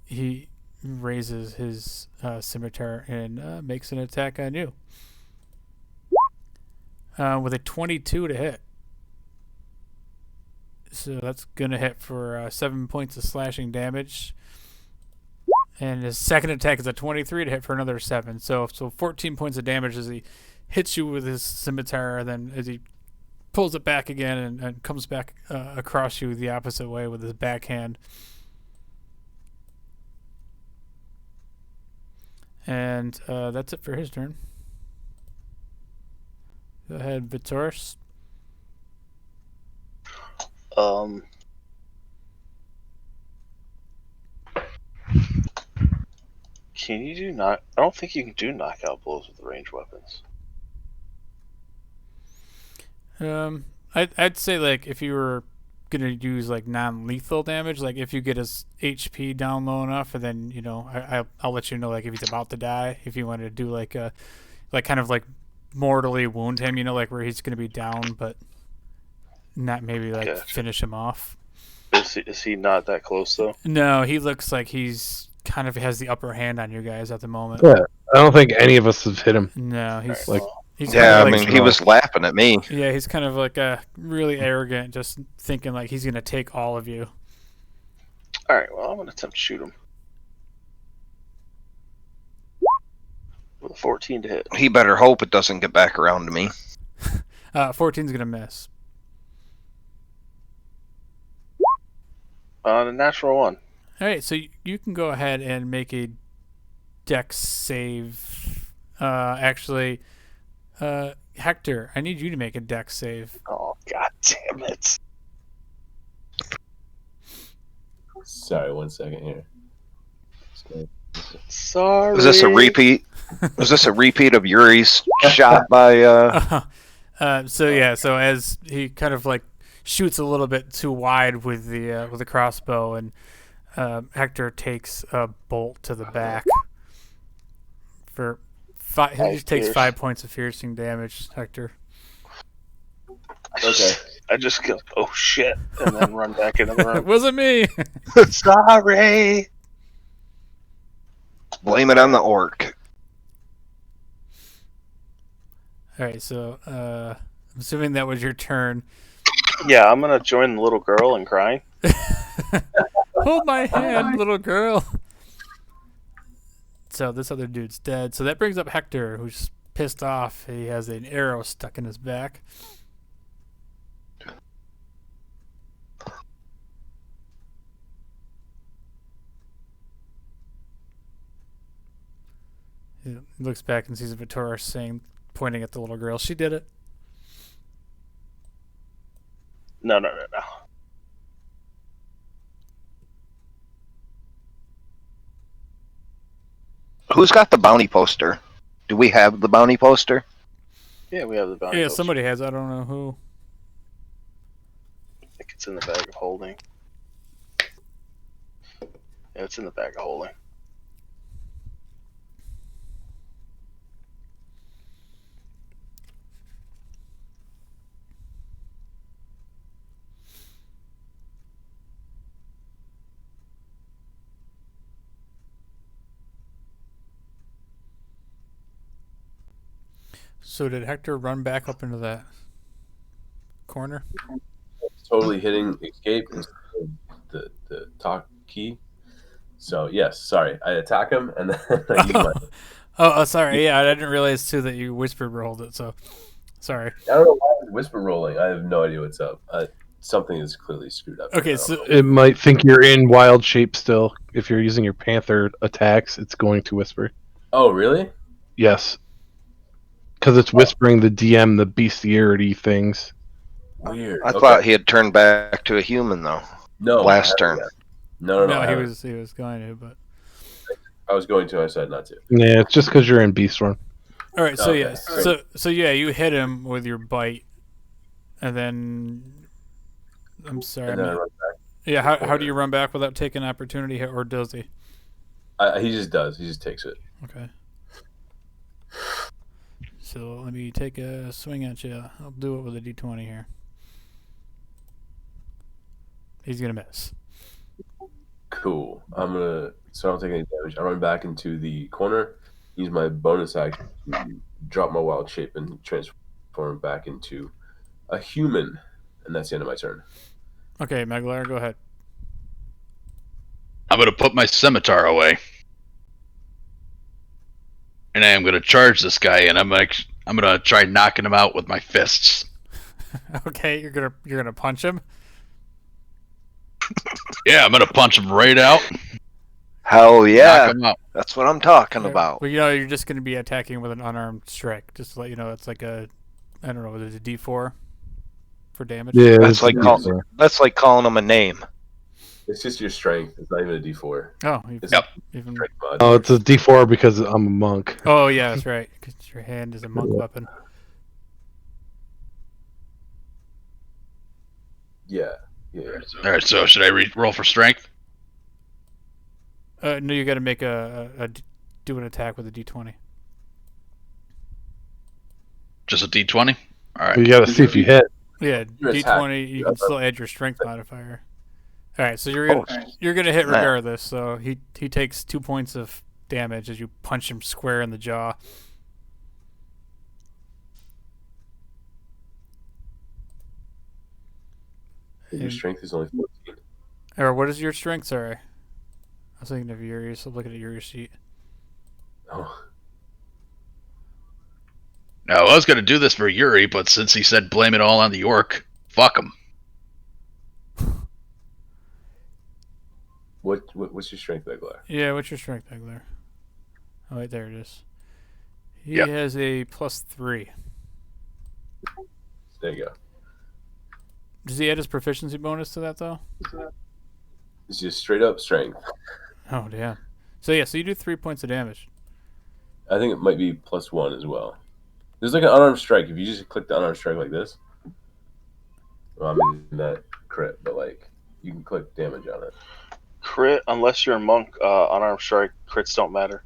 he raises his scimitar and makes an attack on you with a 22 to hit. So that's gonna hit for 7 points of slashing damage. And his second attack is a 23 to hit for another 7. So 14 points of damage as he hits you with his scimitar, and then as he pulls it back again and comes back across you the opposite way with his backhand. And that's it for his turn. Go ahead, Vitoris. Can you do not? I don't think you can do knockout blows with ranged weapons. I'd say like if you were gonna use like non-lethal damage, like if you get his HP down low enough, and then I'll let you know like if he's about to die. If you wanted to do like kind of like mortally wound him, like where he's gonna be down, but not maybe like finish him off. Is he not that close though? No, he looks like he's kind of has the upper hand on you guys at the moment. Yeah, I don't think any of us have hit him. No, he's Like, he's Yeah, I kind of mean, he was laughing at me. yeah, he's kind of like really arrogant, just thinking like he's gonna take all of you. All right. Well, I'm gonna attempt to shoot him with a 14 to hit. He better hope it doesn't get back around to me. 14's gonna miss. On a natural 1. All right, so you can go ahead and make a dex save. Actually, Hector, I need you to make a dex save. Oh, god damn it. Sorry, 1 second here. Sorry. Was this a repeat? Was this a repeat of Yuri's shot by? So as he kind of like shoots a little bit too wide with the crossbow, and Hector takes a bolt to the back for 5. He just takes 5 points of piercing damage. Hector. Okay. I just go, oh shit, and then run back into the It room. wasn't me. Sorry. Blame it on the orc. All right, so I'm assuming that was your turn. Yeah, I'm gonna join the little girl in crying. Hold my hand, little girl. So this other dude's dead. So that brings up Hector, who's pissed off. He has an arrow stuck in his back. He looks back and sees Vitoris saying, pointing at the little girl, "She did it." No. Who's got the bounty poster? Do we have the bounty poster? Yeah, we have the bounty. Yeah, poster. somebody has. I don't know who. I think it's in the bag of holding. Yeah, it's in the bag of holding. So did Hector run back up into that corner? Totally hitting escape instead of the talk key. So yes, sorry. I attack him and then I use my, Oh, sorry. Yeah, I didn't realize too that you whispered rolled it. So sorry. I don't know why I'm whisper rolling. I have no idea what's up. Something is clearly screwed up. Okay, now. so It might think you're in wild shape still. If you're using your panther attacks, it's going to whisper. Oh really? Yes. Because it's whispering the DM, the bestiarity things. Weird. I Okay. thought he had turned back to a human though. No, last I haven't turn. yet. No, no, I he haven't. was going to, but I was going to. I said not to. Yeah, it's just because you're in beast form. all right. So Okay, yeah, great. so yeah, you hit him with your bite, and then I'm sorry. And then I run back. Yeah, how do you run back without taking an opportunity hit, or does he? He just does. He just takes it. Okay. so let me take a swing at you. I'll do it with a d20 here. He's gonna miss. Cool. So I don't take any damage. I run back into the corner, use my bonus action to drop my wild shape and transform back into a human, and that's the end of my turn. Okay, Meglar, go ahead. I'm gonna put my scimitar away, and I am gonna charge this guy, and I'm gonna try knocking him out with my fists. Okay, you're gonna punch him. Yeah, I'm gonna punch him right out. Hell yeah. Knock him out. That's what I'm talking about. Well, you're just gonna be attacking with an unarmed strike. Just to let you know, it's like I don't know, is it a D4 for damage? Yeah, That's like D4. That's like calling him a name. It's just your strength. It's not even a D4. Oh, It's Yep. even. strength mod. Oh, it's a D4 because I'm a monk. Oh yeah, that's right. Because your hand is a monk weapon. Yeah. All right, so should I roll for strength? No, you got to make do an attack with a D20. Just a D20? All right. You gotta see if you hit. Yeah, Your D20. attack. You can still add your strength modifier. All right, so you're gonna hit snap. regardless. So he takes 2 points of damage as you punch him square in the jaw. Your strength is only 14. Or what is your strength? Sorry, I was thinking of Yuri's. I'm looking at Yuri's sheet. Oh. Now, I was gonna do this for Yuri, but since he said blame it all on the orc, fuck him. What's your strength, Eglar? Yeah, what's your strength, Egler? Oh, wait, there it is. He Yep. has a +3. There you go. Does he add his proficiency bonus to that though? It's just straight up strength. Oh damn. So yeah, so you do 3 points of damage. I think it might be +1 as well. There's like an unarmed strike. If you just click the unarmed strike like this, well, I mean that crit, but like you can click damage on it. Crit, unless you're a monk, unarmed strike, crits don't matter.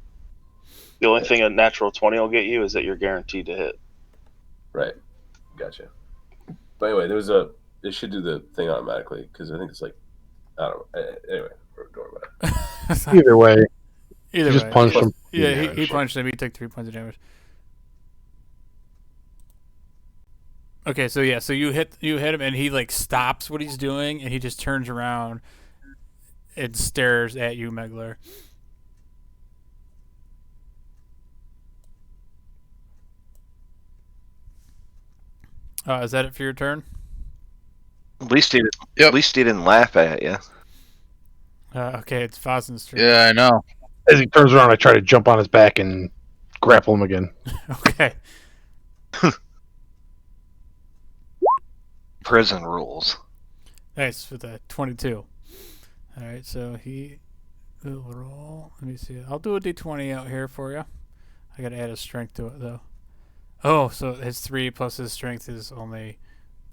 The only thing a natural 20 will get you is that you're guaranteed to hit. Right. Gotcha. But anyway, they should do the thing automatically because I think it's like, I don't know. Anyway, don't worry about it. Either way, Either you just way. punch him. Yeah, he punched him. He took 3 points of damage. Okay, so yeah, so you hit him, and he like stops what he's doing, and he just turns around and stares at you, Megler. Is that it for your turn? At least he Yep. At least he didn't laugh at you. Okay, it's Fazen's turn. Yeah, I know. As he turns around, I try to jump on his back and grapple him again. Okay. Prison rules. Nice with a 22. All right, so he will roll. Let me see. I'll do a d20 out here for you. I got to add a strength to it, though. Oh, so his 3 plus his strength is only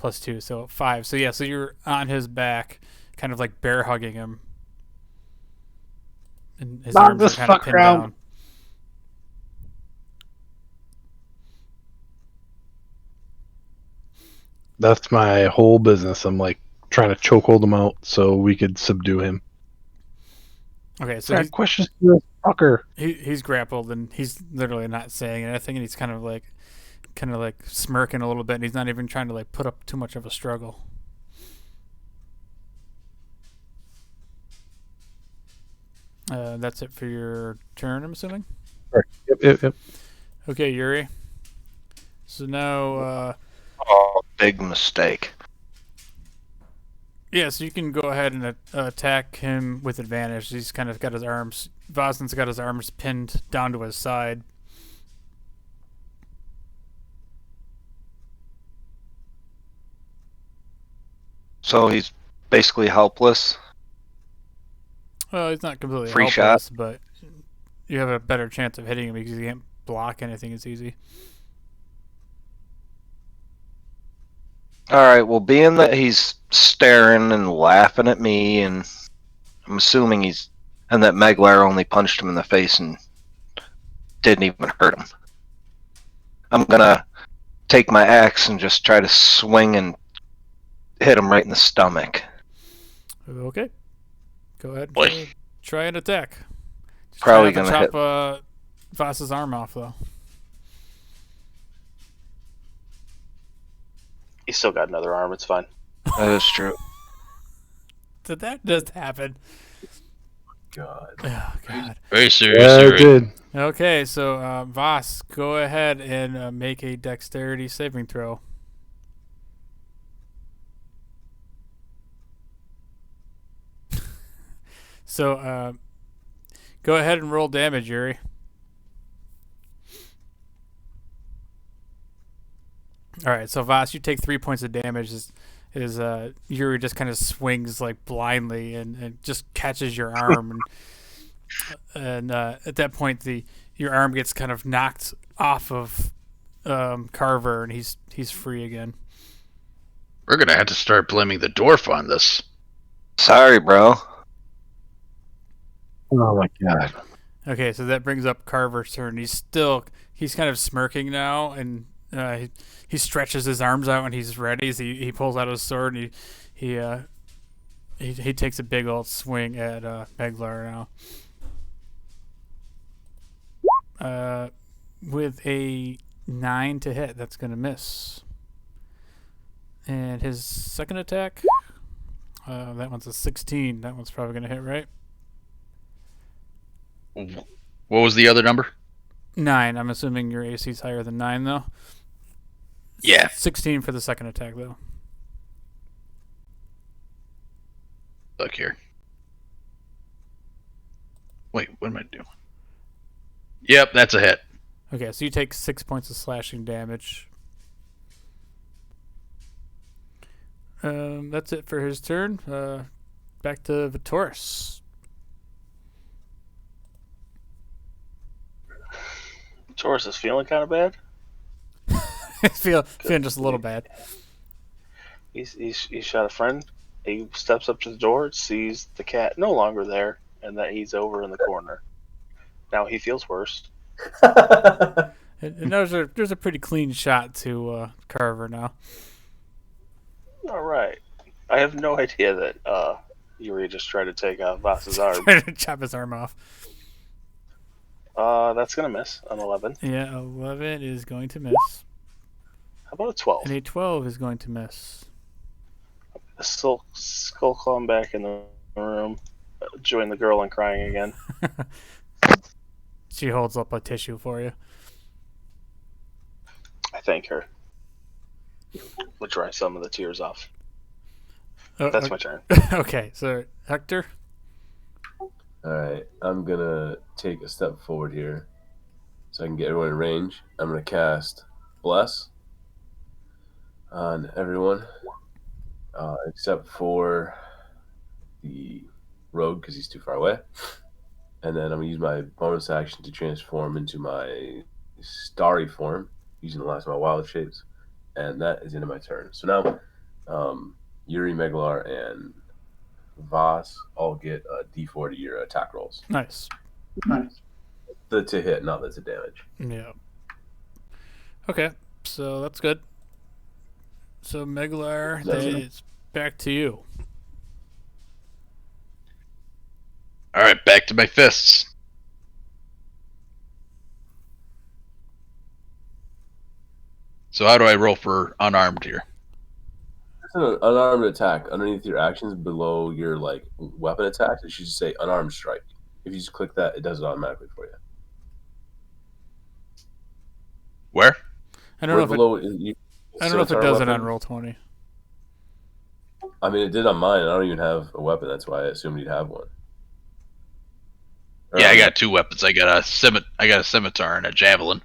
+2, so 5. So yeah, so you're on his back, kind of like bear hugging him. And his Knock arms this are kind of fucker pinned out. down. That's my whole business. I'm like trying to chokehold him out so we could subdue him. Okay, so I got questions to this fucker. he's grappled, and he's literally not saying anything, and he's kind of like smirking a little bit, and he's not even trying to like put up too much of a struggle. That's it for your turn, I'm assuming. Yep. Okay, Yuri. So now, Oh, big mistake. yeah, so you can go ahead and attack him with advantage. He's kind of got his arms. Vozin's got his arms pinned down to his side. So he's basically helpless. Well, he's not completely Free helpless, but you have a better chance of hitting him because he can't block anything as easy. All right. Well, being that he's staring and laughing at me, and I'm assuming and that Meglar only punched him in the face and didn't even hurt him. I'm gonna take my axe and just try to swing and hit him right in the stomach. Okay. Go ahead. Boy. Try an attack. Just Probably try not gonna to chop Voss's arm off, though. He's still got another arm. It's fine. That is true. Did that just happen? God. Oh, God. Very serious. Yeah, here. it did. Okay, so Voss, go ahead and make a dexterity saving throw. So, go ahead and roll damage, Yuri. All right, so Voss, you take 3 points of damage. Yuri just kind of swings like blindly and just catches your arm, and at that point your arm gets kind of knocked off of Carver, and he's free again. We're gonna have to start blaming the dwarf on this. Sorry, bro. Oh my god. Okay, so that brings up Carver's turn. He's kind of smirking now, and he stretches his arms out when he's ready. So he pulls out his sword and he takes a big old swing at Meglar now. With a 9 to hit, that's gonna miss. And his second attack, that one's a 16. That one's probably gonna hit, right? What was the other number? 9. I'm assuming your AC's higher than 9, though. Yeah. 16 for the second attack, though. Look here. Wait, what am I doing? Yep, that's a hit. Okay, so you take 6 points of slashing damage. That's it for his turn. Back to the Taurus. Taurus is feeling kind of bad. Feeling just a little bad. He's shot a friend. He steps up to the door, sees the cat no longer there, and that he's over in the corner. Now he feels worse. And there's a pretty clean shot to Carver now. All right. I have no idea that Yuri just tried to take Voss's arm. Trying to chop his arm off. That's gonna miss an 11. Yeah, 11 is going to miss. How about a 12? And a 12 is going to miss. Still skull clawing back in the room, join the girl and crying again. She holds up a tissue for you. I thank her. We'll dry some of the tears off. That's my turn. Okay, so Hector? Alright, I'm gonna take a step forward here so I can get everyone in range. I'm gonna cast Bless on everyone, except for the rogue because he's too far away. And then I'm gonna use my bonus action to transform into my starry form using the last of my wild shapes, and that is into my turn. So now, Yuri, Meglar, and Voss all get a D4 to your attack rolls. Nice. The to hit, not the to damage. Yeah. Okay, so that's good. So Meglar, it's back to you. All right, back to my fists. So how do I roll for unarmed here? It's an unarmed attack. Underneath your actions below your weapon attacks, it should just say unarmed strike. If you just click that, it does it automatically for you. Where? I don't know if it does it on Roll20. Roll20. I mean, it did on mine. I don't even have a weapon. That's why I assumed you'd have one. Yeah, I got two weapons. I got a scimitar and a javelin.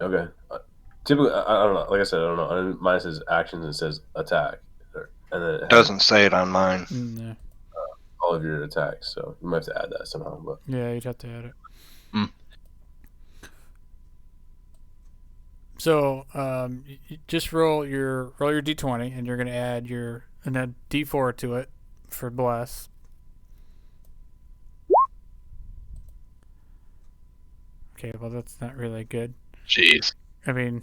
Okay. Typically, I don't know. Like I said, I don't know. Mine says actions and it says attack, and then it Doesn't say it on mine. Yeah. all of your attacks. So you might have to add that somehow. But Yeah, you'd have to add it. Hmm. So just roll your d20, and you're gonna add and add d4 to it for bless. Okay, well that's not really good. Jeez. I mean,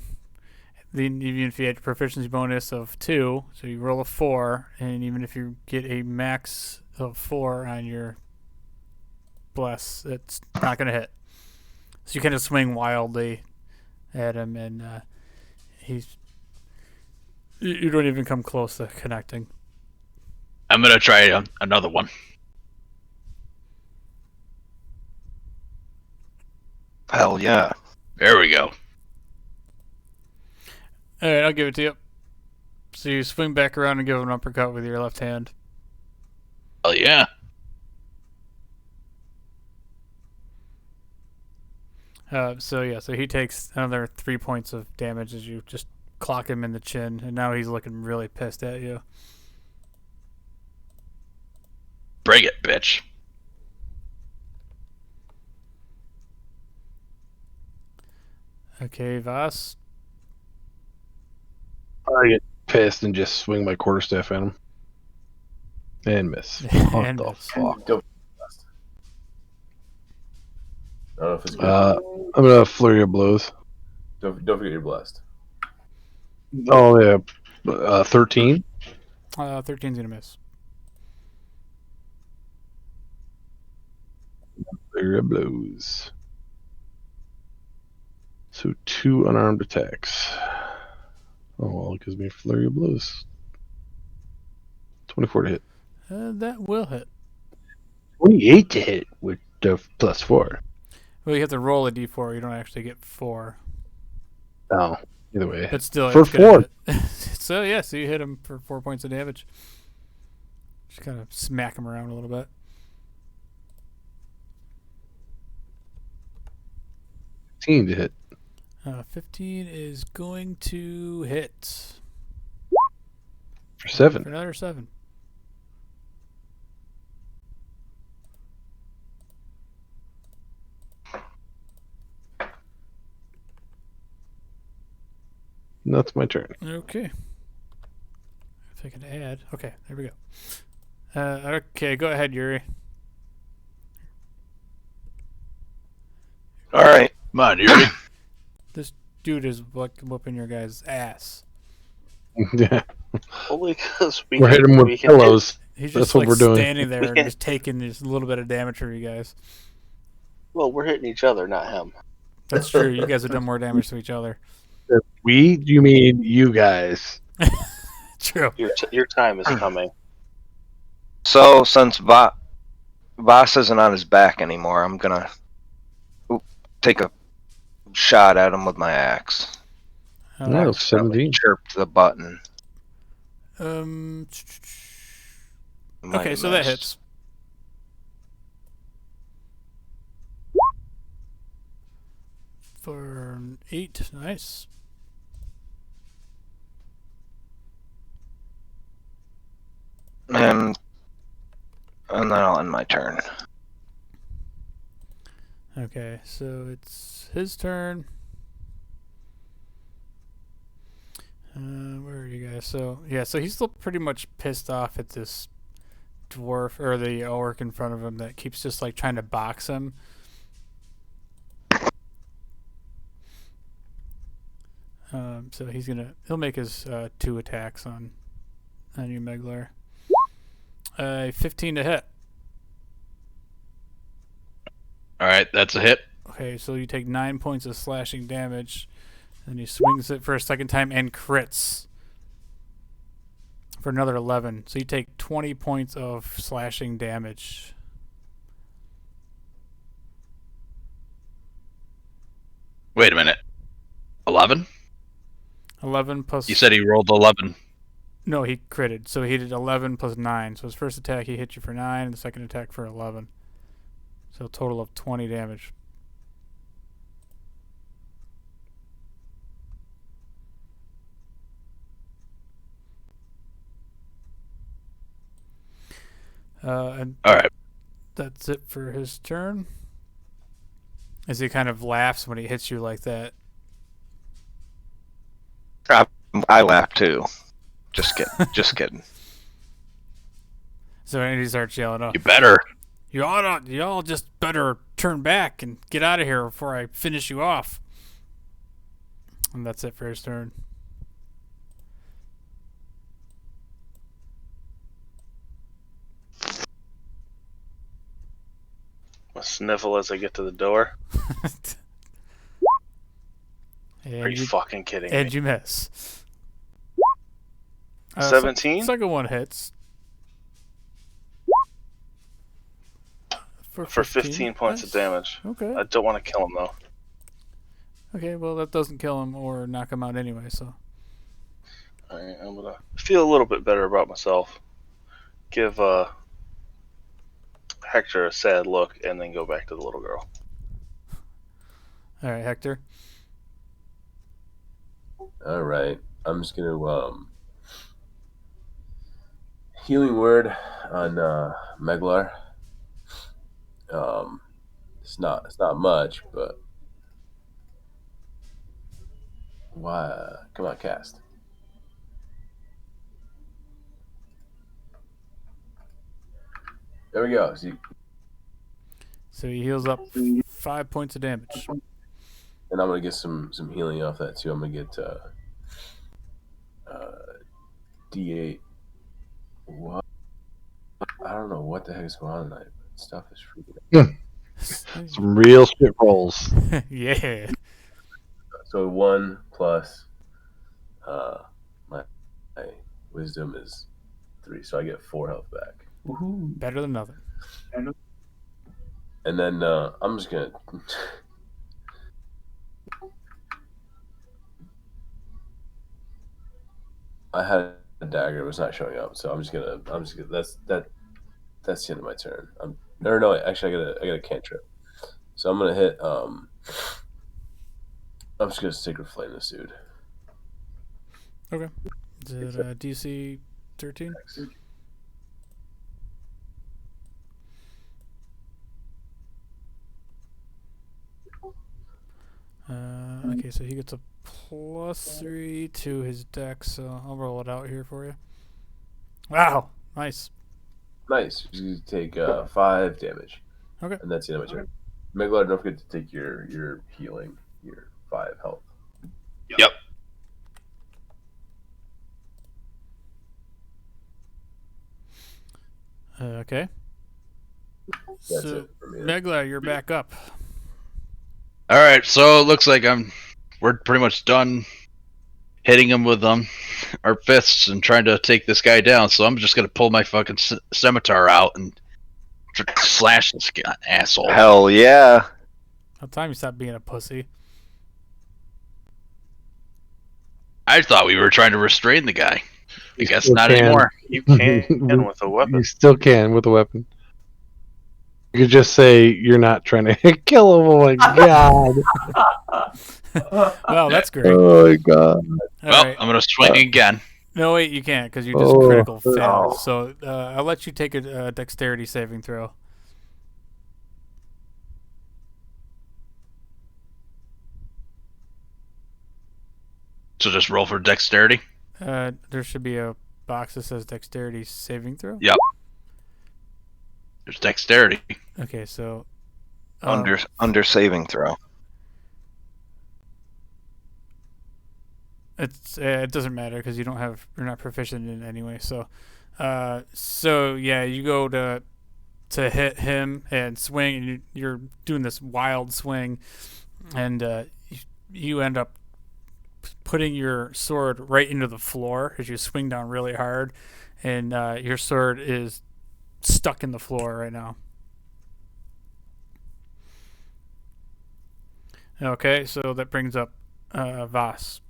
even if you had a proficiency bonus of 2, so you roll a 4, and even if you get a max of 4 on your bless, it's not going to hit. So you kind of swing wildly at him, and you don't even come close to connecting. I'm gonna try another one. Hell yeah. There we go. All right, I'll give it to you. So you swing back around and give him an uppercut with your left hand. Oh yeah. So he takes another 3 points of damage as you just clock him in the chin, and now he's looking really pissed at you. Bring it, bitch. Okay, Voss. I get pissed and just swing my quarterstaff at him. And miss. What And the miss. fuck? Go fast. I don't know if it's good. I'm gonna flurry of blows. Don't forget you're blessed. Oh yeah, 13. 13's gonna miss. Flurry of blows. So 2 unarmed attacks. Oh well, it gives me flurry of blows. 24 to hit. That will hit. 28 to hit with the +4. Well, you have to roll a d4. You don't actually get 4. No, either way. But still, For it's gonna 4. hit. So you hit him for 4 points of damage. Just kind of smack him around a little bit. 15 to hit. 15 is going to hit. For 7. For another 7. And that's my turn. Okay. If I can add. Okay, there we go. Okay, go ahead, Yuri. All right. Come on, Yuri. This dude is whooping your guy's ass. Yeah, Only because we're hitting him with pillows. He's That's just what like we're doing. standing there and Yeah. just taking just a little bit of damage for you guys. Well, we're hitting each other, not him. That's true. You guys have done more damage to each other. We? Do you mean you guys? True. Your time is coming. So since Voss isn't on his back anymore, I'm gonna take a shot at him with my axe. No, Probably 17. chirped the button. Might Okay, have so that missed. hits. For an 8, nice. And then I'll end my turn. Okay, so it's his turn. Where are you guys? So he's still pretty much pissed off at this dwarf or the orc in front of him that keeps just like trying to box him. So he'll make his 2 attacks on you, Meglar. 15 to hit. All right, that's a hit. Okay, so you take 9 points of slashing damage, and he swings it for a second time and crits for another 11. So you take 20 points of slashing damage. Wait a minute. 11? 11 plus... You said he rolled 11. No, he critted. So he did 11 plus 9. So his first attack, he hit you for 9, and the second attack for 11. So a total of 20 damage. And All right. that's it for his turn. As he kind of laughs when he hits you like that. I laugh too. Just kidding. Just kidding. So he starts yelling, "Oh, You better. y'all just better turn back and get out of here before I finish you off. And that's it for his turn. I sniffle as I get to the door. Are you fucking kidding And me? you miss. 17? Second one hits. For 15 points of damage. Okay. I don't want to kill him, though. Okay, well, that doesn't kill him or knock him out anyway, so. Alright, I'm going to feel a little bit better about myself. Give Hector a sad look, and then go back to the little girl. Alright, Hector. All right, I'm just gonna healing word on Meglar. It's not much, but why? Come on, cast. There we go. So he heals up 5 points of damage. And I'm gonna get some healing off that too. I'm gonna get D8. What? I don't know what the heck is going on tonight. But stuff is freaking out. Some real shit rolls. Yeah. So 1 plus my wisdom is 3, so I get 4 health back. Woohoo. Better than nothing. And then I'm just gonna. I had a dagger, it was not showing up, so I'm just gonna. That's the end of my turn. No, actually, I got a cantrip, so I'm gonna hit. I'm just gonna Sacred Flame this dude. Okay. Is it DC 13? Okay, so he gets a +3 to his dex, so I'll roll it out here for you. Wow, nice. Nice. You take 5 damage. Okay. And that's the end of my turn. Meglar, don't forget to take your healing, your 5 health. Yep. Okay. That's So, it for me. Megla, you're back up. All right, so it looks like we're pretty much done hitting him with our fists and trying to take this guy down. So I'm just gonna pull my fucking scimitar out and slash this guy, asshole. Hell yeah. About time you stop being a pussy. I thought we were trying to restrain the guy. I guess still not can. anymore. You can with a weapon. You still can with a weapon. You could just say you're not trying to kill him. Oh my god. Well, that's great. Oh my god. All Well, right. I'm gonna swing again. No, wait, you can't because you just Oh. critical failed. Oh. So I'll let you take a dexterity saving throw. So just roll for dexterity. There should be a box that says dexterity saving throw. Yep. There's dexterity. Okay, so Under saving throw. it doesn't matter because you're not proficient in it anyway. So yeah, you go to hit him and swing, and you're doing this wild swing, and you end up putting your sword right into the floor as you swing down really hard, and your sword is stuck in the floor right now. Okay, so that brings up Voss.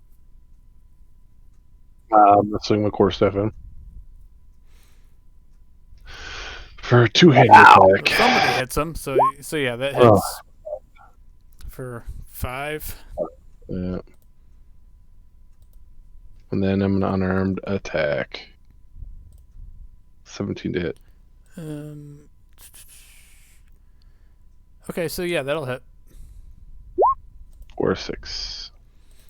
I'm gonna swing my core staff in. For a 2-handed attack. Somebody hits him, so yeah, that hits for 5. Yeah. And then I'm an unarmed attack. 17 to hit. Okay, so yeah, that'll hit. Or 6.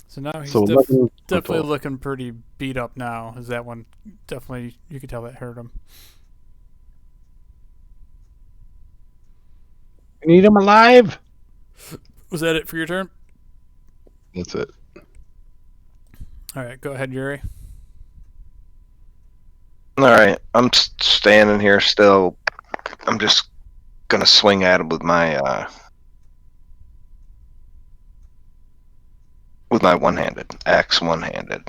So now he's So 11 definitely total. looking pretty beat up now. Is that one definitely, you could tell that hurt him. I need him alive. Was that it for your turn? That's it. All right, go ahead, Yuri. All right, I'm standing here still. I'm just gonna swing at him with my one-handed axe, one-handed.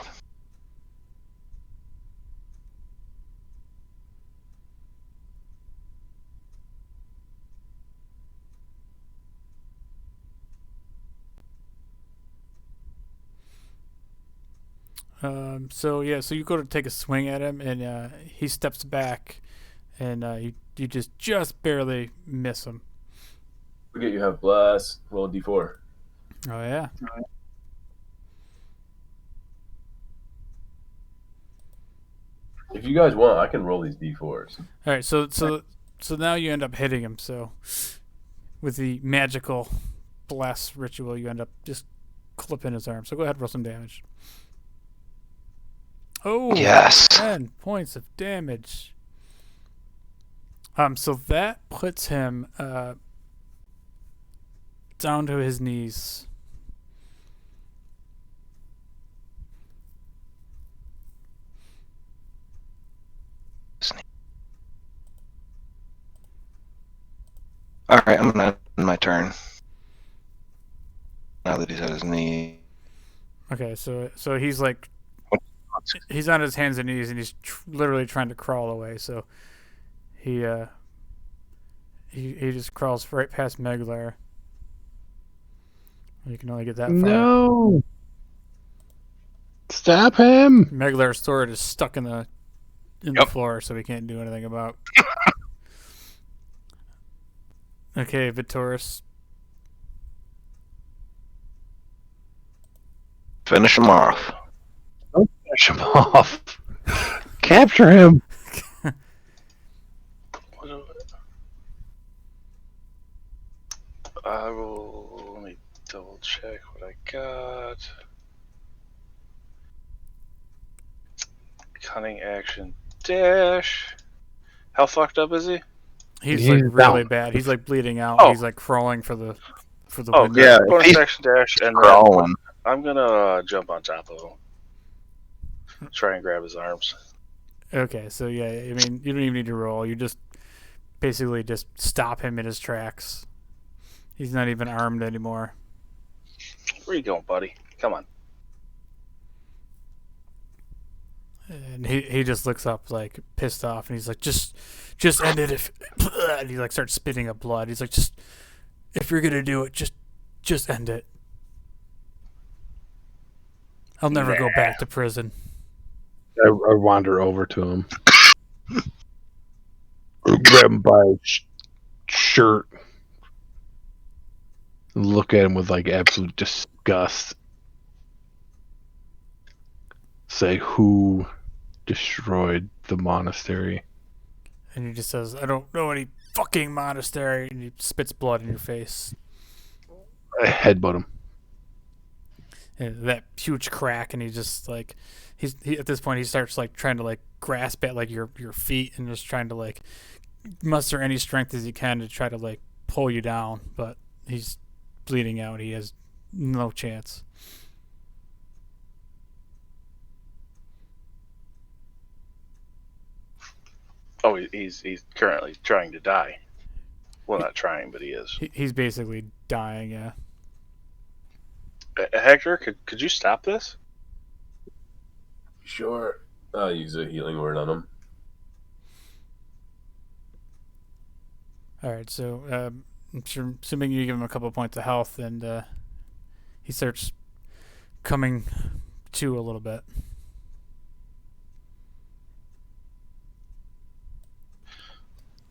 So you go to take a swing at him, and he steps back, and you just barely miss him. Forget you have blast. Roll a d4. Oh yeah. If you guys want, I can roll these d4s. All right, so now you end up hitting him. So with the magical blast ritual, you end up just clipping his arm. So go ahead, roll some damage. Oh, Yes. 10 points of damage. So that puts him down to his knees. All right, I'm gonna end my turn. Now that he's at his knee. Okay, so he's like, he's on his hands and knees, and he's literally trying to crawl away. So he just crawls right past Meglar. You can only get that far. No. Stop him. Meglar's sword is stuck in the floor, so he can't do anything about. Okay, Taurus. Finish him off. Don't finish him off. Capture him. I will. Let me double check what I got. Cunning action dash. How fucked up is he? He's like really bad. He's like bleeding out. Oh. He's like crawling for the Oh window. yeah. Bonus he's action dash, and then Crawling. I'm gonna jump on top of him. Try and grab his arms. Okay, so yeah, I mean, you don't even need to roll. You just basically just stop him in his tracks. He's not even armed anymore. Where you going, buddy? Come on. And he just looks up like pissed off, and he's like, just end it. If and he like starts spitting up blood. He's like, just if you're gonna do it, just end it. I'll never go back to prison. I wander over to him. Grab him by his shirt. And look at him with like absolute disgust. Say, who destroyed the monastery? And he just says, I don't know any fucking monastery. And he spits blood in your face. I headbutt him. And that huge crack, and he just like, he at this point he starts like trying to like grasp at like your feet and just trying to like muster any strength as he can to try to like pull you down, but he's bleeding out. He has no chance. Oh, he's currently trying to die. Well, not trying, but he is. He's basically dying. Yeah. Hector, could you stop this? Sure. I'll use a healing word on him. All right, so I'm assuming you give him a couple of points of health, and he starts coming to a little bit.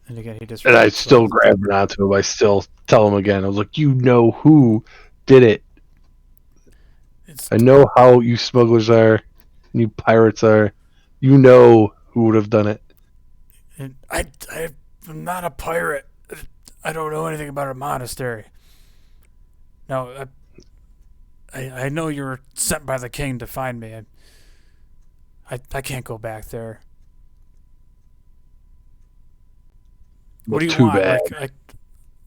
And again, he just. And I still grab it onto him. I still tell him again. I was like, you know who did it. I know how you smugglers are, and you pirates are. You know who would have done it. And I'm not a pirate. I don't know anything about a monastery. No, I know you were sent by the king to find me. I can't go back there. What do you Too want? bad. Like,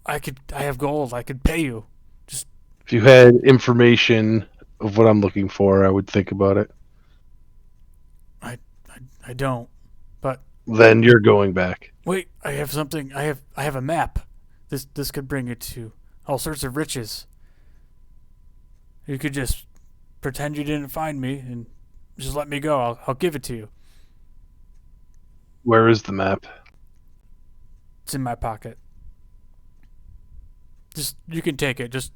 I have gold. I could pay you. If you had information of what I'm looking for, I would think about it. I don't. Then you're going back. Wait, I have something. I have a map. This could bring you to all sorts of riches. You could just pretend you didn't find me and just let me go. I'll give it to you. Where is the map? It's in my pocket. Just you can take it. Just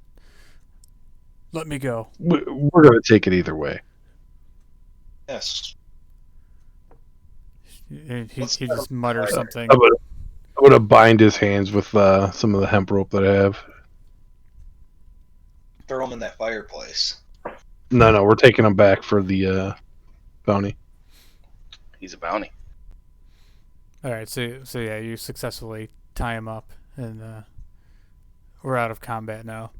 let me go. We're going to take it either way. Yes. And he just mutters something. I'm going to bind his hands with some of the hemp rope that I have. Throw them in that fireplace. No, we're taking him back for the bounty. He's a bounty. All right, so yeah, you successfully tie him up, and we're out of combat now.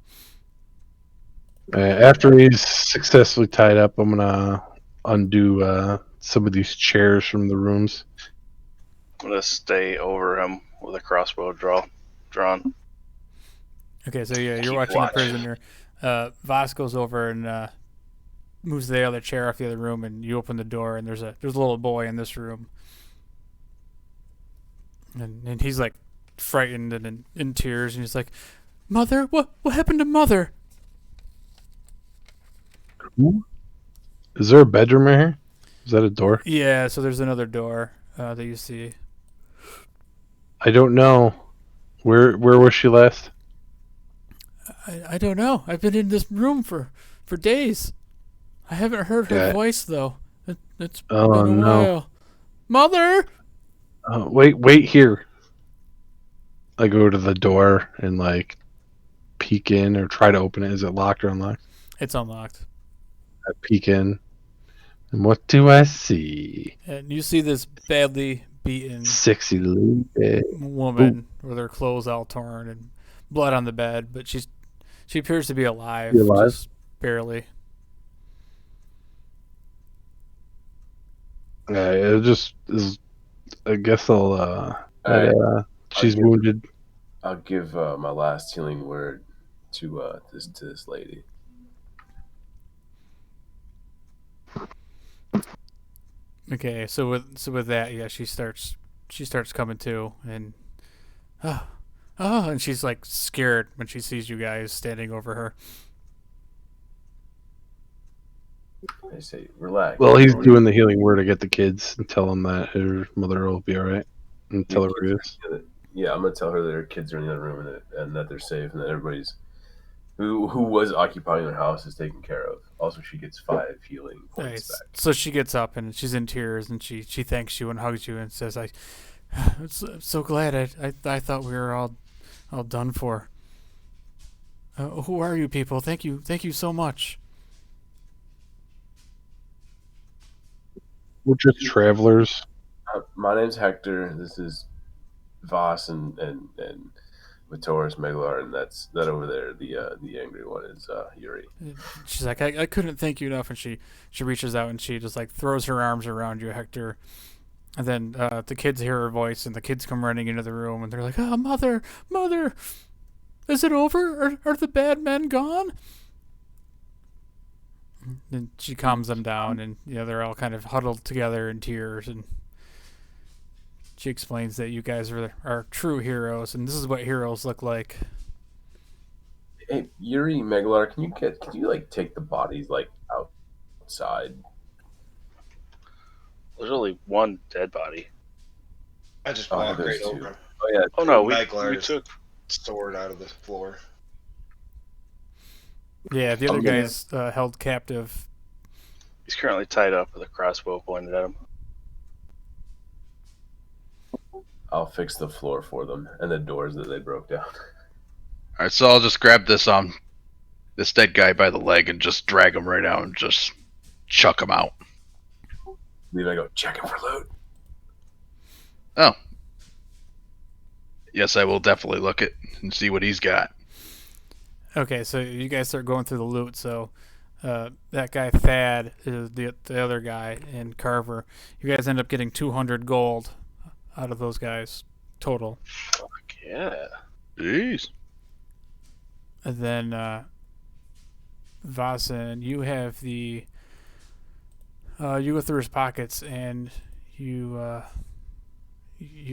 After he's successfully tied up, I'm going to undo some of these chairs from the rooms. I'm gonna stay over him with a crossbow drawn. Okay, so yeah, you're Keep watching watch. the prisoner. Voss goes over and moves the other chair off the other room, and you open the door, and there's a little boy in this room, and he's like frightened and in tears, and he's like, "Mother, what happened to Mother?" Who? Is there a bedroom right here? Is that a door? Yeah, so there's another door that you see. I don't know. Where was she last? I don't know. I've been in this room for days. I haven't heard her Yeah. voice though. It's Oh, been a no. while. Mother. Wait here. I go to the door and like peek in or try to open it. Is it locked or unlocked? It's unlocked. I peek in. And what do I see? And you see this badly beaten Sexy lady. woman with her clothes all torn and blood on the bed, but she appears to be alive. She alive? Just barely. It just is. I guess she's give- wounded. I'll give my last healing word to this lady. Okay, so with that, yeah, she starts coming to, and and she's like scared when she sees you guys standing over her. I say, relax. Well, he's doing the healing word to get the kids and tell them that her mother will be all right, and tell her where it is. Yeah, I'm gonna tell her that her kids are in the other room and that they're safe and that everybody's who was occupying their house is taken care of. Also, she gets 5 healing points Nice. back. So she gets up and she's in tears and she thanks you and hugs you and says, I'm so glad. I thought we were all done for. Who are you people? Thank you so much. We're just travelers. My name's Hector. This is Voss and with Taurus, Meglar, and that over there. The angry one is Yuri. She's like, I couldn't thank you enough, and she reaches out and she just like throws her arms around you, Hector. And then the kids hear her voice, and the kids come running into the room, and they're like, "Oh, mother, is it over? Are the bad men gone?" And she calms them down, and they're all kind of huddled together in tears, and she explains that you guys are true heroes, and this is what heroes look like. Hey, Yuri, Meglar, can you like take the bodies like outside? There's only one dead body. I just Oh, walk there's right 2. over him. Oh yeah, Oh no, we Meglar took. sword out of the floor. Yeah, the other I'm gonna- guy's held captive. He's currently tied up with a crossbow pointed at him. I'll fix the floor for them and the doors that they broke down. All right, so I'll just grab this dead guy by the leg and just drag him right out and just chuck him out. Then I go check him for loot. Oh, yes, I will definitely look at and see what he's got. Okay, so you guys start going through the loot. So that guy Thad is the other guy, and Carver. You guys end up getting 200 gold out of those guys total. Fuck yeah. Jeez. And then Vasen, you have the you go through his pockets and you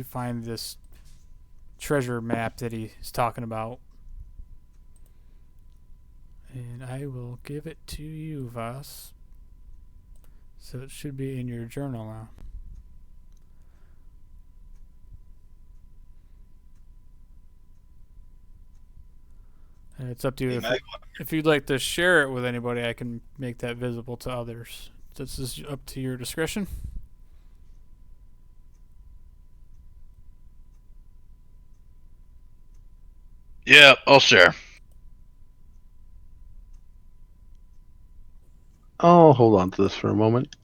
find this treasure map that he's talking about. And I will give it to you, Vas. So it should be in your journal now. And it's up to you. If you'd like to share it with anybody, I can make that visible to others. This is up to your discretion. Yeah, I'll share. I'll hold on to this for a moment.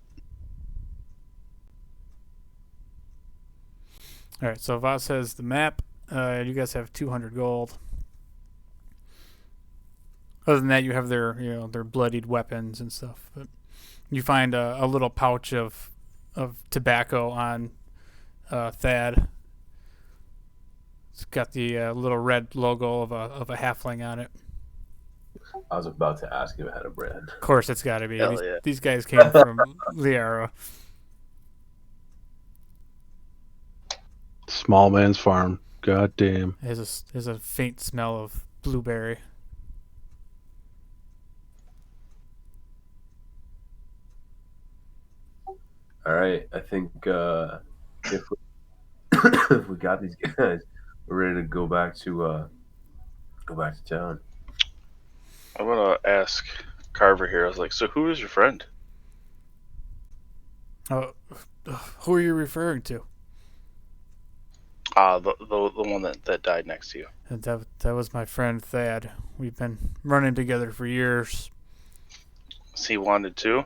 All right, so Vas has the map. You guys have 200 gold. Other than that, you have their bloodied weapons and stuff. But you find a little pouch of tobacco on Thad. It's got the little red logo of a halfling on it. I was about to ask if it had a brand. Of course, it's got to be. Hell yeah. These guys came from Liara. Small man's farm. God damn. It has a faint smell of blueberry. All right, I think if if we got these guys, we're ready to go back to town. I'm gonna ask Carver here. I was like, so who is your friend? Oh, who are you referring to? The one that died next to you. And that was my friend Thad. We've been running together for years. Is he wanted too?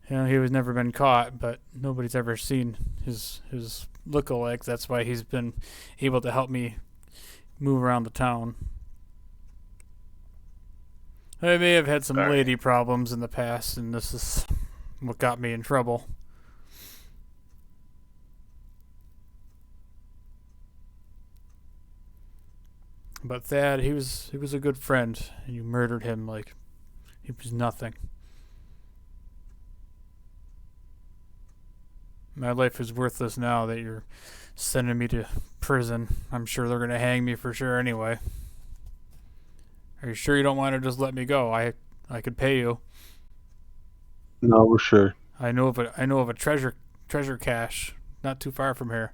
You know, he was never been caught, but nobody's ever seen his look-alike. That's why he's been able to help me move around the town. I may have had some All right. lady problems in the past, and this is what got me in trouble. But Thad, he was a good friend, and you murdered him like he was nothing. My life is worthless now that you're sending me to prison. I'm sure they're going to hang me for sure anyway. Are you sure you don't want to just let me go? I could pay you. No, we're sure. I know of a treasure cache not too far from here.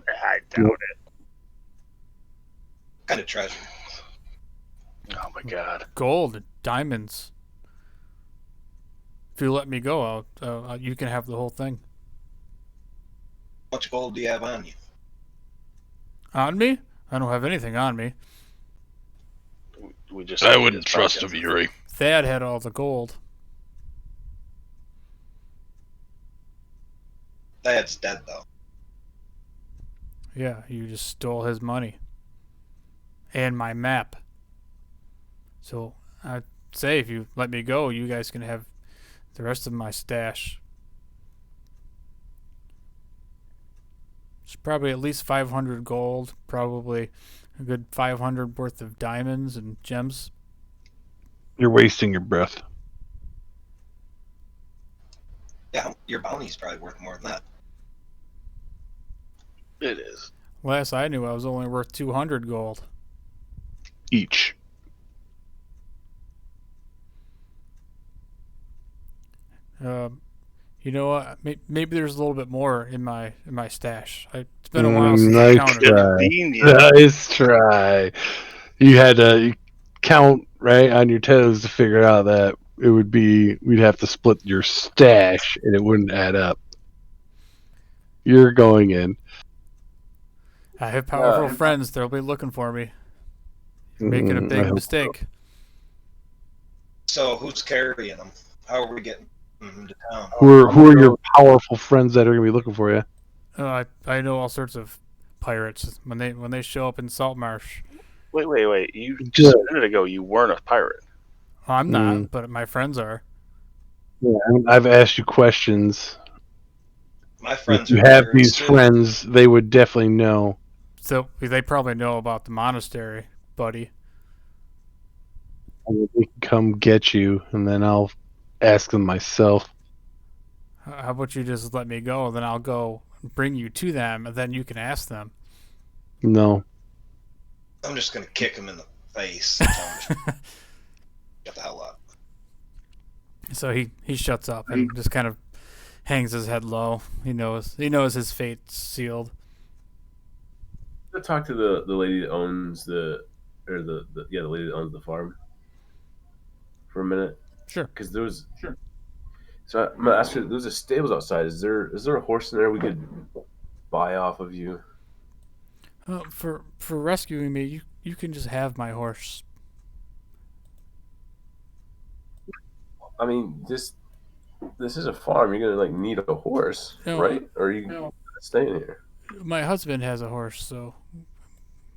I doubt it. Kind of treasure. Oh my god. Gold and diamonds. If you let me go, you can have the whole thing. How much gold do you have on you? On me? I don't have anything on me. We just. I wouldn't trust him, Yuri. Thad had all the gold. Dad's dead though. Yeah, you just stole his money. And my map. So, I'd say if you let me go, you guys can have the rest of my stash. It's probably at least 500 gold, probably a good 500 worth of diamonds and gems. You're wasting your breath. Yeah, your bounty's probably worth more than that. It is. Last I knew, I was only worth 200 gold. Each. You know what? Maybe there's a little bit more in my stash. It's been a while since I Nice counted. try. Convenient. Nice try. You had to count right on your toes to figure out that it would be we'd have to split your stash and it wouldn't add up. You're going in. I have powerful friends. They'll be looking for me. Making a I big hope mistake. So who's carrying them? How are we getting them to town? Who are your powerful friends that are gonna be looking for you? I know all sorts of pirates. When they show up in Saltmarsh, Wait. You just a minute ago you weren't a pirate. I'm not, but my friends are. Yeah, I've asked you questions. My friends If you are have pirates, these too. friends, they would definitely know So they probably know about the monastery, buddy. And they can come get you, and then I'll ask them myself. How about you just let me go? Then I'll go bring you to them, and then you can ask them. No. I'm just gonna kick him in the face and tell him to get the hell out. So he shuts up and just kind of hangs his head low. He knows his fate's sealed. Go talk to the lady that owns the lady that owns the farm for a minute. Sure. Because there was. So I'm gonna ask you. There's a stables outside. Is there a horse in there we could buy off of you? For rescuing me, you can just have my horse. I mean, this is a farm. You're gonna need a horse, No, right? Or are you staying here? My husband has a horse, so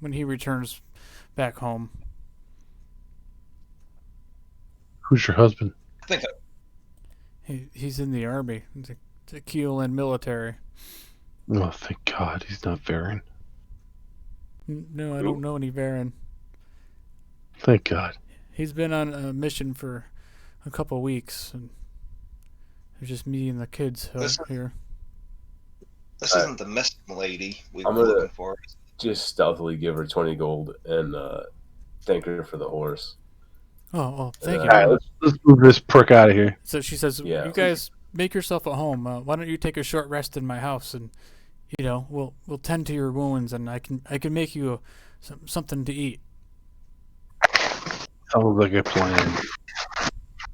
when he returns back home, Who's your husband? I think he's in the army, the Keelan military. Oh, thank God he's not Varen. No, I don't know any Varen. Thank God. He's been on a mission for a couple weeks, and it's just me and the kids here. this isn't the missing lady we were I'm gonna- looking for. Just stealthily give her 20 gold and thank her for the horse. Oh, thank you. All right, let's move this prick out of here. So she says, Yeah. "You guys make yourself at home. Why don't you take a short rest in my house, and we'll tend to your wounds, and I can make you something to eat." Sounds like a plan.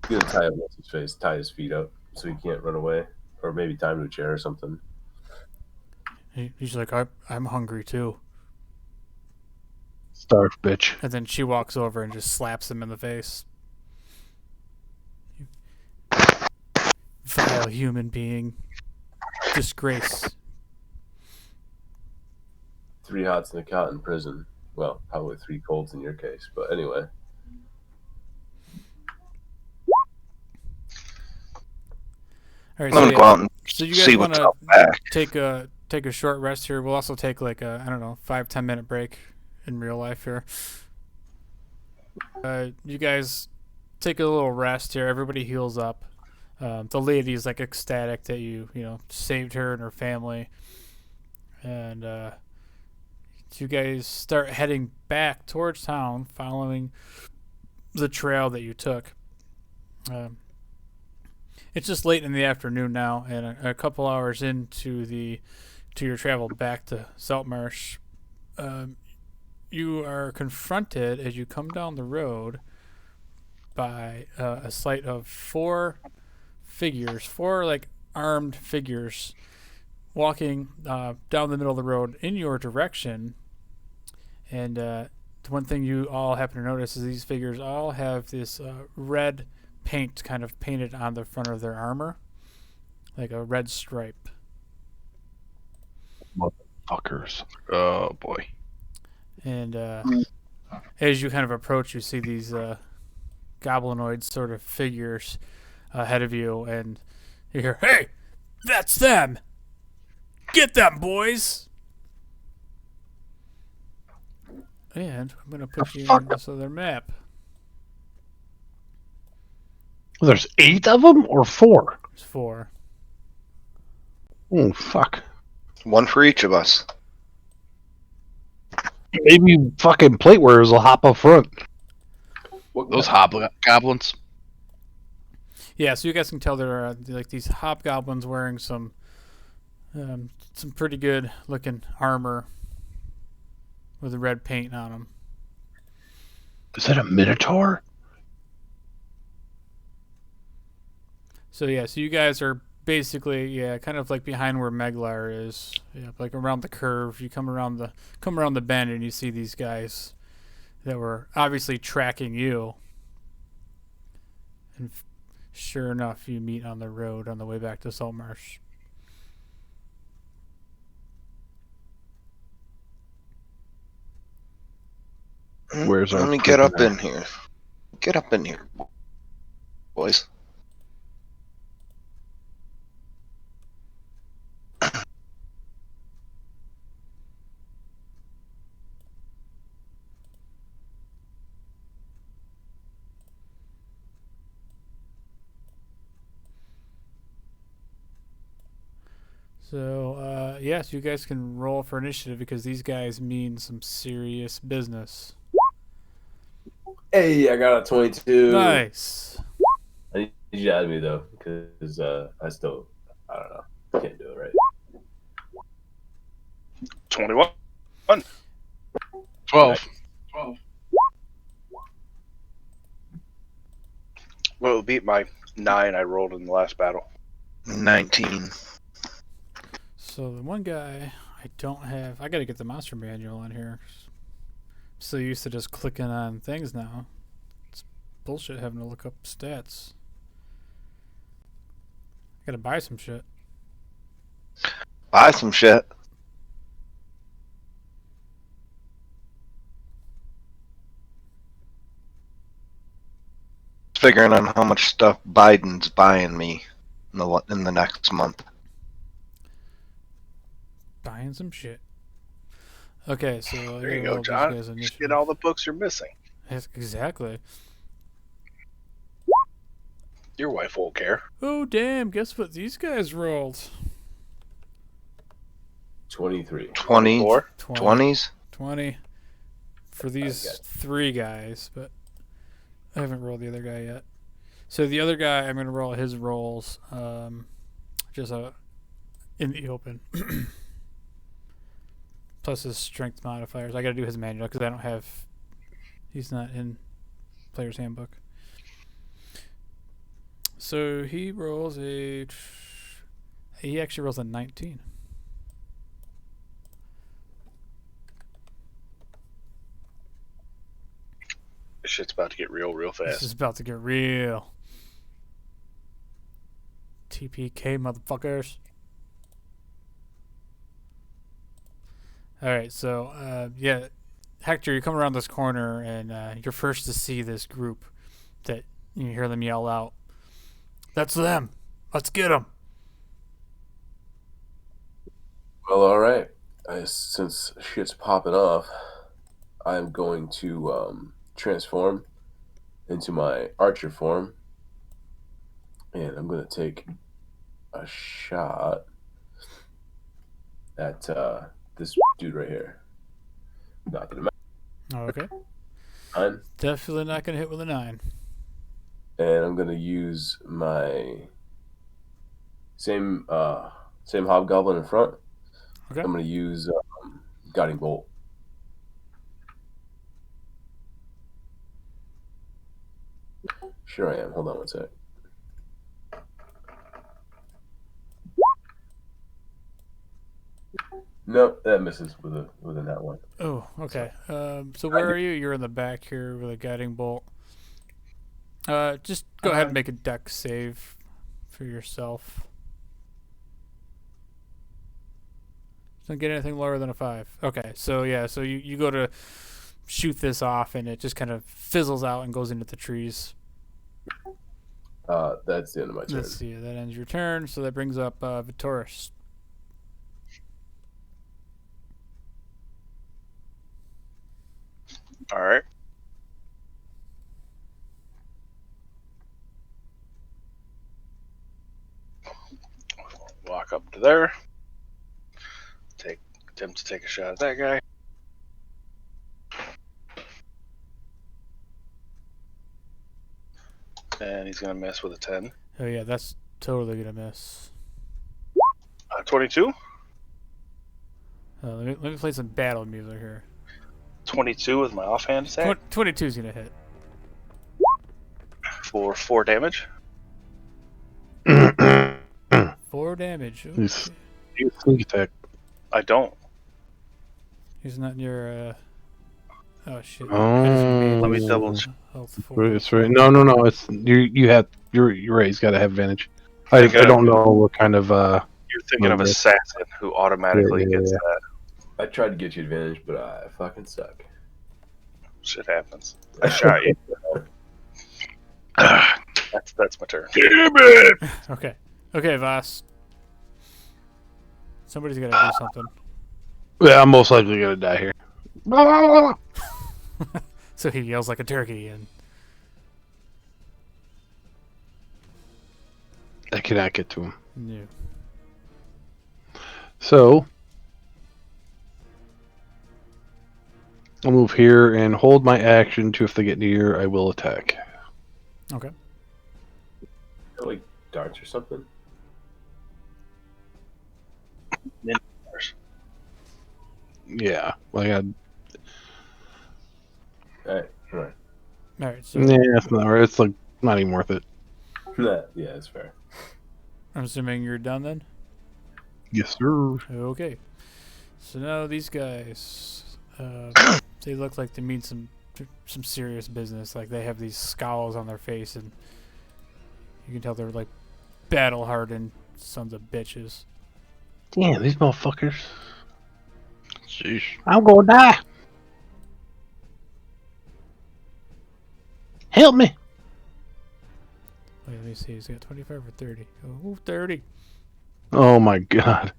You're gonna tie up his face, tie his feet up so he can't run away, or maybe tie him to a chair or something. He's like, I'm hungry too. Starve, bitch. And then she walks over and just slaps him in the face. You vile human being. Disgrace. 3 hots and a cot in prison. Well, probably 3 colds in your case, but anyway. All right, I'm gonna go out and so you see guys what's want out back. to take a short rest here? We'll also take like a 5-10 minute break in real life here. You guys take a little rest here. Everybody heals up. The lady is like ecstatic that you saved her and her family, and you guys start heading back towards town, following the trail that you took. It's just late in the afternoon now, and a couple hours into your travel back to Saltmarsh, you are confronted as you come down the road by a sight of 4 like armed figures, walking down the middle of the road in your direction. And the one thing you all happen to notice is these figures all have this red paint kind of painted on the front of their armor, like a red stripe. Fuckers. Oh boy. And as you kind of approach, you see these goblinoid sort of figures ahead of you, and you hear, "Hey, that's them! Get them, boys!" And I'm going to put you on this other map. There's 8 of them or 4? There's 4. Oh, fuck. One for each of us. Maybe fucking plate wearers will hop up front. Those hobgoblins. Yeah, so you guys can tell there are like these hobgoblins wearing some pretty good looking armor with the red paint on them. Is that a minotaur? So you guys are basically kind of like behind where Meglar is. Yeah, like around the curve. You come around the bend and you see these guys that were obviously tracking you. And sure enough, you meet on the road on the way back to Saltmarsh. Where's our Let me get up prisoner? in here. Get up in here, boys. So, yes, you guys can roll for initiative because these guys mean some serious business. Hey, I got a 22. Nice. I need you to add me though, because I don't know, can't do it right. 21. 12. Well, it'll beat my 9 I rolled in the last battle. 19. So the one guy I don't have, I gotta get the monster manual on here. I'm so used to just clicking on things now. It's bullshit having to look up stats. I gotta buy some shit. Buy some shit. Figuring on how much stuff Biden's buying me in the next month. Buying some shit. Okay, so There you I go, rolled these John. guys Just initiative. get all the books you're missing. Yes, exactly. Your wife won't care. Oh damn! Guess what these guys rolled? 23. 20, 4. 20s? 20 for these Okay. 3 guys, but I haven't rolled the other guy yet. So the other guy, I'm gonna roll his rolls, just in the open, plus his strength modifiers. I gotta do his manual because I don't have. He's not in player's handbook. So he rolls a. He actually rolls a 19. This shit's about to get real This fast. is about to get real. TPK, motherfuckers. Alright, so, yeah. Hector, you come around this corner, and you're first to see this group that you hear them yell out. That's them. Let's get them. Well, all right. Since shit's popping off, I'm going to transform into my archer form, and I'm going to take a shot at this dude right here. Not gonna Okay. matter. Definitely not going to hit with a 9. And I'm going to use my same hobgoblin in front. Okay. I'm going to use guiding bolt. Sure I am. Hold on one sec. Nope, that misses with a nat one. Oh, okay. So where are you? You're in the back here with a guiding bolt. Just go ahead and make a dex save for yourself. Don't get anything lower than a 5. Okay, so yeah, so you go to shoot this off, and it just kind of fizzles out and goes into the trees. That's the end of my turn. Let's see, that ends your turn, so that brings up Taurus. All right. Walk up to there. Attempt to take a shot at that guy. And he's gonna miss with a 10. Oh yeah, that's totally gonna miss. 22. Let me play some battle music here. 22 with my offhand attack 22 is gonna hit. for 4 damage. 4 damage. He's- Okay. You sneak attack. I don't. He's not near. Oh shit. Oh. Let me double check. Health 4. It's right. No. It's you have. You're right. He's got to have advantage. I Okay. don't know what kind of. You're thinking of Okay. assassin who automatically Yeah. gets that. I tried to get you advantage, but I fucking suck. Shit happens. I shot you. That's my turn. Okay. Okay, Voss. Somebody's gotta do something. Yeah, I'm most likely gonna die here. So he yells like a turkey, and I cannot get to him. no. So I'll move here and hold my action to if they get near, I will attack. Okay. Like darts or something. Yeah. Like All right. All right. So it's not right. It's like not even worth it. Yeah, that's fair. I'm assuming you're done then. Yes, sir. Okay. So now these guys, they look like they mean some serious business. Like they have these scowls on their face, and you can tell they're like battle hardened sons of bitches. Damn, these motherfuckers. Sheesh. I'm gonna die. Help me. Wait, let me see. He's got 25 or 30. Oh, 30. Oh my god.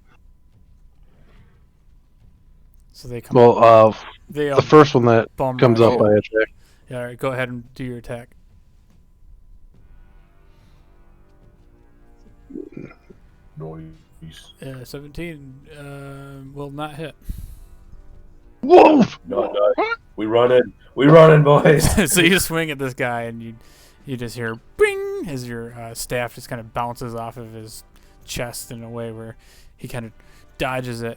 So they come. Well, They the first one that bum comes rush up, you. I attack. Yeah, all right, go ahead and do your attack. Noise. 17 will not hit. Whoa! No. We running, boys. So you swing at this guy, and you just hear bing as your staff just kind of bounces off of his chest in a way where he kind of dodges it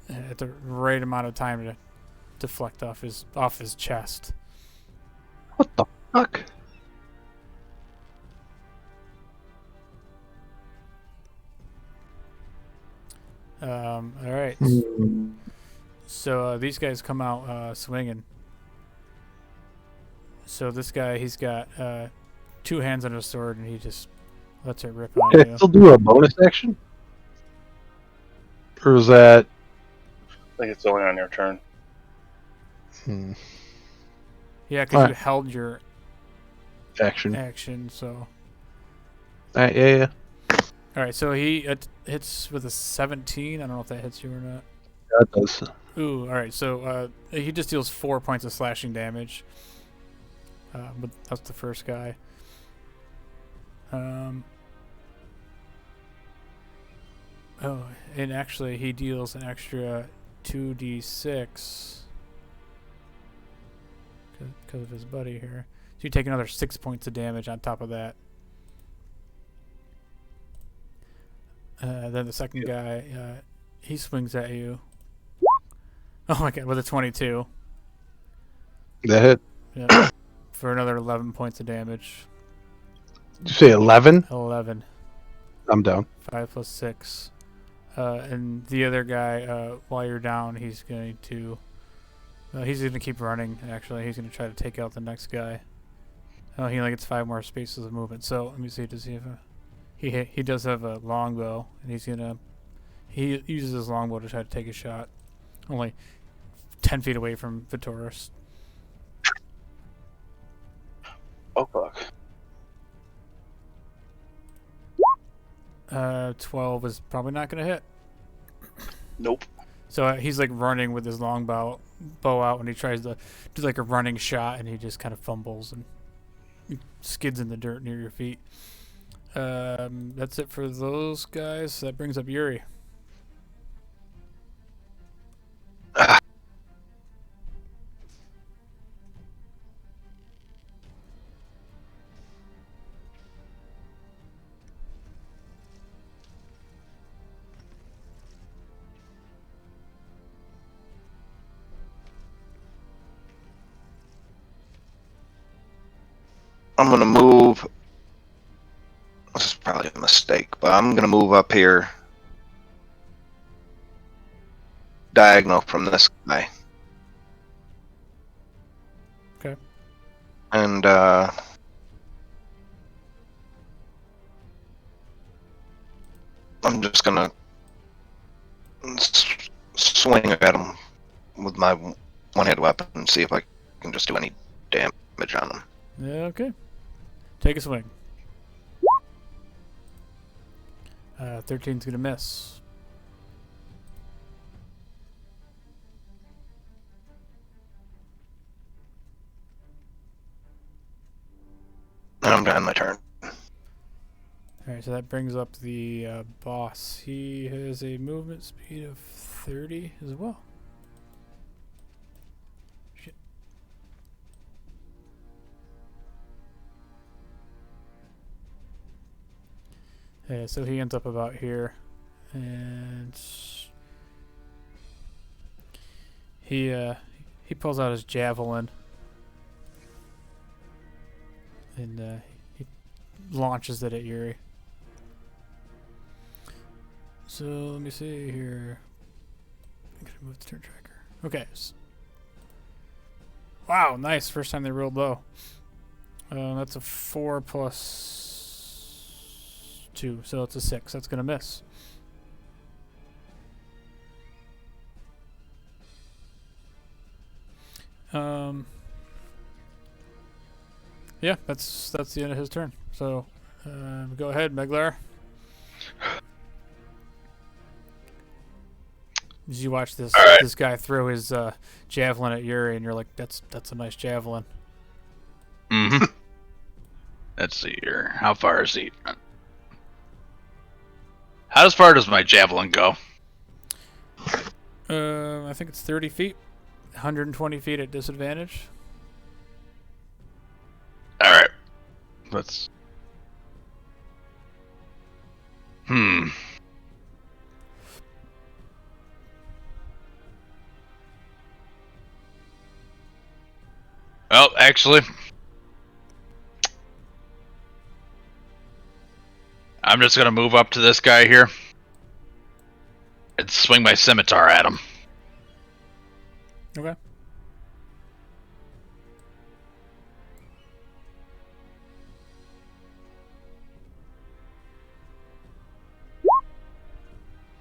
at the right amount of time to deflect off his chest. What the fuck? All right. So these guys come out swinging. So this guy, he's got 2 hands on his sword, and he just lets it rip on Can I you. still do a bonus action? Or is that... I think it's only on your turn. Yeah, because Alright. you held your Action. action. So Yeah. all right. So he hits with a 17. I don't know if that hits you or not. That does. Ooh. All right. So he just deals 4 points of slashing damage. But that's the first guy. Oh, and actually, he deals an extra 2d6 because of his buddy here. So you take another 6 points of damage on top of that. Then the second guy, he swings at you. Oh my god, with a 22. That hit. Yep. For another 11 points of damage. Did you say 11? 11. I'm down. 5 plus 6. And the other guy, while you're down, he's going to keep running, actually. He's going to try to take out the next guy. Oh, he only gets 5 more spaces of movement. So, let me see, does he have he does have a longbow, and he uses his longbow to try to take a shot. Only 10 feet away from Taurus. Oh fuck. 12 is probably not going to hit. Nope. So he's like running with his long bow out, and he tries to do like a running shot, and he just kind of fumbles and he skids in the dirt near your feet. That's it for those guys. That brings up Yuri. I'm gonna move. This is probably a mistake, but I'm gonna move up here, diagonal from this guy. Okay. And I'm just gonna swing at him with my one-handed weapon and see if I can just do any damage on him. Yeah, okay. Take a swing. 13's gonna miss. And I'm done my turn. Alright, so that brings up the boss. He has a movement speed of 30 as well. Shit. Yeah, so he ends up about here. And he pulls out his javelin. And he launches it at Yuri. So let me see here. I'm gonna move the turn tracker. Okay. Wow, nice. First time they rolled low. That's a 4 plus 2, so it's a 6. That's gonna miss. Yeah, that's the end of his turn. So go ahead, Meglar. Did you watch this this guy throw his javelin at Yuri, and you're like, that's a nice javelin. Mm-hmm. Let's see here. How far is he? How far does my javelin go? I think it's 30 feet. 120 feet at disadvantage. Alright. Let's... Well, actually... I'm just gonna move up to this guy here and swing my scimitar at him. Okay.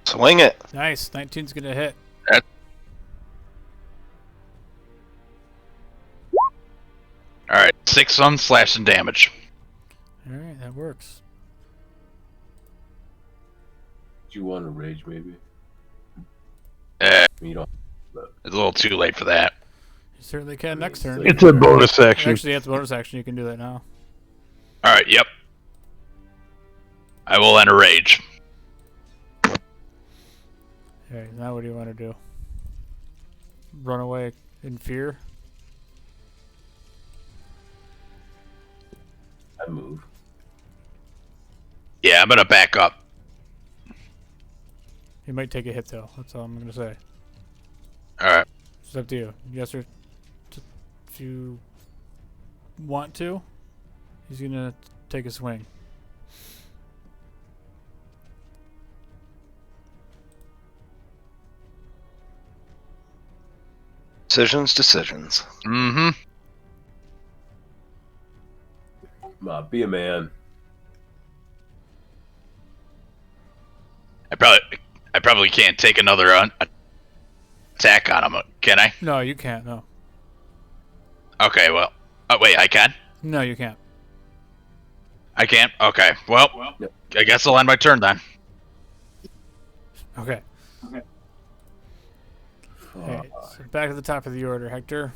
Swing it. Nice. 19's gonna hit. Alright, 6 on slashing damage. Alright, that works. Do you want to rage, maybe? I mean, you don't. It's a little too late for that. You certainly can next turn. It's a bonus action. Actually, it's a bonus action. You can do that now. Alright, yep. I will enter rage. Okay, now what do you want to do? Run away in fear? I move. Yeah, I'm gonna back up. You might take a hit, though. That's all I'm going to say. Alright. It's up to you. Yes or... If you want to, he's going to take a swing. Decisions. Mm-hmm. Be a man. I probably can't take another attack on him, can I? No, you can't. No. Okay, well... Oh, wait, I can? No, you can't. I can't? Okay, well, Yep. I guess I'll end my turn then. Okay. Alright, so back at the top of the order, Hector.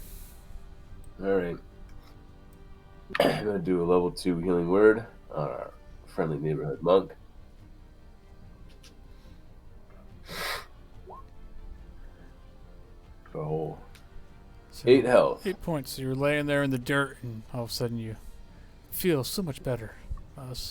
Alright. I'm going to do a level 2 healing word on our friendly neighborhood monk. Oh. So 8 health. 8 points. So you're laying there in the dirt, and all of a sudden you feel so much better. And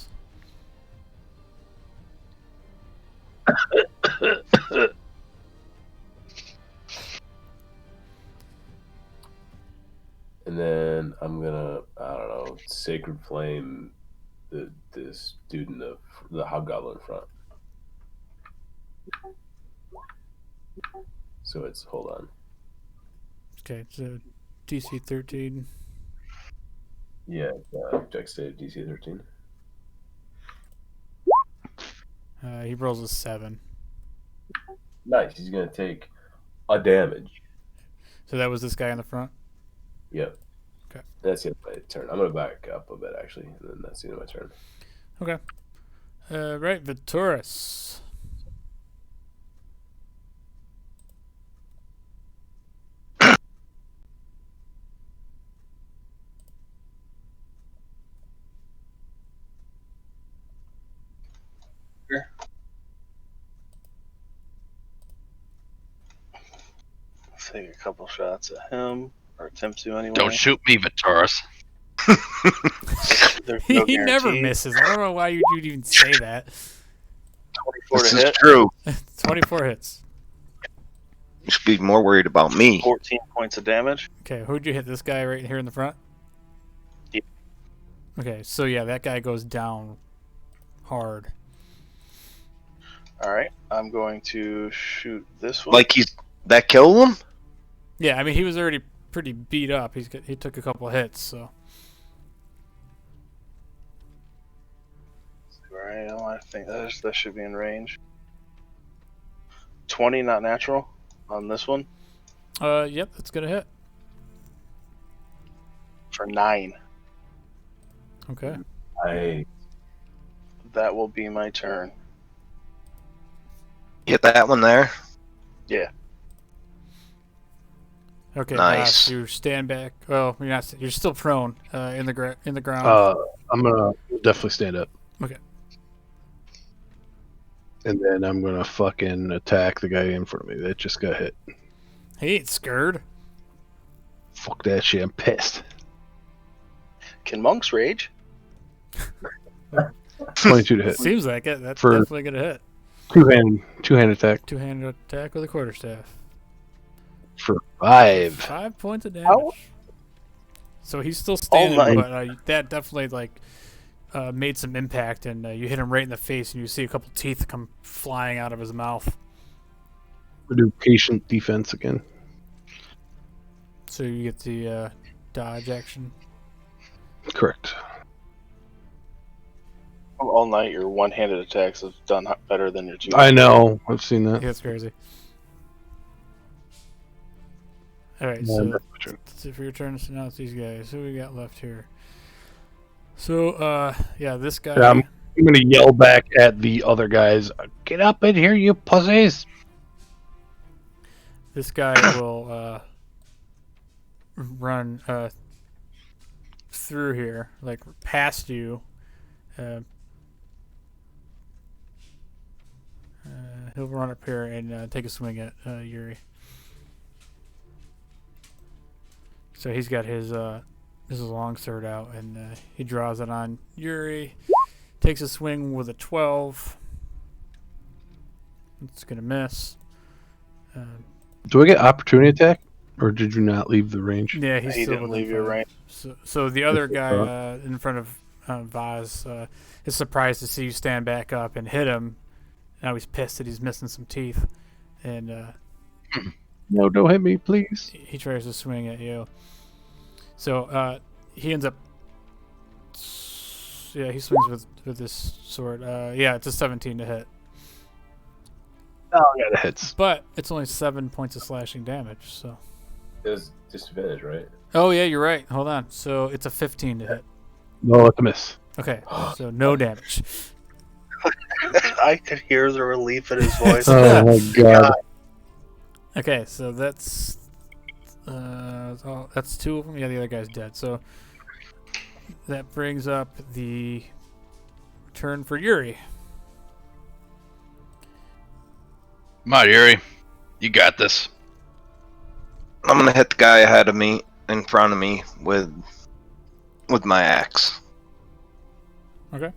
then I'm gonna, I don't know, Sacred Flame this dude in the Hobgoblin front. So it's, hold on. Okay, so DC 13. Yeah, Dex save DC 13. He rolls a 7. Nice, he's gonna take a damage. So that was this guy in the front? Yep. Okay. That's the end of my turn. I'm gonna back up a bit actually, and then that's the end of my turn. Okay. Right, the Taurus. take a couple shots at him, or attempt to anyway. Don't shoot me, Taurus. There's He no never guarantee. misses. I don't know why you'd even say that. 24 This to is hit, true. 24 hits. You should be more worried about me. 14 points of damage. Okay, who'd you hit? This guy right here in the front? Yeah. Okay, so yeah, that guy goes down hard. All right, I'm going to shoot this one. Like that killed him? Yeah, I mean, he was already pretty beat up. He took a couple hits, so. Right, I think that should be in range. 20, not natural, on this one Yep, that's gonna hit. for 9. Okay. That will be my turn. Hit that one there. Yeah. Okay. Nice. You stand back. Well, you're not. You're still prone in the ground. I'm gonna definitely stand up. Okay. And then I'm gonna fucking attack the guy in front of me that just got hit. He ain't scared. Fuck that shit. I'm pissed. Can monks rage? 22 to hit. Seems like it. That's For- definitely gonna hit. Two-hand attack Two-handed attack with a quarterstaff. for 5. 5 points of damage. Ow. So he's still standing, night. but that definitely made some impact, and you hit him right in the face, and you see a couple teeth come flying out of his mouth. We do patient defense again. So you get the dodge action. Correct. All night, your one-handed attacks have done better than your two. I know. I've seen that. Yeah, that's crazy. All right, Yeah, so that's my turn. that's it for your turn. So now it's these guys. Who we got left here? So, yeah, this guy. Yeah, I'm gonna yell back at the other guys. Get up in here, you pussies! This guy will run through here, like past you. He'll run up here and take a swing at Yuri. So he's got his long sword out, and he draws it on Yuri. Takes a swing with a 12. It's gonna miss. Do I get opportunity attack? Or did you not leave the range? Yeah, he's He still didn't within leave your five. range. So the other guy in front of Vaz is surprised to see you stand back up and hit him. Now he's pissed that he's missing some teeth, and No, don't hit me, please. he tries to swing at you. So he ends up. Yeah, he swings with this sword. Yeah, it's a 17 to hit, Oh, yeah, that hits. but it's only 7 points of slashing damage. So. There's disadvantage, right? Oh yeah, you're right. Hold on. So it's a 15 to hit. No, it's a miss. Okay, so no damage. I could hear the relief in his voice. Oh my god. Okay, so that's 2 of them. Yeah, the other guy's dead. So that brings up the turn for Yuri. Come on, Yuri. You got this. I'm gonna hit the guy ahead of me, in front of me, with my axe. Okay.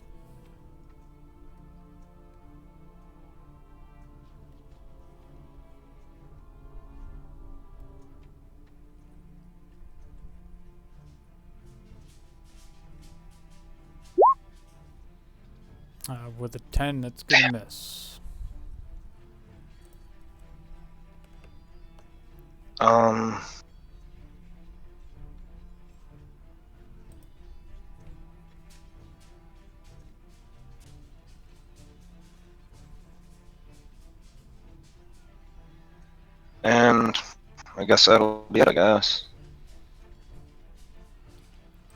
With a 10, that's gonna miss. And I guess that'll be it, I guess.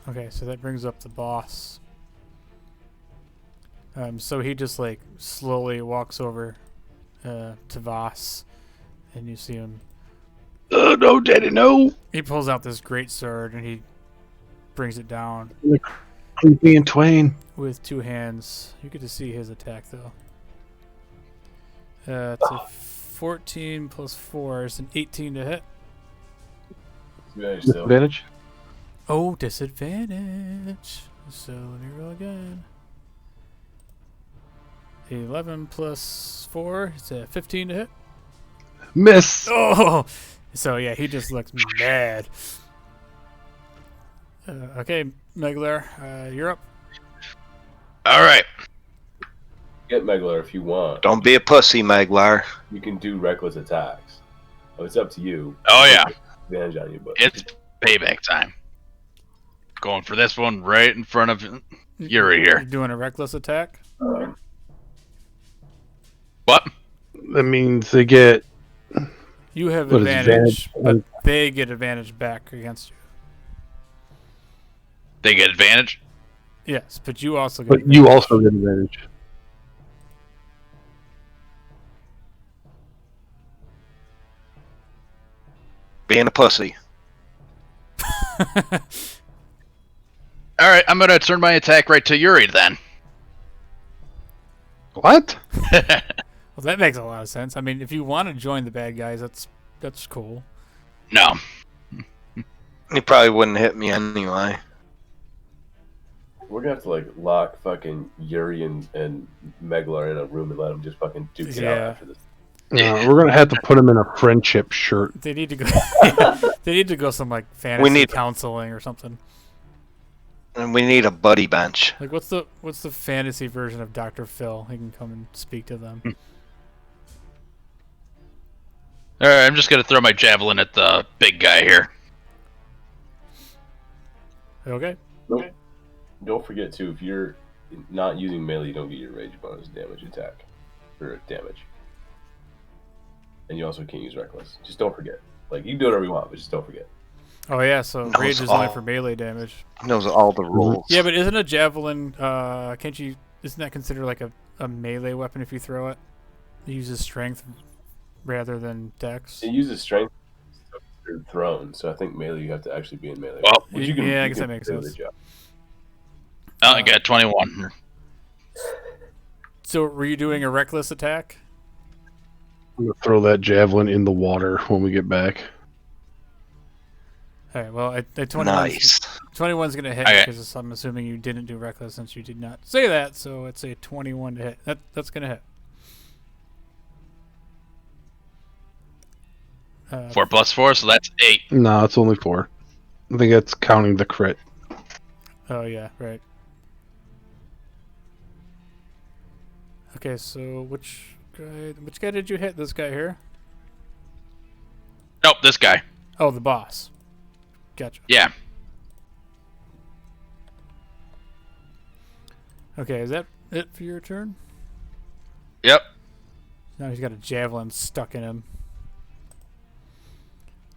Okay, so that brings up the boss. So he just like slowly walks over to Voss, and you see him. No, Daddy, no! He pulls out this great sword and he brings it down Creepy and Twain. with 2 hands. You get to see his attack though. It's a 14 plus 4 is an 18 to hit. Disadvantage still. Disadvantage? Oh, disadvantage. So let me roll again. 11 plus 4 is a 15 to hit. Miss! Oh! So yeah, he just looks mad. Okay, Meglar, you're up. All right. Get Meglar if you want. Don't be a pussy, Maglar. You can do reckless attacks. Oh, it's up to you. Oh, yeah. Advantage on you, but It's payback time. Going for this one right in front of Yuri You're here. doing a reckless attack. What? That means they get. You have What is advantage, advantage? but they get advantage back against you. They get advantage? Yes, but you also get But advantage. you also get advantage. Being a pussy. All right, I'm going to turn my attack right to Yuri then. What? Well, that makes a lot of sense. I mean, if you want to join the bad guys, that's cool. No. He probably wouldn't hit me anyway. we're gonna have to like lock fucking Yuri and Meglar in a room and let them just fucking duke it out Yeah. after this. We're gonna have to put him in a friendship shirt. They need to go. They need to go some like fantasy We need- counseling or something. And we need a buddy bench. Like what's the fantasy version of Dr. Phil? He can come and speak to them. All right, I'm just going to throw my javelin at the big guy here. Okay. Don't forget too, if you're not using melee, you don't get your rage bonus damage attack or damage. And you also can't use reckless. Just don't forget. Like you can do whatever you want, but just don't forget. Oh yeah, so No, rage it's is only all- for melee damage. He knows all the rules. Yeah, but isn't a javelin? Can't you? Isn't that considered like a melee weapon if you throw it? It uses strength rather than dex. It uses strength or thrown, so I think melee you have to actually be in melee. Well, Which yeah, I you guess can that makes do a sense. good job. Oh, I got 21. So were you doing a reckless attack? I'm gonna throw that javelin in the water when we get back. All right. Well, at 21, Nice. 21's gonna hit Okay. because I'm assuming you didn't do reckless since you did not say that. So it's a 21 to hit. That's gonna hit. 4 plus 4, so that's 8. No, it's only 4. I think that's counting the crit. Oh yeah, right. Okay, so which guy did you hit? This guy here? Nope, this guy. Oh, the boss. Gotcha. Yeah. Okay, is that it for your turn? Yep. Now he's got a javelin stuck in him.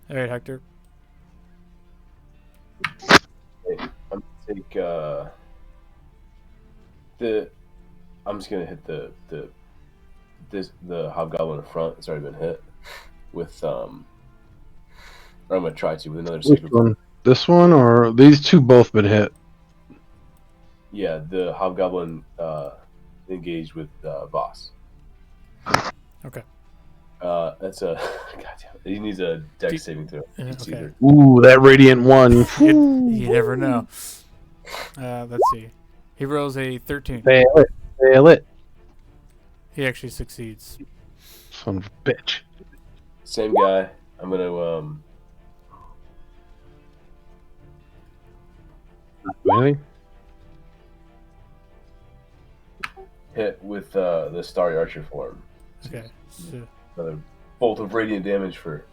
All right, Hector. I'm gonna take I'm just gonna hit the hobgoblin in front. It's already been hit with or I'm gonna try to with another Which secret. one? This one or these two both been hit? Yeah, the hobgoblin engaged with boss. Okay. That's a goddamn. He needs a dex saving throw. It's Okay. either- Ooh, that radiant one. You never know. Let's see. He rolls a 13. Fail it. Fail it. He actually succeeds. Son of a bitch. Same guy. I'm gonna Really? hit with the starry archer form. Okay. So Another bolt of radiant damage for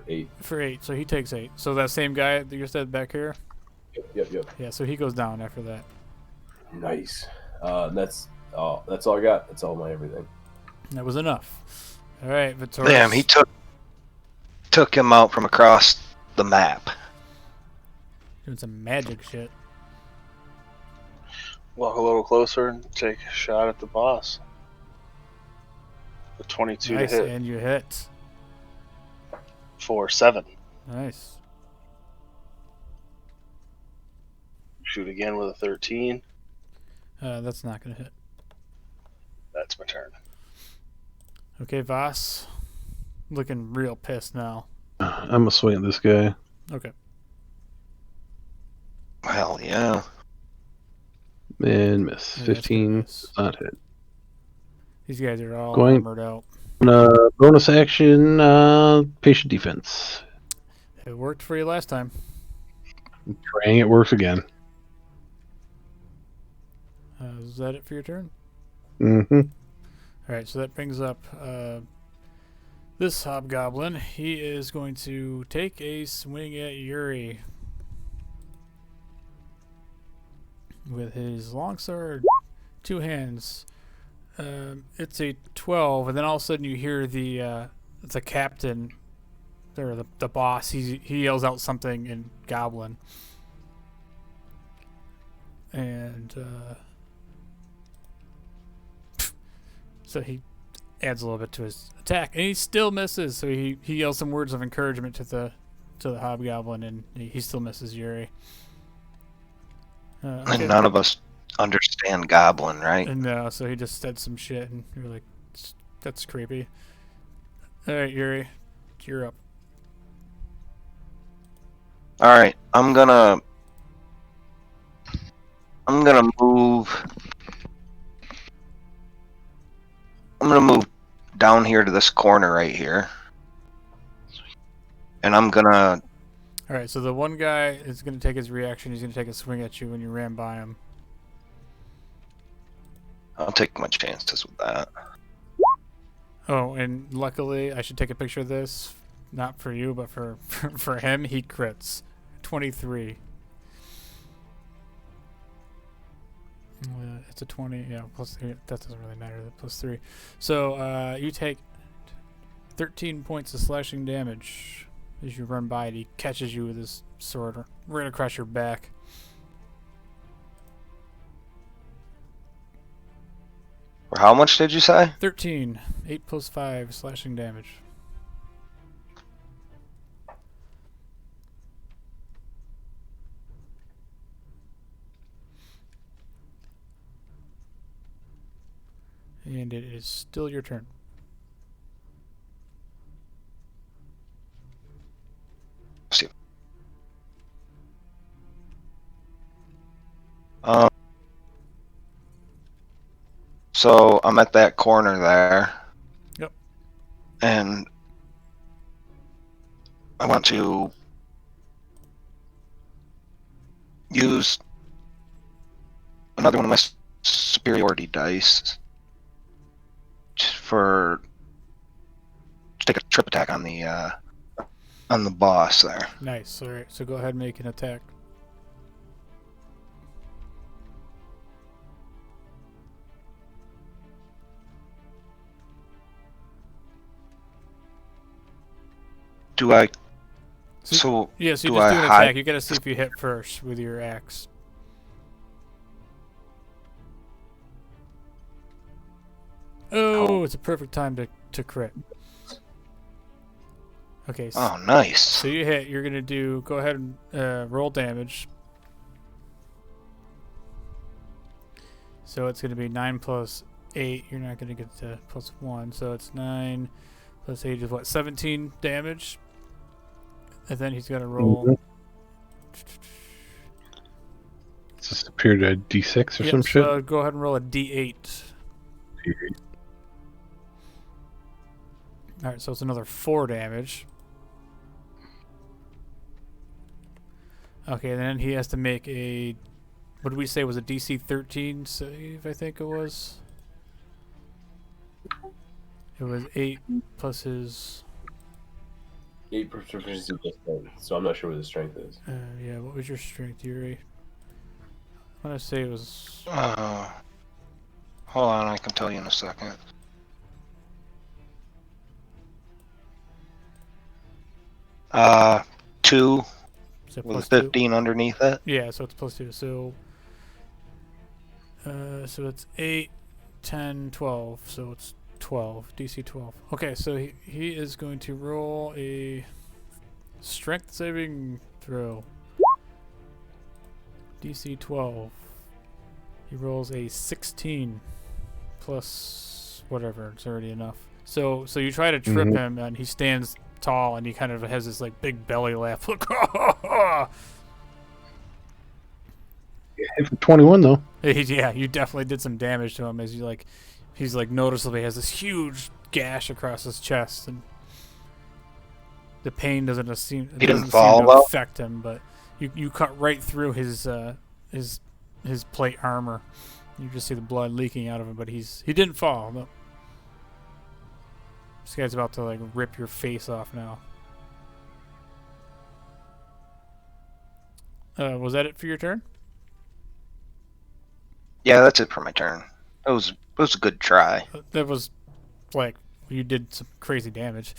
8. for 8, so he takes 8. So that same guy that you said back here? Yep. Yeah, so he goes down after that. Nice. That's all I got. That's all my everything. That was enough. All right, Victorious. Damn, he took him out from across the map. Doing some magic shit. Walk a little closer and take a shot at the boss. The 22 Nice, to hit and you hit. for 7. Nice. Shoot again with a 13. That's not going to hit. That's my turn. Okay, Voss. Looking real pissed now. I'm gonna swing at this guy. Okay. Hell yeah. And miss. Yeah, that's gonna 15 miss. does not hit. These guys are all Going- armored out. Bonus action, patient defense. It worked for you last time. Praying it works again. Is that it for your turn? Mm-hmm. All right, so that brings up this hobgoblin. He is going to take a swing at Yuri with his longsword, 2 hands. It's a 12, and then all of a sudden you hear the captain, or the boss. He yells out something in Goblin, and so he adds a little bit to his attack, and he still misses. So he yells some words of encouragement to the hobgoblin, and he still misses Yuri. Okay. And none of us understand Goblin, right? And so he just said some shit, and you're like, that's creepy. All right, Yuri, you're up. All right, I'm gonna move. I'm gonna move down here to this corner right here, and I'm gonna. All right, so the one guy is going to take his reaction. He's going to take a swing at you when you ran by him. I'll take my chances with that. Oh, and luckily, I should take a picture of this. Not for you, but for him. He crits. 23. It's a 20. Yeah, plus 3. That doesn't really matter. Plus 3. So you take 13 points of slashing damage as you run by it. He catches you with his sword right across your back. How much did you say? 13. 8 plus 5 slashing damage. And it is still your turn. See. So I'm at that corner there. Yep. And I want to use another one of my superiority dice to take a trip attack on the boss there. Nice. All right. So go ahead and make an attack. Do I? So you do just do I an hide? attack. You gotta see if you hit first with your axe. Oh, it's a perfect time to crit. Okay. Oh, nice. So you hit. You're gonna go ahead and roll damage. So it's gonna be 9 plus 8. You're not gonna get to plus 1. So it's 9 plus 8 is what? 17 damage. And then he's gonna roll. Mhm. It's a superior to D6 or Yep, some shit. so go ahead and roll a D8. Alright, so it's another 4 damage. Okay, and then he has to make a... What did we say was a DC 13 save, I think it was? It was 8 plus his... 8 proficiency plus 10, so I'm not sure what the strength is. yeah, what was your strength, Yuri? I want to say it was... Hold on, I can tell you in a second. Two is it with a plus 2? 15 underneath it. Yeah, so it's plus 2. So it's 8, 10, 12. So it's 12. DC 12. Okay, so he is going to roll a strength saving throw. DC 12. He rolls a 16 plus whatever. It's already enough. So you try to trip him, and he stands tall, and he kind of has this like big belly laugh. Hit for 21 though. Yeah, you definitely did some damage to him as he's like noticeably has this huge gash across his chest, and the pain doesn't seem fall to well? affect him, but you cut right through his plate armor. You just see the blood leaking out of him, but he didn't fall. No. This guy's about to like rip your face off now. Was that it for your turn? Yeah, that's it for my turn. It was a good try. That was like you did some crazy damage.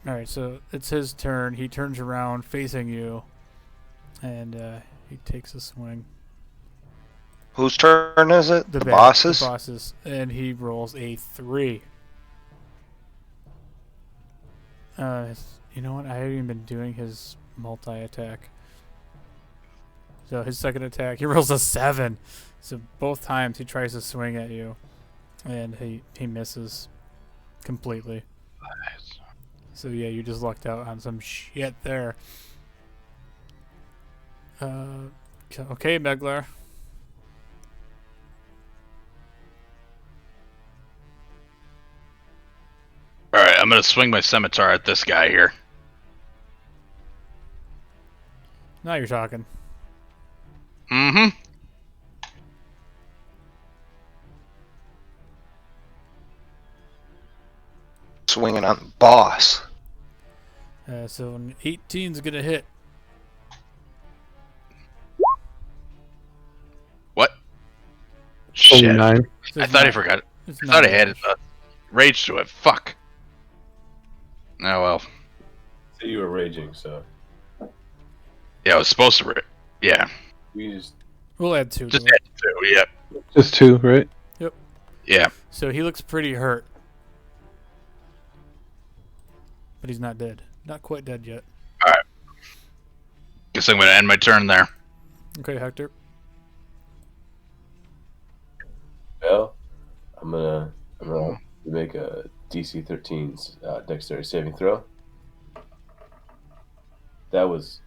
All right, so it's his turn. He turns around facing you, and he takes a swing. Whose turn is it? The The boss's? bosses, and he rolls a 3. You know what? I haven't even been doing his multi-attack. So his second attack, he rolls a 7. So both times he tries to swing at you, and he misses completely. So yeah, you just lucked out on some shit there. Okay, Meglar. All right, I'm gonna swing my scimitar at this guy here. Now you're talking. Mm-hmm. Swinging on the boss. So an 18's gonna hit. What? Only Shit. 9. So I it's thought I not- forgot. it's I not thought I had damage. rage to it. Fuck. Oh well. So you were raging, so Yeah, I was supposed to. Yeah. we just We'll add 2 Just to it. had to. Yeah. Just 2, right? Yeah. So he looks pretty hurt. But he's not dead. Not quite dead yet. Guess I'm gonna end my turn there. Okay, Hector. well. I'm gonna make a DC 13's dexterity saving throw. That was.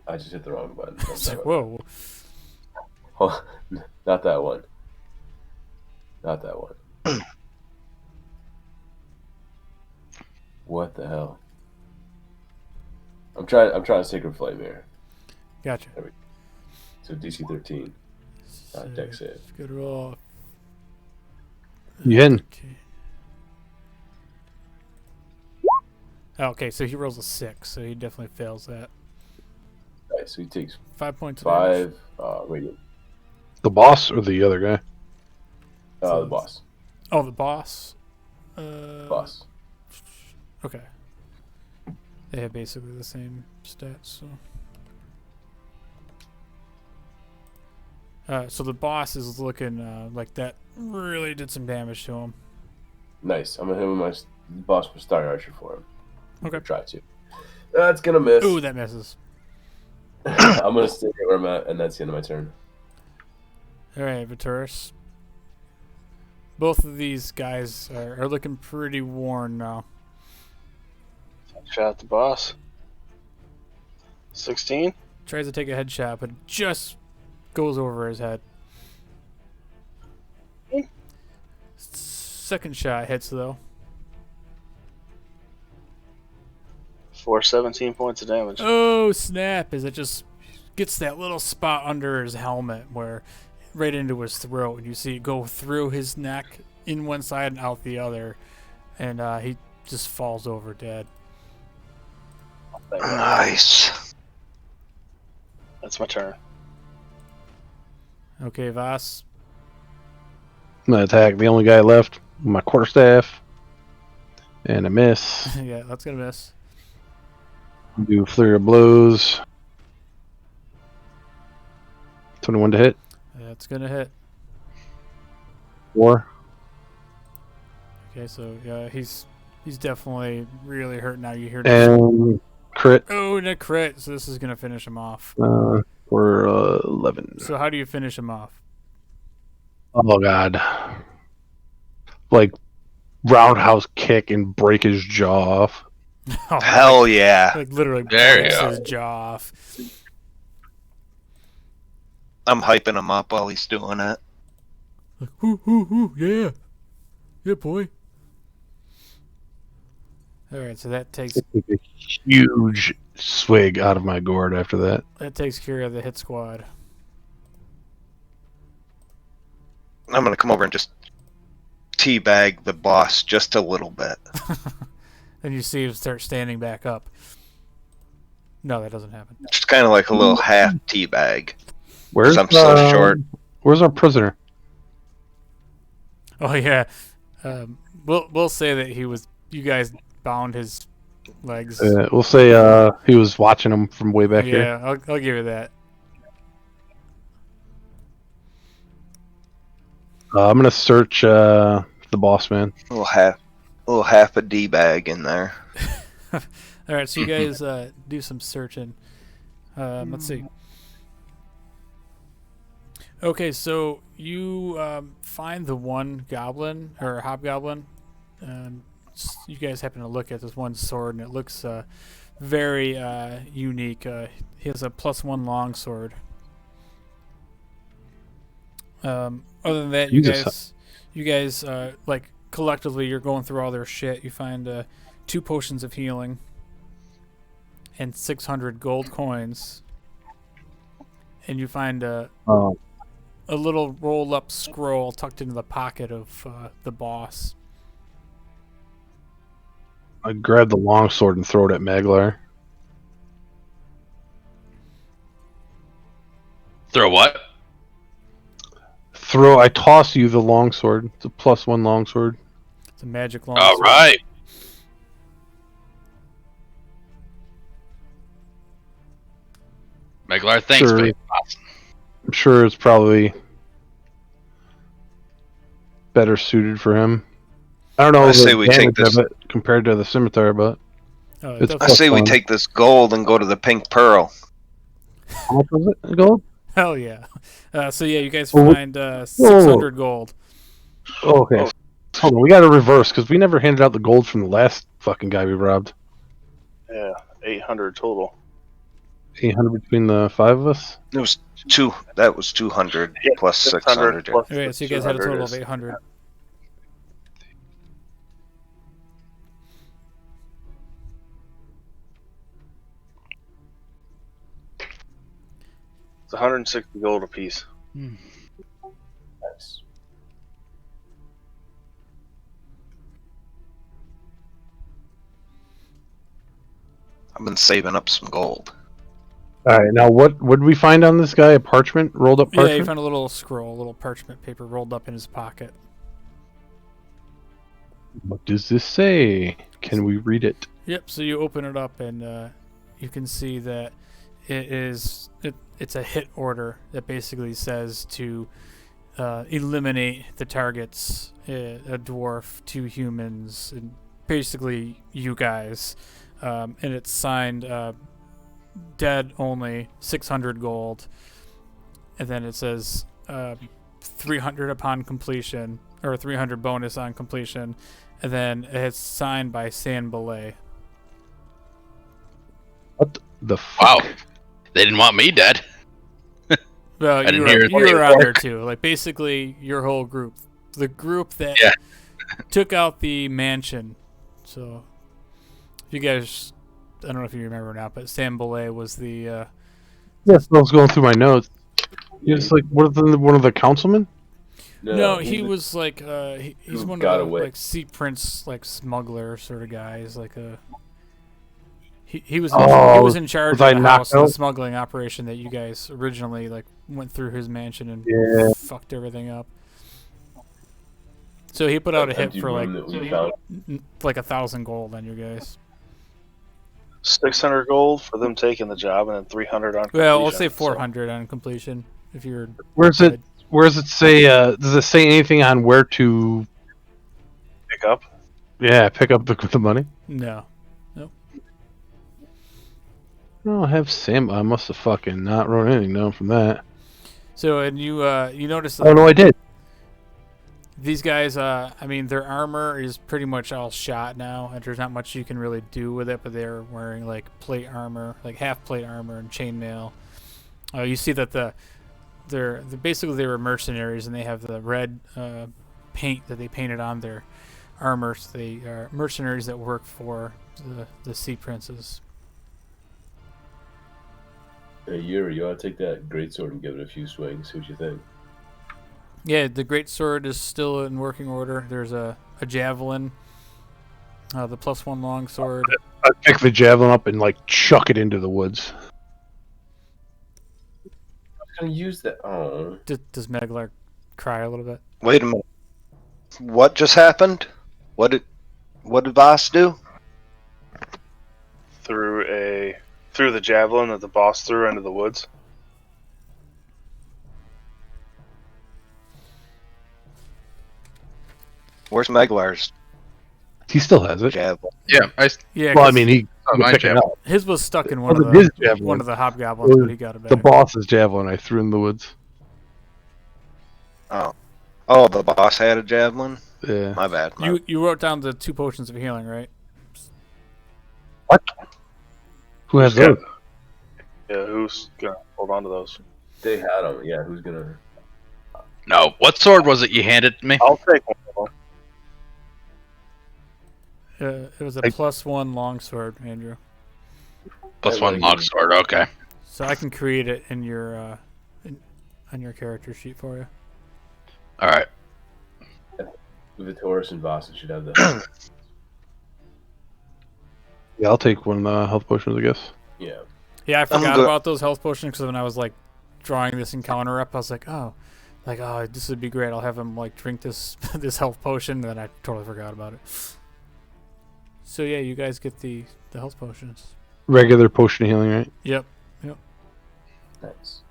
I just hit the wrong button. It's like, whoa. Oh, not that one. Not that one. What the hell? I'm trying to Sacred Flame here. Gotcha. So DC 13. Dex save. Good roll. You in? Okay. Okay, so he rolls a 6, so he definitely fails that. Right, so he takes 5 points of damage. 5 radiant. The boss or the other guy? The boss. Oh, the boss? Boss. Okay. They have basically the same stats, so. So the boss is looking like that really did some damage to him. Nice. I'm gonna hit with my boss with Star Archer for him. Okay. Try to. That's gonna miss. Ooh, that misses. I'm gonna stay where I'm at, and that's the end of my turn. Alright, Taurus. Both of these guys are looking pretty worn now. Shot at the boss. 16. Tries to take a headshot, but it just goes over his head. Second shot hits, though. For 17 points of damage. Oh, snap. As it just gets that little spot under his helmet where right into his throat, and you see it go through his neck in one side and out the other, and he just falls over dead. Nice. That's my turn. Okay, Voss. I'm gonna attack the only guy left with my quarterstaff. And a miss. Yeah, that's gonna miss. Do flurry of blows. 21 to hit. That's gonna hit. 4. Okay, so yeah, he's definitely really hurt now. You hear And crit oh, and a crit. So this is gonna finish him off. for 11. So how do you finish him off? Oh god. Like roundhouse kick and break his jaw off. Oh, Hell yeah. like literally There you breaks go. his jaw off. I'm hyping him up while he's doing it. Like, ooh, yeah. Yeah, boy. Alright, so that takes Take a huge swig out of my gourd after that. care of the hit squad. I'm gonna come over and just teabag the boss just a little bit. Then you see him start standing back up. No, that doesn't happen. Just kind of like a little half teabag. Where's I'm so short. Where's our prisoner? Oh yeah. We'll say that you guys bound his legs. We'll say he was watching him from way back here. Yeah, I'll give you that. I'm gonna search the boss man. A little half a D-bag in there. All right, so you guys do some searching. Let's see. Okay, so you find the one goblin or hobgoblin. You guys happen to look at this one sword, and it looks very unique. He has a +1 long sword. Other than that, you guys like collectively, you're going through all their shit. You find 2 potions of healing and 600 gold coins, and you find a little rolled up scroll tucked into the pocket of the boss. I grab the longsword and throw it at Maglar. Throw what? I toss you the longsword. It's a +1 longsword. It's a magic long All sword. right. Meglar, thanks, Sure. babe. I'm sure it's probably better suited for him. I don't know I the say we take damage of this- it compared to the scimitar, but Oh, It's it I does- say we +1. take this gold and go to the Pink Pearl. how much was it? Gold? hell yeah. So yeah, you guys Well, find 600 gold. Oh, okay. Hold on, we got to reverse because we never handed out the gold from the last fucking guy we robbed. Yeah, 800 total. 800 between the 5 of us. It was that was 200 Yeah, plus 600. plus All right, so you guys had a 200 total of is- 800. It's 160 gold apiece. Nice. I've been saving up some gold. All right, now what did we find on this guy? A parchment, rolled up Yeah, parchment. you found a little scroll, a little parchment paper rolled up in his pocket. What does this say? Can we read it? Yep. So you open it up, and you can see that it's a hit order that basically says to eliminate the targets: a dwarf, 2 humans, and basically you guys. And it's signed dead only, 600 gold, and then it says 300 upon completion, or 300 bonus on completion, and then it's signed by San Belay. What the fuck? Wow. They didn't want me dead. Well, didn't you hear were, it. you were on there too. Like basically your whole group, the group that Yeah. took out the mansion. So, if you guys, I don't know if you remember or not, but Sam Belay was the. Yes, I was going through my notes. He's like one of the councilmen. No, he was like he's who one got of the away. like sea prince like smuggler sort of guys. Like a he was Oh, he was in charge was of I the knocked house and the out? smuggling operation that you guys originally like went through his mansion and Yeah. fucked everything up. So he put out a hit Empty for like room that we found. like 1,000 gold on you guys. 600 gold for them taking the job, and then 300 on. Well, I'll completion, say so- 400 on completion if you're. Where's it? Where does it say? Does it say anything on where to? Pick up. Yeah, pick up the money. No. Oh, I have Sam. I must have fucking not wrote anything down from that. So and you notice Oh no, I did. These guys, I mean, their armor is pretty much all shot now, and there's not much you can really do with it. But they're wearing like plate armor, like half plate armor and chainmail. You see that they're basically they were mercenaries, and they have the red paint that they painted on their armor. So they are mercenaries that work for the Sea Princes. Hey, Yuri, you ought to take that greatsword and give it a few swings. See what you think. Yeah, the great sword is still in working order. There's a javelin, the +1 longsword. I'd pick the javelin up and like chuck it into the woods. I was gonna use that. Oh, Does Meglar cry a little bit? Wait a minute. What just happened? What did Voss do? Threw the javelin that the boss threw into the woods. Where's Meglar's He still has it. javelin? Yeah, Yeah, Well, I 'cause mean, he my picked it javelin. up. his was stuck in one Well, of his the javelin. one of the hobgoblins, but he got it back. The boss's javelin I threw in the woods. Oh, the boss had a javelin? Yeah. My bad. You wrote down the 2 potions of healing, right? What? Who has Who's those? Yeah, who's gonna hold on to those? they had them. Yeah, who's gonna? No, what sword was it you handed to me? I'll take one of them. It was a Like- +1 longsword, Andrew. +1 longsword. Okay. So I can create it in your on your character sheet for you. All right. With the Taurus and Voss should have the. Yeah, I'll take one health potions, I guess. Yeah. Yeah, I forgot good. about those health potions because when I was like drawing this encounter up, I was like, oh, this would be great. I'll have him like drink this this health potion. And then I totally forgot about it. So yeah, you guys get the health potions. Regular potion of healing, right? Yep. Nice.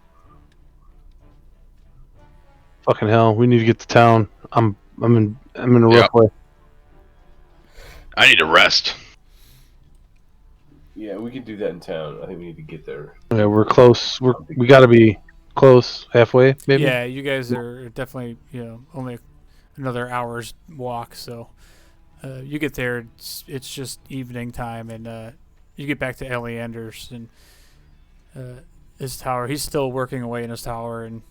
Fucking hell, we need to get to town. I'm in a rough Yep. way. I need to rest. Yeah, we could do that in town. I think we need to get there. Yeah, we're close. We got to be close, halfway, maybe. Yeah, you guys are definitely only another hour's walk. So you get there, it's just evening time, and you get back to Eliander's and his tower. He's still working away in his tower, and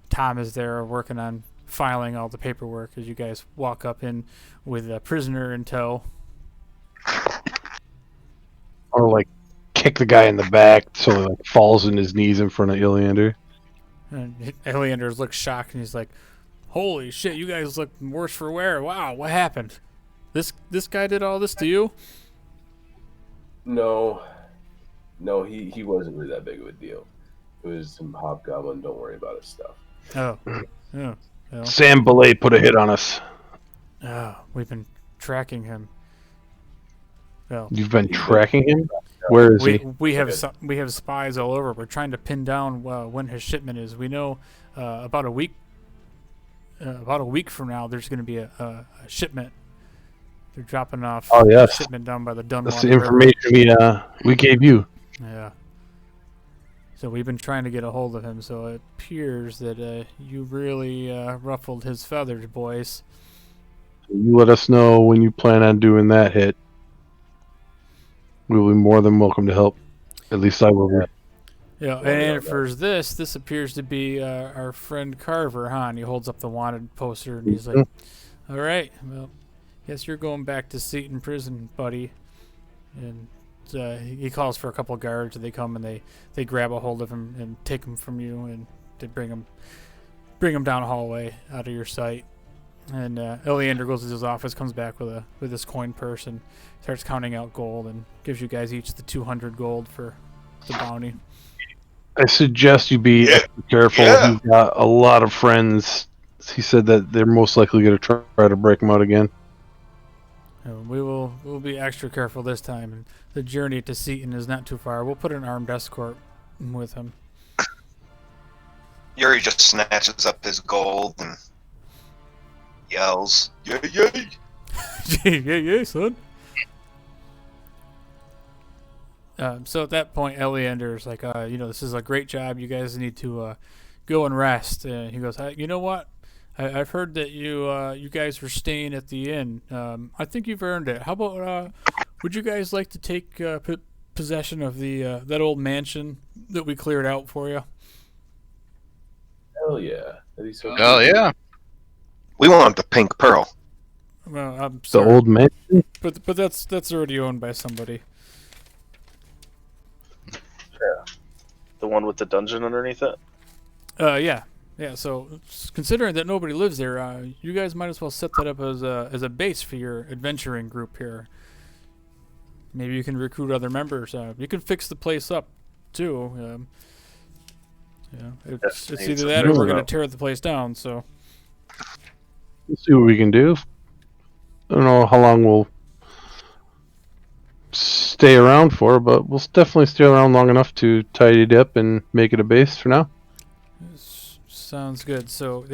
Tom is there working on filing all the paperwork as you guys walk up in with a prisoner in tow. Or like kick the guy in the back so he like falls in his knees in front of Eliander. And Eliander looks shocked, and he's like, "Holy shit! You guys look worse for wear. Wow, what happened? This guy did all this to you?" No, he wasn't really that big of a deal. It was some hobgoblin. Don't worry about his stuff. Oh, yeah. Well, Sam Belay put a hit on us. we've been tracking him. Well, You've been tracking him? Where is he? we have we have spies all over. We're trying to pin down when his shipment is. We know about a week from now there's going to be a shipment. They're dropping off Oh, yes. a shipment down by the Dunwall That's the River. information we gave you. Yeah. So we've been trying to get a hold of him. So it appears that you really ruffled his feathers, boys. You let us know when you plan on doing that hit. We will be more than welcome to help. At least I will be. Yeah, and for this appears to be our friend Carver, huh? And he holds up the wanted poster, and he's like, "All right, well, guess you're going back to Seaton Prison, buddy." And he calls for a couple of guards, and they come and they grab a hold of him and take him from you, and they bring him down a hallway out of your sight. And Eliander goes to his office, comes back with his coin purse, and starts counting out gold, and gives you guys each the 200 gold for the bounty. I suggest you be extra careful. Yeah. He's got a lot of friends. He said that they're most likely going to try to break him out again. We'll be extra careful this time. And the journey to Seaton is not too far. We'll put an armed escort with him. Yuri just snatches up his gold and yells, "Yay, yay!" yeah, son. So at that point, Eliander's like, this is a great job. You guys need to go and rest. And he goes, you know what? I've heard that you guys were staying at the inn. I think you've earned it. How about would you guys like to take possession of the that old mansion that we cleared out for you? Hell yeah. That'd be so Hell cool. yeah. We want the pink pearl. Well, I'm The sorry, old man. but that's already owned by somebody. The one with the dungeon underneath it. Yeah. So considering that nobody lives there, you guys might as well set that up as a base for your adventuring group here. Maybe you can recruit other members. You can fix the place up too. It's either that or we're gonna tear the place down. So Let's see what we can do. I don't know how long we'll stay around for, but we'll definitely stay around long enough to tidy it up and make it a base for now. sounds good. So